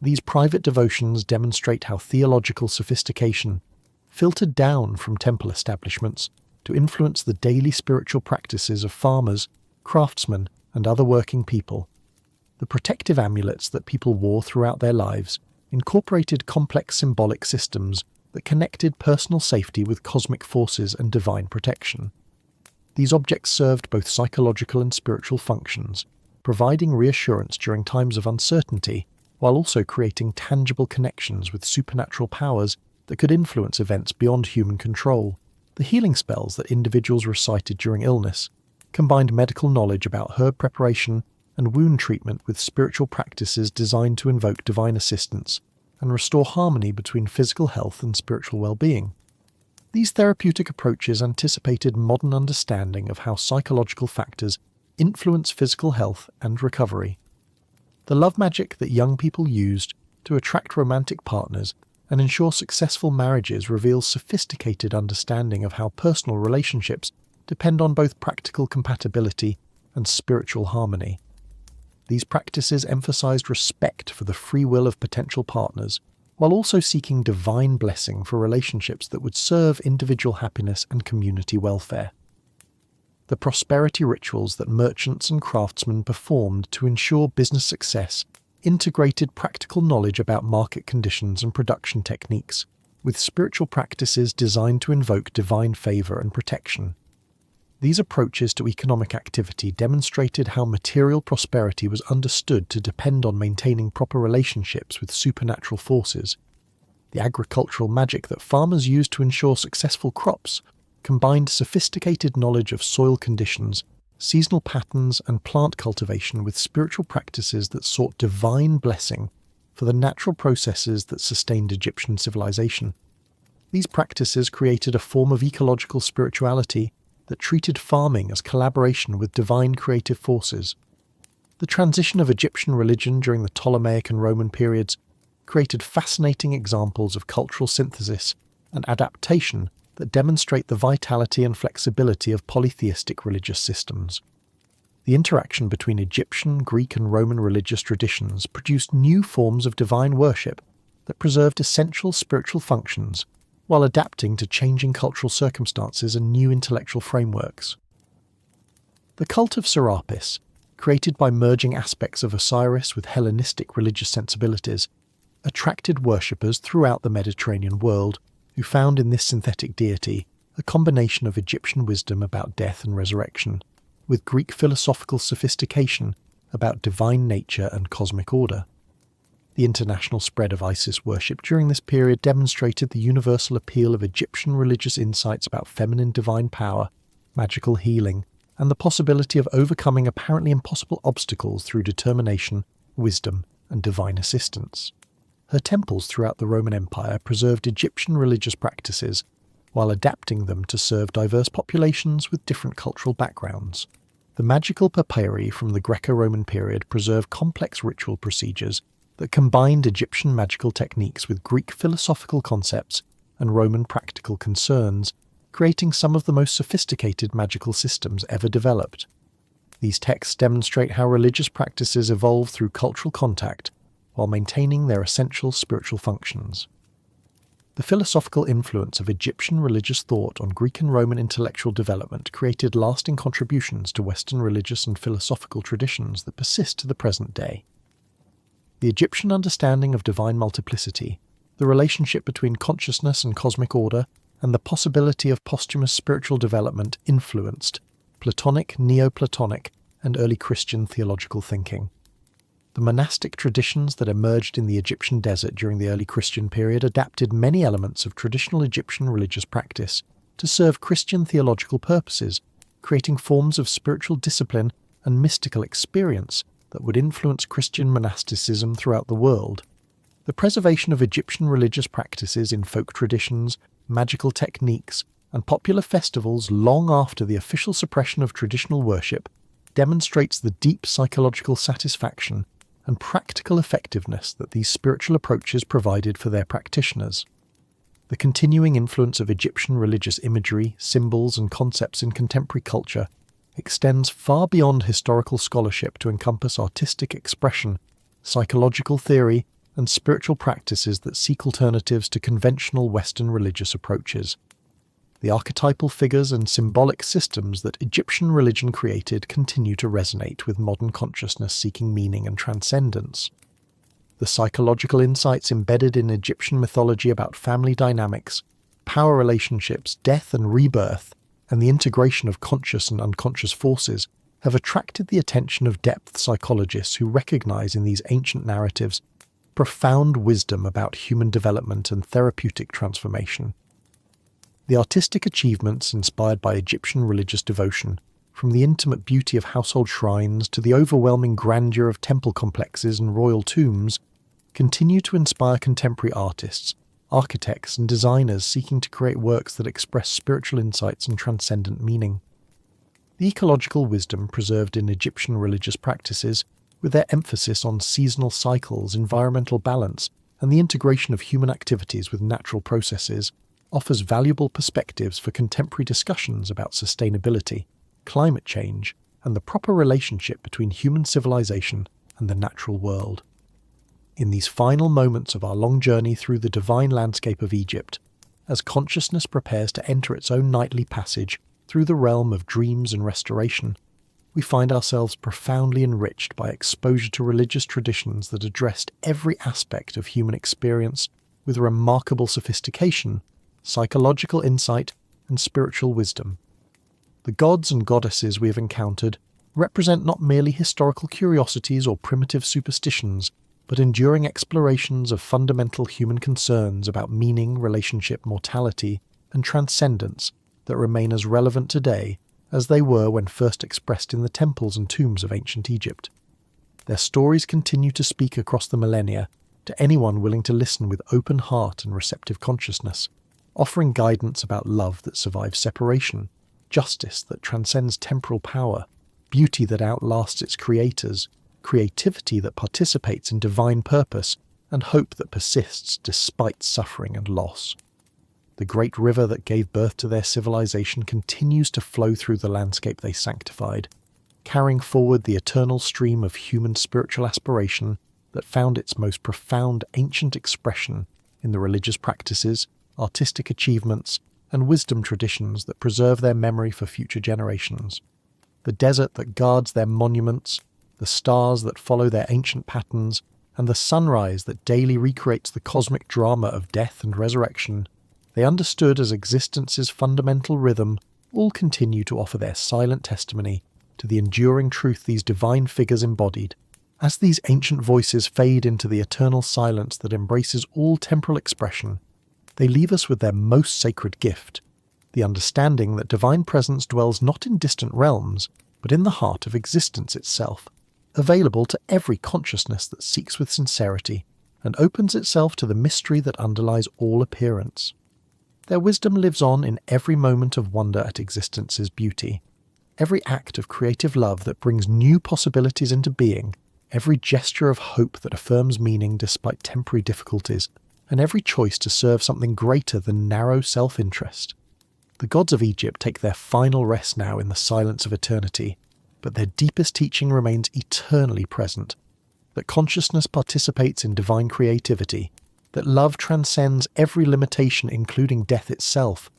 These private devotions demonstrate how theological sophistication filtered down from temple establishments to influence the daily spiritual practices of farmers, craftsmen, and other working people. The protective amulets that people wore throughout their lives incorporated complex symbolic systems that connected personal safety with cosmic forces and divine protection. These objects served both psychological and spiritual functions, providing reassurance during times of uncertainty, while also creating tangible connections with supernatural powers that could influence events beyond human control. The healing spells that individuals recited during illness combined medical knowledge about herb preparation and wound treatment with spiritual practices designed to invoke divine assistance and restore harmony between physical health and spiritual well-being. These therapeutic approaches anticipated modern understanding of how psychological factors influence physical health and recovery. The love magic that young people used to attract romantic partners and ensure successful marriages reveals sophisticated understanding of how personal relationships depend on both practical compatibility and spiritual harmony. These practices emphasized respect for the free will of potential partners, while also seeking divine blessing for relationships that would serve individual happiness and community welfare. The prosperity rituals that merchants and craftsmen performed to ensure business success integrated practical knowledge about market conditions and production techniques, with spiritual practices designed to invoke divine favor and protection. These approaches to economic activity demonstrated how material prosperity was understood to depend on maintaining proper relationships with supernatural forces. The agricultural magic that farmers used to ensure successful crops combined sophisticated knowledge of soil conditions, seasonal patterns, and plant cultivation with spiritual practices that sought divine blessing for the natural processes that sustained Egyptian civilization. These practices created a form of ecological spirituality that treated farming as collaboration with divine creative forces. The transition of Egyptian religion during the Ptolemaic and Roman periods created fascinating examples of cultural synthesis and adaptation that demonstrate the vitality and flexibility of polytheistic religious systems. The interaction between Egyptian, Greek, and Roman religious traditions produced new forms of divine worship that preserved essential spiritual functions while adapting to changing cultural circumstances and new intellectual frameworks. The cult of Serapis, created by merging aspects of Osiris with Hellenistic religious sensibilities, attracted worshippers throughout the Mediterranean world who found in this synthetic deity a combination of Egyptian wisdom about death and resurrection, with Greek philosophical sophistication about divine nature and cosmic order. The international spread of Isis worship during this period demonstrated the universal appeal of Egyptian religious insights about feminine divine power, magical healing, and the possibility of overcoming apparently impossible obstacles through determination, wisdom, and divine assistance. Her temples throughout the Roman Empire preserved Egyptian religious practices while adapting them to serve diverse populations with different cultural backgrounds. The magical papyri from the Greco-Roman period preserve complex ritual procedures that combined Egyptian magical techniques with Greek philosophical concepts and Roman practical concerns, creating some of the most sophisticated magical systems ever developed. These texts demonstrate how religious practices evolve through cultural contact while maintaining their essential spiritual functions. The philosophical influence of Egyptian religious thought on Greek and Roman intellectual development created lasting contributions to Western religious and philosophical traditions that persist to the present day. The Egyptian understanding of divine multiplicity, the relationship between consciousness and cosmic order, and the possibility of posthumous spiritual development influenced Platonic, Neoplatonic, and early Christian theological thinking. The monastic traditions that emerged in the Egyptian desert during the early Christian period adapted many elements of traditional Egyptian religious practice to serve Christian theological purposes, creating forms of spiritual discipline and mystical experience that would influence Christian monasticism throughout the world. The preservation of Egyptian religious practices in folk traditions, magical techniques, and popular festivals long after the official suppression of traditional worship demonstrates the deep psychological satisfaction and practical effectiveness that these spiritual approaches provided for their practitioners. The continuing influence of Egyptian religious imagery, symbols, and concepts in contemporary culture extends far beyond historical scholarship to encompass artistic expression, psychological theory, and spiritual practices that seek alternatives to conventional Western religious approaches. The archetypal figures and symbolic systems that Egyptian religion created continue to resonate with modern consciousness seeking meaning and transcendence. The psychological insights embedded in Egyptian mythology about family dynamics, power relationships, death and rebirth, and the integration of conscious and unconscious forces have attracted the attention of depth psychologists who recognize in these ancient narratives profound wisdom about human development and therapeutic transformation. The artistic achievements inspired by Egyptian religious devotion, from the intimate beauty of household shrines to the overwhelming grandeur of temple complexes and royal tombs, continue to inspire contemporary artists, architects, and designers seeking to create works that express spiritual insights and transcendent meaning. The ecological wisdom preserved in Egyptian religious practices, with their emphasis on seasonal cycles, environmental balance, and the integration of human activities with natural processes, offers valuable perspectives for contemporary discussions about sustainability, climate change, and the proper relationship between human civilization and the natural world. In these final moments of our long journey through the divine landscape of Egypt, as consciousness prepares to enter its own nightly passage through the realm of dreams and restoration, we find ourselves profoundly enriched by exposure to religious traditions that addressed every aspect of human experience with remarkable sophistication, psychological insight, and spiritual wisdom. The gods and goddesses we have encountered represent not merely historical curiosities or primitive superstitions, but enduring explorations of fundamental human concerns about meaning, relationship, mortality, and transcendence that remain as relevant today as they were when first expressed in the temples and tombs of ancient Egypt. Their stories continue to speak across the millennia to anyone willing to listen with open heart and receptive consciousness, offering guidance about love that survives separation, justice that transcends temporal power, beauty that outlasts its creators, creativity that participates in divine purpose, and hope that persists despite suffering and loss. The great river that gave birth to their civilization continues to flow through the landscape they sanctified, carrying forward the eternal stream of human spiritual aspiration that found its most profound ancient expression in the religious practices, artistic achievements, and wisdom traditions that preserve their memory for future generations. The desert that guards their monuments, the stars that follow their ancient patterns, and the sunrise that daily recreates the cosmic drama of death and resurrection, they understood as existence's fundamental rhythm, all continue to offer their silent testimony to the enduring truth these divine figures embodied. As these ancient voices fade into the eternal silence that embraces all temporal expression, they leave us with their most sacred gift, the understanding that divine presence dwells not in distant realms, but in the heart of existence itself, available to every consciousness that seeks with sincerity and opens itself to the mystery that underlies all appearance. Their wisdom lives on in every moment of wonder at existence's beauty, every act of creative love that brings new possibilities into being, every gesture of hope that affirms meaning despite temporary difficulties, and every choice to serve something greater than narrow self-interest. The gods of Egypt take their final rest now in the silence of eternity, but their deepest teaching remains eternally present, that consciousness participates in divine creativity, that love transcends every limitation including death itself,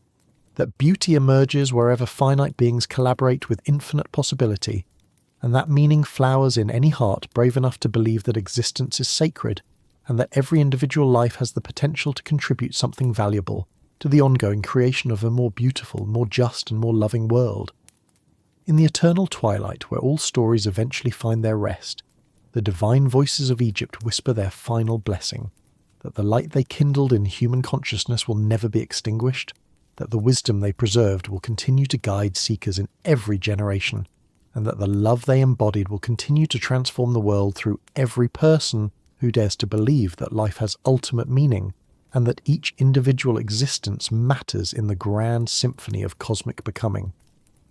that beauty emerges wherever finite beings collaborate with infinite possibility, and that meaning flowers in any heart brave enough to believe that existence is sacred, and that every individual life has the potential to contribute something valuable to the ongoing creation of a more beautiful, more just, and more loving world. In the eternal twilight where all stories eventually find their rest, the divine voices of Egypt whisper their final blessing, that the light they kindled in human consciousness will never be extinguished, that the wisdom they preserved will continue to guide seekers in every generation, and that the love they embodied will continue to transform the world through every person who dares to believe that life has ultimate meaning, and that each individual existence matters in the grand symphony of cosmic becoming.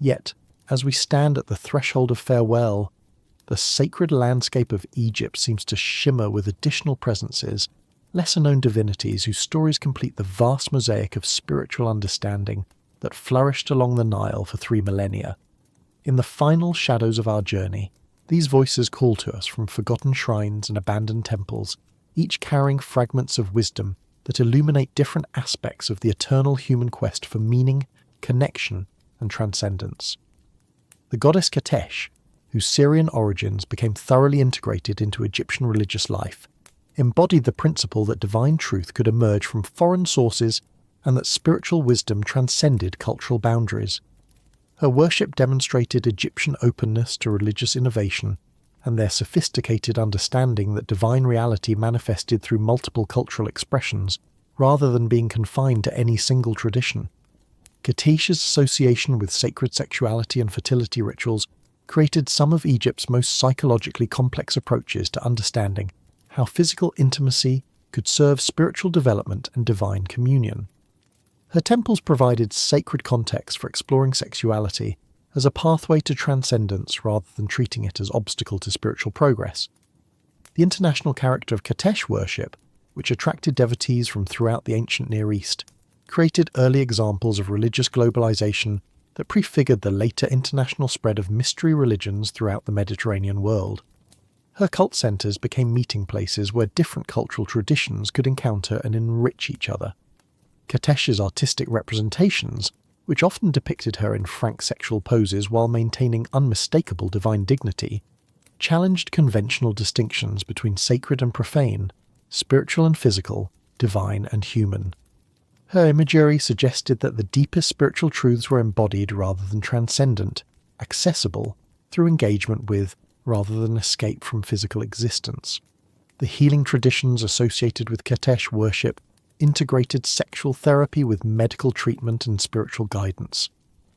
Yet, as we stand at the threshold of farewell, the sacred landscape of Egypt seems to shimmer with additional presences, lesser-known divinities whose stories complete the vast mosaic of spiritual understanding that flourished along the Nile for 3 millennia. In the final shadows of our journey, these voices call to us from forgotten shrines and abandoned temples, each carrying fragments of wisdom that illuminate different aspects of the eternal human quest for meaning, connection, and transcendence. The goddess Katesh, whose Syrian origins became thoroughly integrated into Egyptian religious life, embodied the principle that divine truth could emerge from foreign sources and that spiritual wisdom transcended cultural boundaries. Her worship demonstrated Egyptian openness to religious innovation and their sophisticated understanding that divine reality manifested through multiple cultural expressions rather than being confined to any single tradition. Katesh's association with sacred sexuality and fertility rituals created some of Egypt's most psychologically complex approaches to understanding how physical intimacy could serve spiritual development and divine communion. Her temples provided sacred context for exploring sexuality as a pathway to transcendence rather than treating it as obstacle to spiritual progress. The international character of Katesh worship, which attracted devotees from throughout the ancient Near East, created early examples of religious globalization that prefigured the later international spread of mystery religions throughout the Mediterranean world. Her cult centers became meeting places where different cultural traditions could encounter and enrich each other. Katesh's artistic representations, which often depicted her in frank sexual poses while maintaining unmistakable divine dignity, challenged conventional distinctions between sacred and profane, spiritual and physical, divine and human. Her imagery suggested that the deepest spiritual truths were embodied rather than transcendent, accessible through engagement with rather than escape from physical existence. The healing traditions associated with Ketesh worship integrated sexual therapy with medical treatment and spiritual guidance,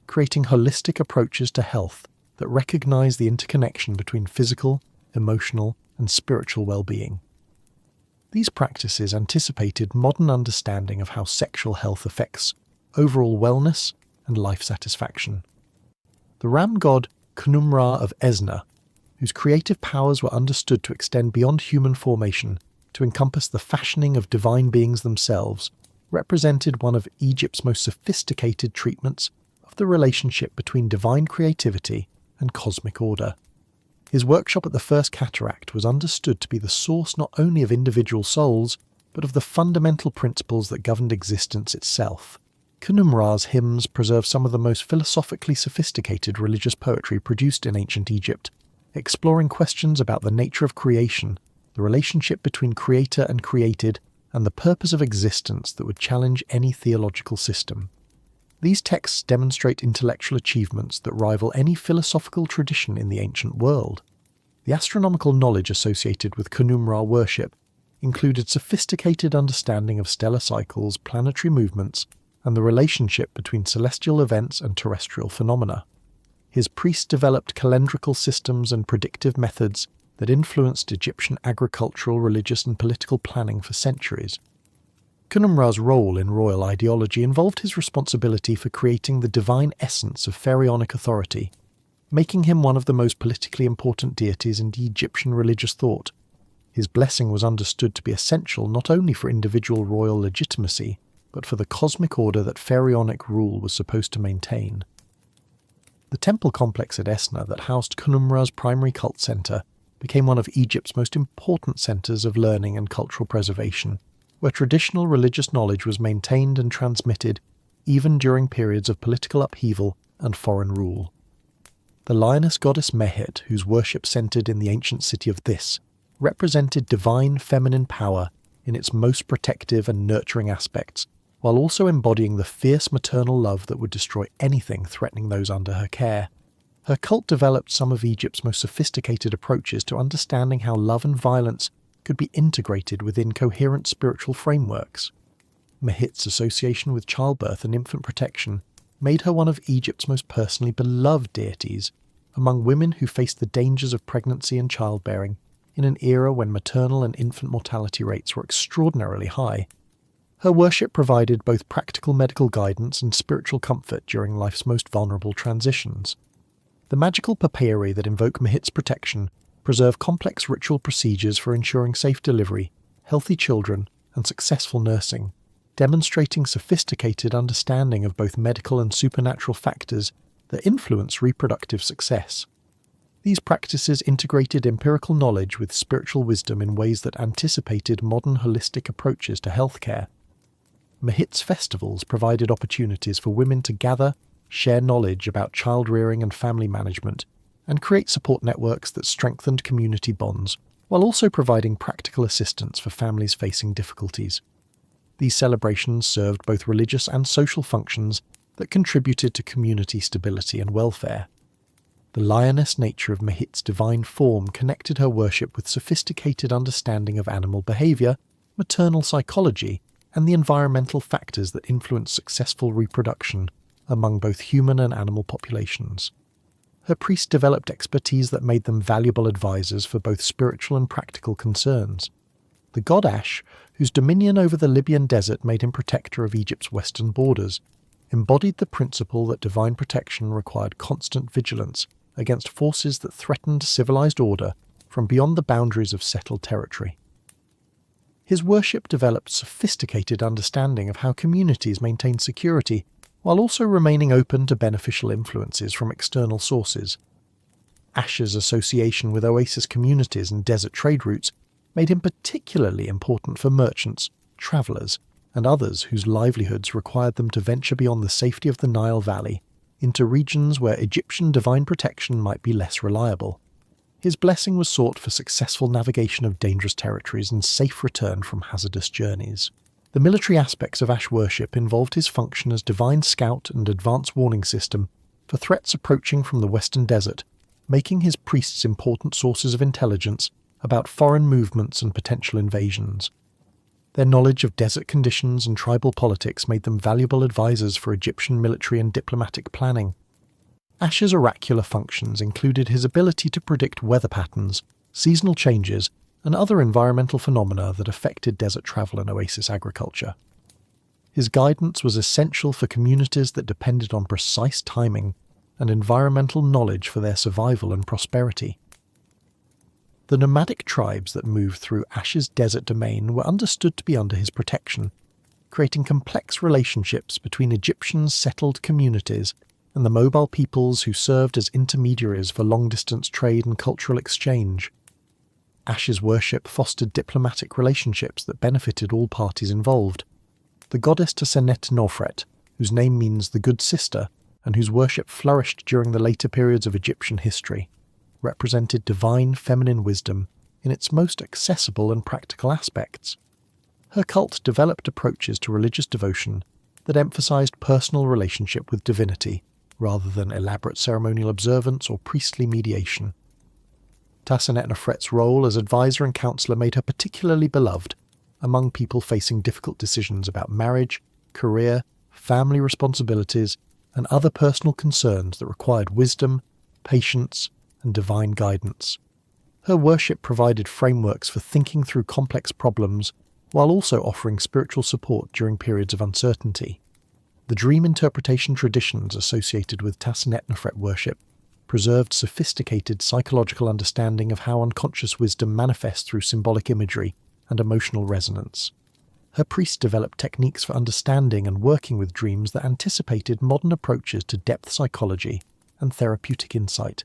creating holistic approaches to health that recognize the interconnection between physical, emotional, and spiritual well-being. These practices anticipated modern understanding of how sexual health affects overall wellness and life satisfaction. The ram god Khnum-Ra of Esna, whose creative powers were understood to extend beyond human formation to encompass the fashioning of divine beings themselves, represented one of Egypt's most sophisticated treatments of the relationship between divine creativity and cosmic order. His workshop at the First Cataract was understood to be the source not only of individual souls, but of the fundamental principles that governed existence itself. Khnum-Ra's hymns preserve some of the most philosophically sophisticated religious poetry produced in ancient Egypt, exploring questions about the nature of creation, the relationship between creator and created, and the purpose of existence that would challenge any theological system. These texts demonstrate intellectual achievements that rival any philosophical tradition in the ancient world. The astronomical knowledge associated with Khnum-Ra worship included sophisticated understanding of stellar cycles, planetary movements, and the relationship between celestial events and terrestrial phenomena. His priests developed calendrical systems and predictive methods that influenced Egyptian agricultural, religious, and political planning for centuries. Khnum-Ra's role in royal ideology involved his responsibility for creating the divine essence of pharaonic authority, making him one of the most politically important deities in Egyptian religious thought. His blessing was understood to be essential not only for individual royal legitimacy, but for the cosmic order that pharaonic rule was supposed to maintain. The temple complex at Esna that housed Khnum-Ra's primary cult center became one of Egypt's most important centers of learning and cultural preservation, where traditional religious knowledge was maintained and transmitted even during periods of political upheaval and foreign rule. The lioness goddess Mehit, whose worship centered in the ancient city of This, represented divine feminine power in its most protective and nurturing aspects, while also embodying the fierce maternal love that would destroy anything threatening those under her care. Her cult developed some of Egypt's most sophisticated approaches to understanding how love and violence could be integrated within coherent spiritual frameworks. Mehit's association with childbirth and infant protection made her one of Egypt's most personally beloved deities among women who faced the dangers of pregnancy and childbearing in an era when maternal and infant mortality rates were extraordinarily high. Her worship provided both practical medical guidance and spiritual comfort during life's most vulnerable transitions. The magical papyri that invoke Mehit's protection preserve complex ritual procedures for ensuring safe delivery, healthy children, and successful nursing, demonstrating sophisticated understanding of both medical and supernatural factors that influence reproductive success. These practices integrated empirical knowledge with spiritual wisdom in ways that anticipated modern holistic approaches to healthcare. Mehit's festivals provided opportunities for women to gather, share knowledge about child-rearing and family management, and create support networks that strengthened community bonds, while also providing practical assistance for families facing difficulties. These celebrations served both religious and social functions that contributed to community stability and welfare. The lioness nature of Mehit's divine form connected her worship with sophisticated understanding of animal behavior, maternal psychology, and the environmental factors that influence successful reproduction among both human and animal populations. Her priests developed expertise that made them valuable advisors for both spiritual and practical concerns. The god Ash, whose dominion over the Libyan desert made him protector of Egypt's western borders, embodied the principle that divine protection required constant vigilance against forces that threatened civilized order from beyond the boundaries of settled territory. His worship developed sophisticated understanding of how communities maintain security while also remaining open to beneficial influences from external sources. Ash's association with oasis communities and desert trade routes made him particularly important for merchants, travellers, and others whose livelihoods required them to venture beyond the safety of the Nile Valley into regions where Egyptian divine protection might be less reliable. His blessing was sought for successful navigation of dangerous territories and safe return from hazardous journeys. The military aspects of Ash worship involved his function as divine scout and advance warning system for threats approaching from the western desert, making his priests important sources of intelligence about foreign movements and potential invasions. Their knowledge of desert conditions and tribal politics made them valuable advisors for Egyptian military and diplomatic planning. Ash's oracular functions included his ability to predict weather patterns, seasonal changes, and other environmental phenomena that affected desert travel and oasis agriculture. His guidance was essential for communities that depended on precise timing and environmental knowledge for their survival and prosperity. The nomadic tribes that moved through Ash's desert domain were understood to be under his protection, creating complex relationships between Egyptians' settled communities and the mobile peoples who served as intermediaries for long-distance trade and cultural exchange. Ash's worship fostered diplomatic relationships that benefited all parties involved. The goddess Tasenet-Nofret, whose name means the good sister, and whose worship flourished during the later periods of Egyptian history, represented divine feminine wisdom in its most accessible and practical aspects. Her cult developed approaches to religious devotion that emphasized personal relationship with divinity, rather than elaborate ceremonial observance or priestly mediation. Tasenet-Nofret's role as advisor and counselor made her particularly beloved among people facing difficult decisions about marriage, career, family responsibilities, and other personal concerns that required wisdom, patience, and divine guidance. Her worship provided frameworks for thinking through complex problems while also offering spiritual support during periods of uncertainty. The dream interpretation traditions associated with Tasenet-Nofret worship preserved sophisticated psychological understanding of how unconscious wisdom manifests through symbolic imagery and emotional resonance. Her priests developed techniques for understanding and working with dreams that anticipated modern approaches to depth psychology and therapeutic insight.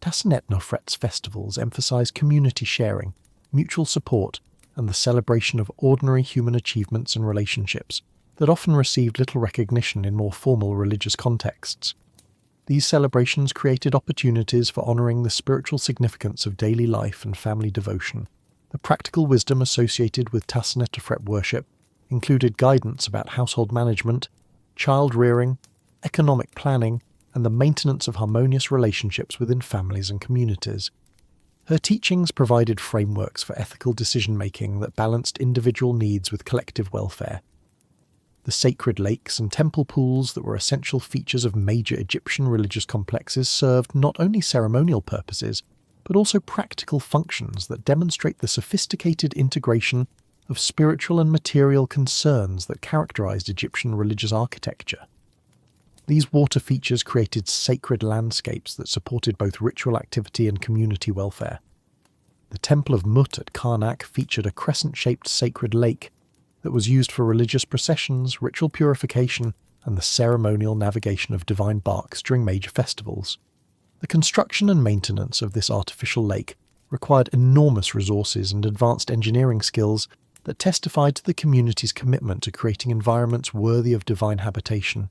Tasenet-Nofret's festivals emphasize community sharing, mutual support, and the celebration of ordinary human achievements and relationships that often received little recognition in more formal religious contexts. These celebrations created opportunities for honoring the spiritual significance of daily life and family devotion. The practical wisdom associated with Tasenet-Nofret worship included guidance about household management, child rearing, economic planning, and the maintenance of harmonious relationships within families and communities. Her teachings provided frameworks for ethical decision-making that balanced individual needs with collective welfare. The sacred lakes and temple pools that were essential features of major Egyptian religious complexes served not only ceremonial purposes, but also practical functions that demonstrate the sophisticated integration of spiritual and material concerns that characterized Egyptian religious architecture. These water features created sacred landscapes that supported both ritual activity and community welfare. The Temple of Mut at Karnak featured a crescent-shaped sacred lake that was used for religious processions, ritual purification, and the ceremonial navigation of divine barks during major festivals. The construction and maintenance of this artificial lake required enormous resources and advanced engineering skills that testified to the community's commitment to creating environments worthy of divine habitation.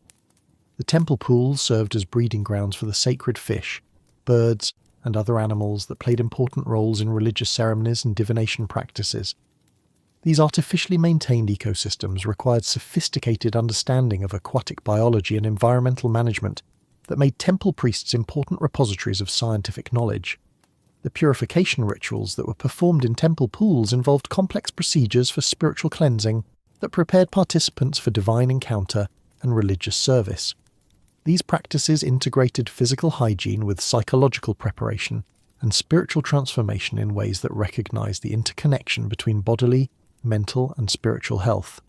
The temple pools served as breeding grounds for the sacred fish, birds, and other animals that played important roles in religious ceremonies and divination practices. These artificially maintained ecosystems required sophisticated understanding of aquatic biology and environmental management that made temple priests important repositories of scientific knowledge. The purification rituals that were performed in temple pools involved complex procedures for spiritual cleansing that prepared participants for divine encounter and religious service. These practices integrated physical hygiene with psychological preparation and spiritual transformation in ways that recognized the interconnection between bodily, mental, and spiritual health.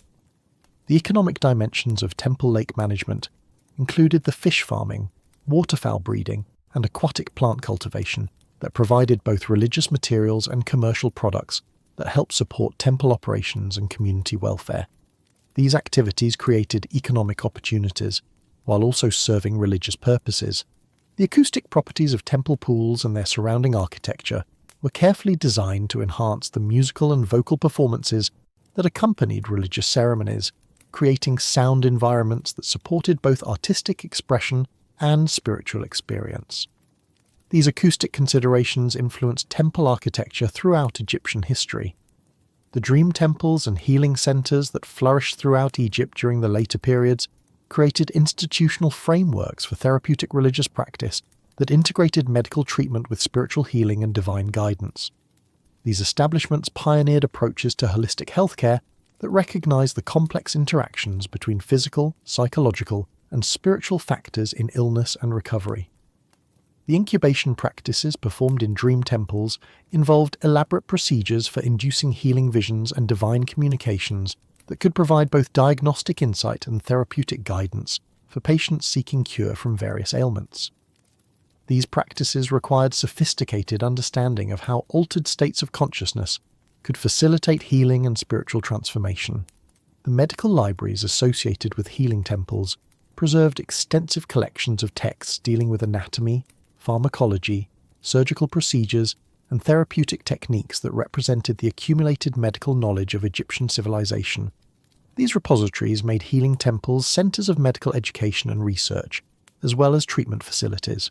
The economic dimensions of temple lake management included the fish farming, waterfowl breeding, and aquatic plant cultivation that provided both religious materials and commercial products that helped support temple operations and community welfare. These activities created economic opportunities while also serving religious purposes. The acoustic properties of temple pools and their surrounding architecture were carefully designed to enhance the musical and vocal performances that accompanied religious ceremonies, creating sound environments that supported both artistic expression and spiritual experience. These acoustic considerations influenced temple architecture throughout Egyptian history. The dream temples and healing centers that flourished throughout Egypt during the later periods created institutional frameworks for therapeutic religious practice that integrated medical treatment with spiritual healing and divine guidance. These establishments pioneered approaches to holistic healthcare that recognized the complex interactions between physical, psychological, and spiritual factors in illness and recovery. The incubation practices performed in dream temples involved elaborate procedures for inducing healing visions and divine communications that could provide both diagnostic insight and therapeutic guidance for patients seeking cure from various ailments. These practices required sophisticated understanding of how altered states of consciousness could facilitate healing and spiritual transformation. The medical libraries associated with healing temples preserved extensive collections of texts dealing with anatomy, pharmacology, surgical procedures, and therapeutic techniques that represented the accumulated medical knowledge of Egyptian civilization. These repositories made healing temples centers of medical education and research, as well as treatment facilities.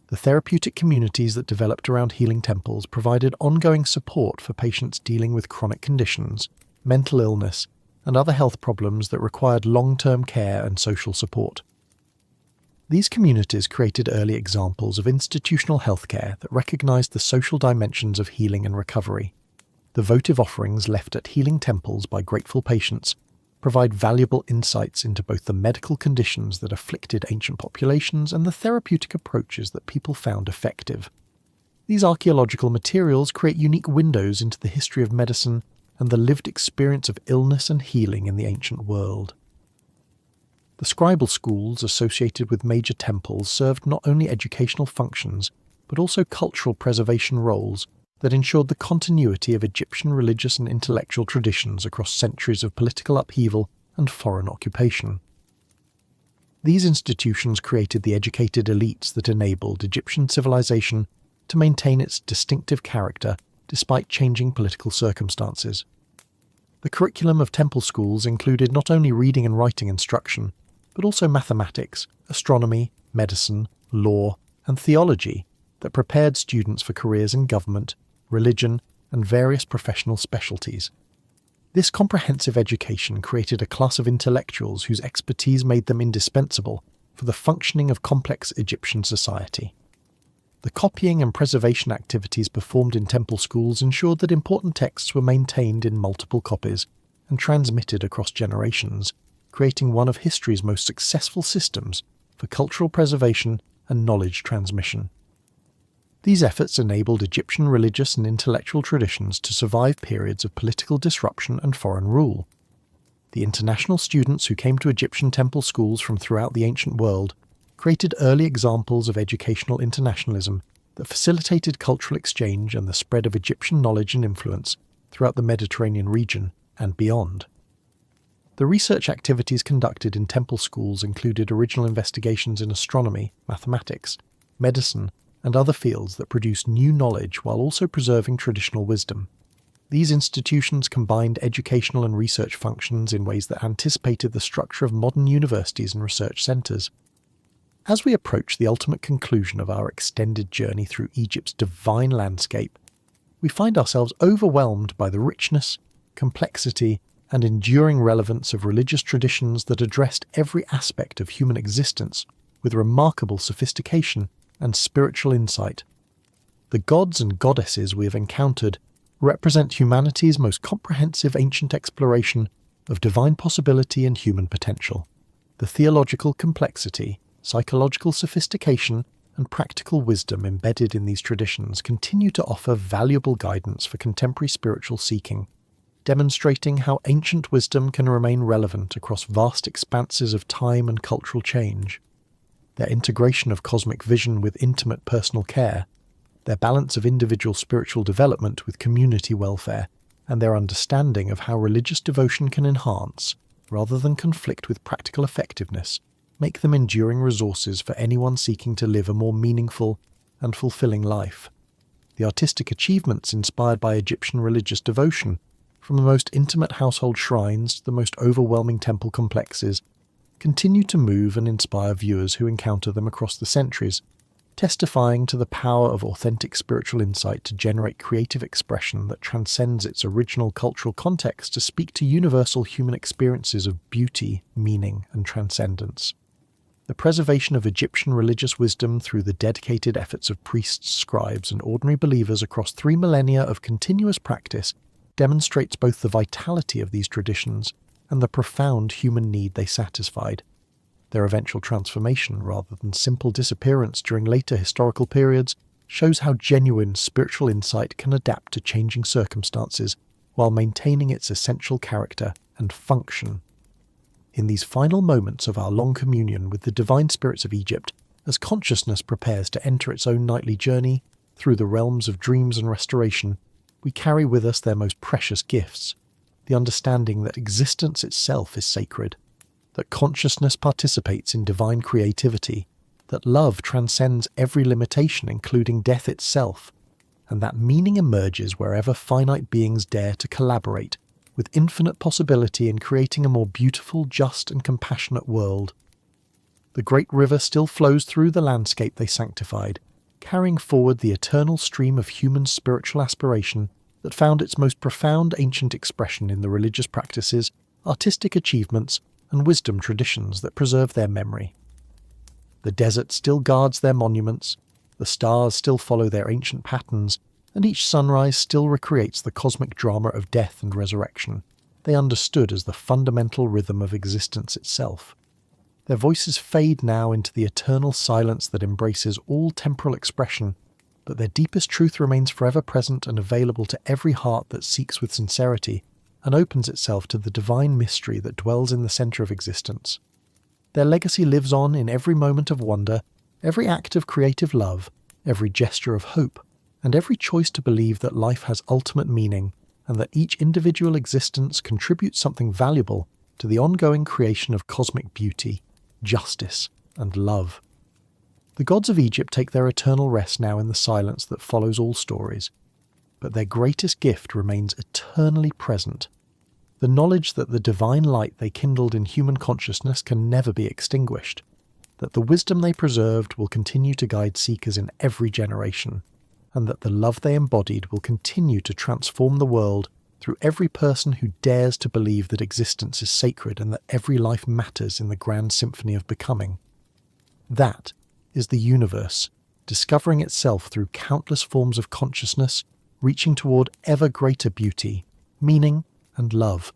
The therapeutic communities that developed around healing temples provided ongoing support for patients dealing with chronic conditions, mental illness, and other health problems that required long-term care and social support. These communities created early examples of institutional healthcare that recognized the social dimensions of healing and recovery. The votive offerings left at healing temples by grateful patients provide valuable insights into both the medical conditions that afflicted ancient populations and the therapeutic approaches that people found effective. These archaeological materials create unique windows into the history of medicine and the lived experience of illness and healing in the ancient world. The scribal schools associated with major temples served not only educational functions, but also cultural preservation roles that ensured the continuity of Egyptian religious and intellectual traditions across centuries of political upheaval and foreign occupation. These institutions created the educated elites that enabled Egyptian civilization to maintain its distinctive character despite changing political circumstances. The curriculum of temple schools included not only reading and writing instruction, but also mathematics, astronomy, medicine, law, and theology that prepared students for careers in government, religion, and various professional specialties. This comprehensive education created a class of intellectuals whose expertise made them indispensable for the functioning of complex Egyptian society. The copying and preservation activities performed in temple schools ensured that important texts were maintained in multiple copies and transmitted across generations, creating one of history's most successful systems for cultural preservation and knowledge transmission. These efforts enabled Egyptian religious and intellectual traditions to survive periods of political disruption and foreign rule. The international students who came to Egyptian temple schools from throughout the ancient world created early examples of educational internationalism that facilitated cultural exchange and the spread of Egyptian knowledge and influence throughout the Mediterranean region and beyond. The research activities conducted in temple schools included original investigations in astronomy, mathematics, medicine, and other fields that produced new knowledge while also preserving traditional wisdom. These institutions combined educational and research functions in ways that anticipated the structure of modern universities and research centers. As we approach the ultimate conclusion of our extended journey through Egypt's divine landscape, we find ourselves overwhelmed by the richness, complexity, and enduring relevance of religious traditions that addressed every aspect of human existence with remarkable sophistication and spiritual insight. The gods and goddesses we have encountered represent humanity's most comprehensive ancient exploration of divine possibility and human potential. The theological complexity, psychological sophistication, and practical wisdom embedded in these traditions continue to offer valuable guidance for contemporary spiritual seeking, demonstrating how ancient wisdom can remain relevant across vast expanses of time and cultural change. Their integration of cosmic vision with intimate personal care, their balance of individual spiritual development with community welfare, and their understanding of how religious devotion can enhance, rather than conflict with practical effectiveness, make them enduring resources for anyone seeking to live a more meaningful and fulfilling life. The artistic achievements inspired by Egyptian religious devotion, from the most intimate household shrines to the most overwhelming temple complexes, continue to move and inspire viewers who encounter them across the centuries, testifying to the power of authentic spiritual insight to generate creative expression that transcends its original cultural context to speak to universal human experiences of beauty, meaning, and transcendence. The preservation of Egyptian religious wisdom through the dedicated efforts of priests, scribes, and ordinary believers across 3 millennia of continuous practice demonstrates both the vitality of these traditions and the profound human need they satisfied. Their eventual transformation, rather than simple disappearance during later historical periods, shows how genuine spiritual insight can adapt to changing circumstances while maintaining its essential character and function. In these final moments of our long communion with the divine spirits of Egypt, as consciousness prepares to enter its own nightly journey through the realms of dreams and restoration, we carry with us their most precious gifts, the understanding that existence itself is sacred, that consciousness participates in divine creativity, that love transcends every limitation, including death itself, and that meaning emerges wherever finite beings dare to collaborate, with infinite possibility in creating a more beautiful, just, and compassionate world. The great river still flows through the landscape they sanctified, carrying forward the eternal stream of human spiritual aspiration that found its most profound ancient expression in the religious practices, artistic achievements, and wisdom traditions that preserve their memory. The desert still guards their monuments, the stars still follow their ancient patterns, and each sunrise still recreates the cosmic drama of death and resurrection they understood as the fundamental rhythm of existence itself. Their voices fade now into the eternal silence that embraces all temporal expression, but their deepest truth remains forever present and available to every heart that seeks with sincerity and opens itself to the divine mystery that dwells in the center of existence. Their legacy lives on in every moment of wonder, every act of creative love, every gesture of hope, and every choice to believe that life has ultimate meaning and that each individual existence contributes something valuable to the ongoing creation of cosmic beauty, justice, and love. The gods of Egypt take their eternal rest now in the silence that follows all stories, but their greatest gift remains eternally present. The knowledge that the divine light they kindled in human consciousness can never be extinguished, that the wisdom they preserved will continue to guide seekers in every generation, and that the love they embodied will continue to transform the world through every person who dares to believe that existence is sacred and that every life matters in the grand symphony of becoming. That is the universe, discovering itself through countless forms of consciousness, reaching toward ever greater beauty, meaning, and love.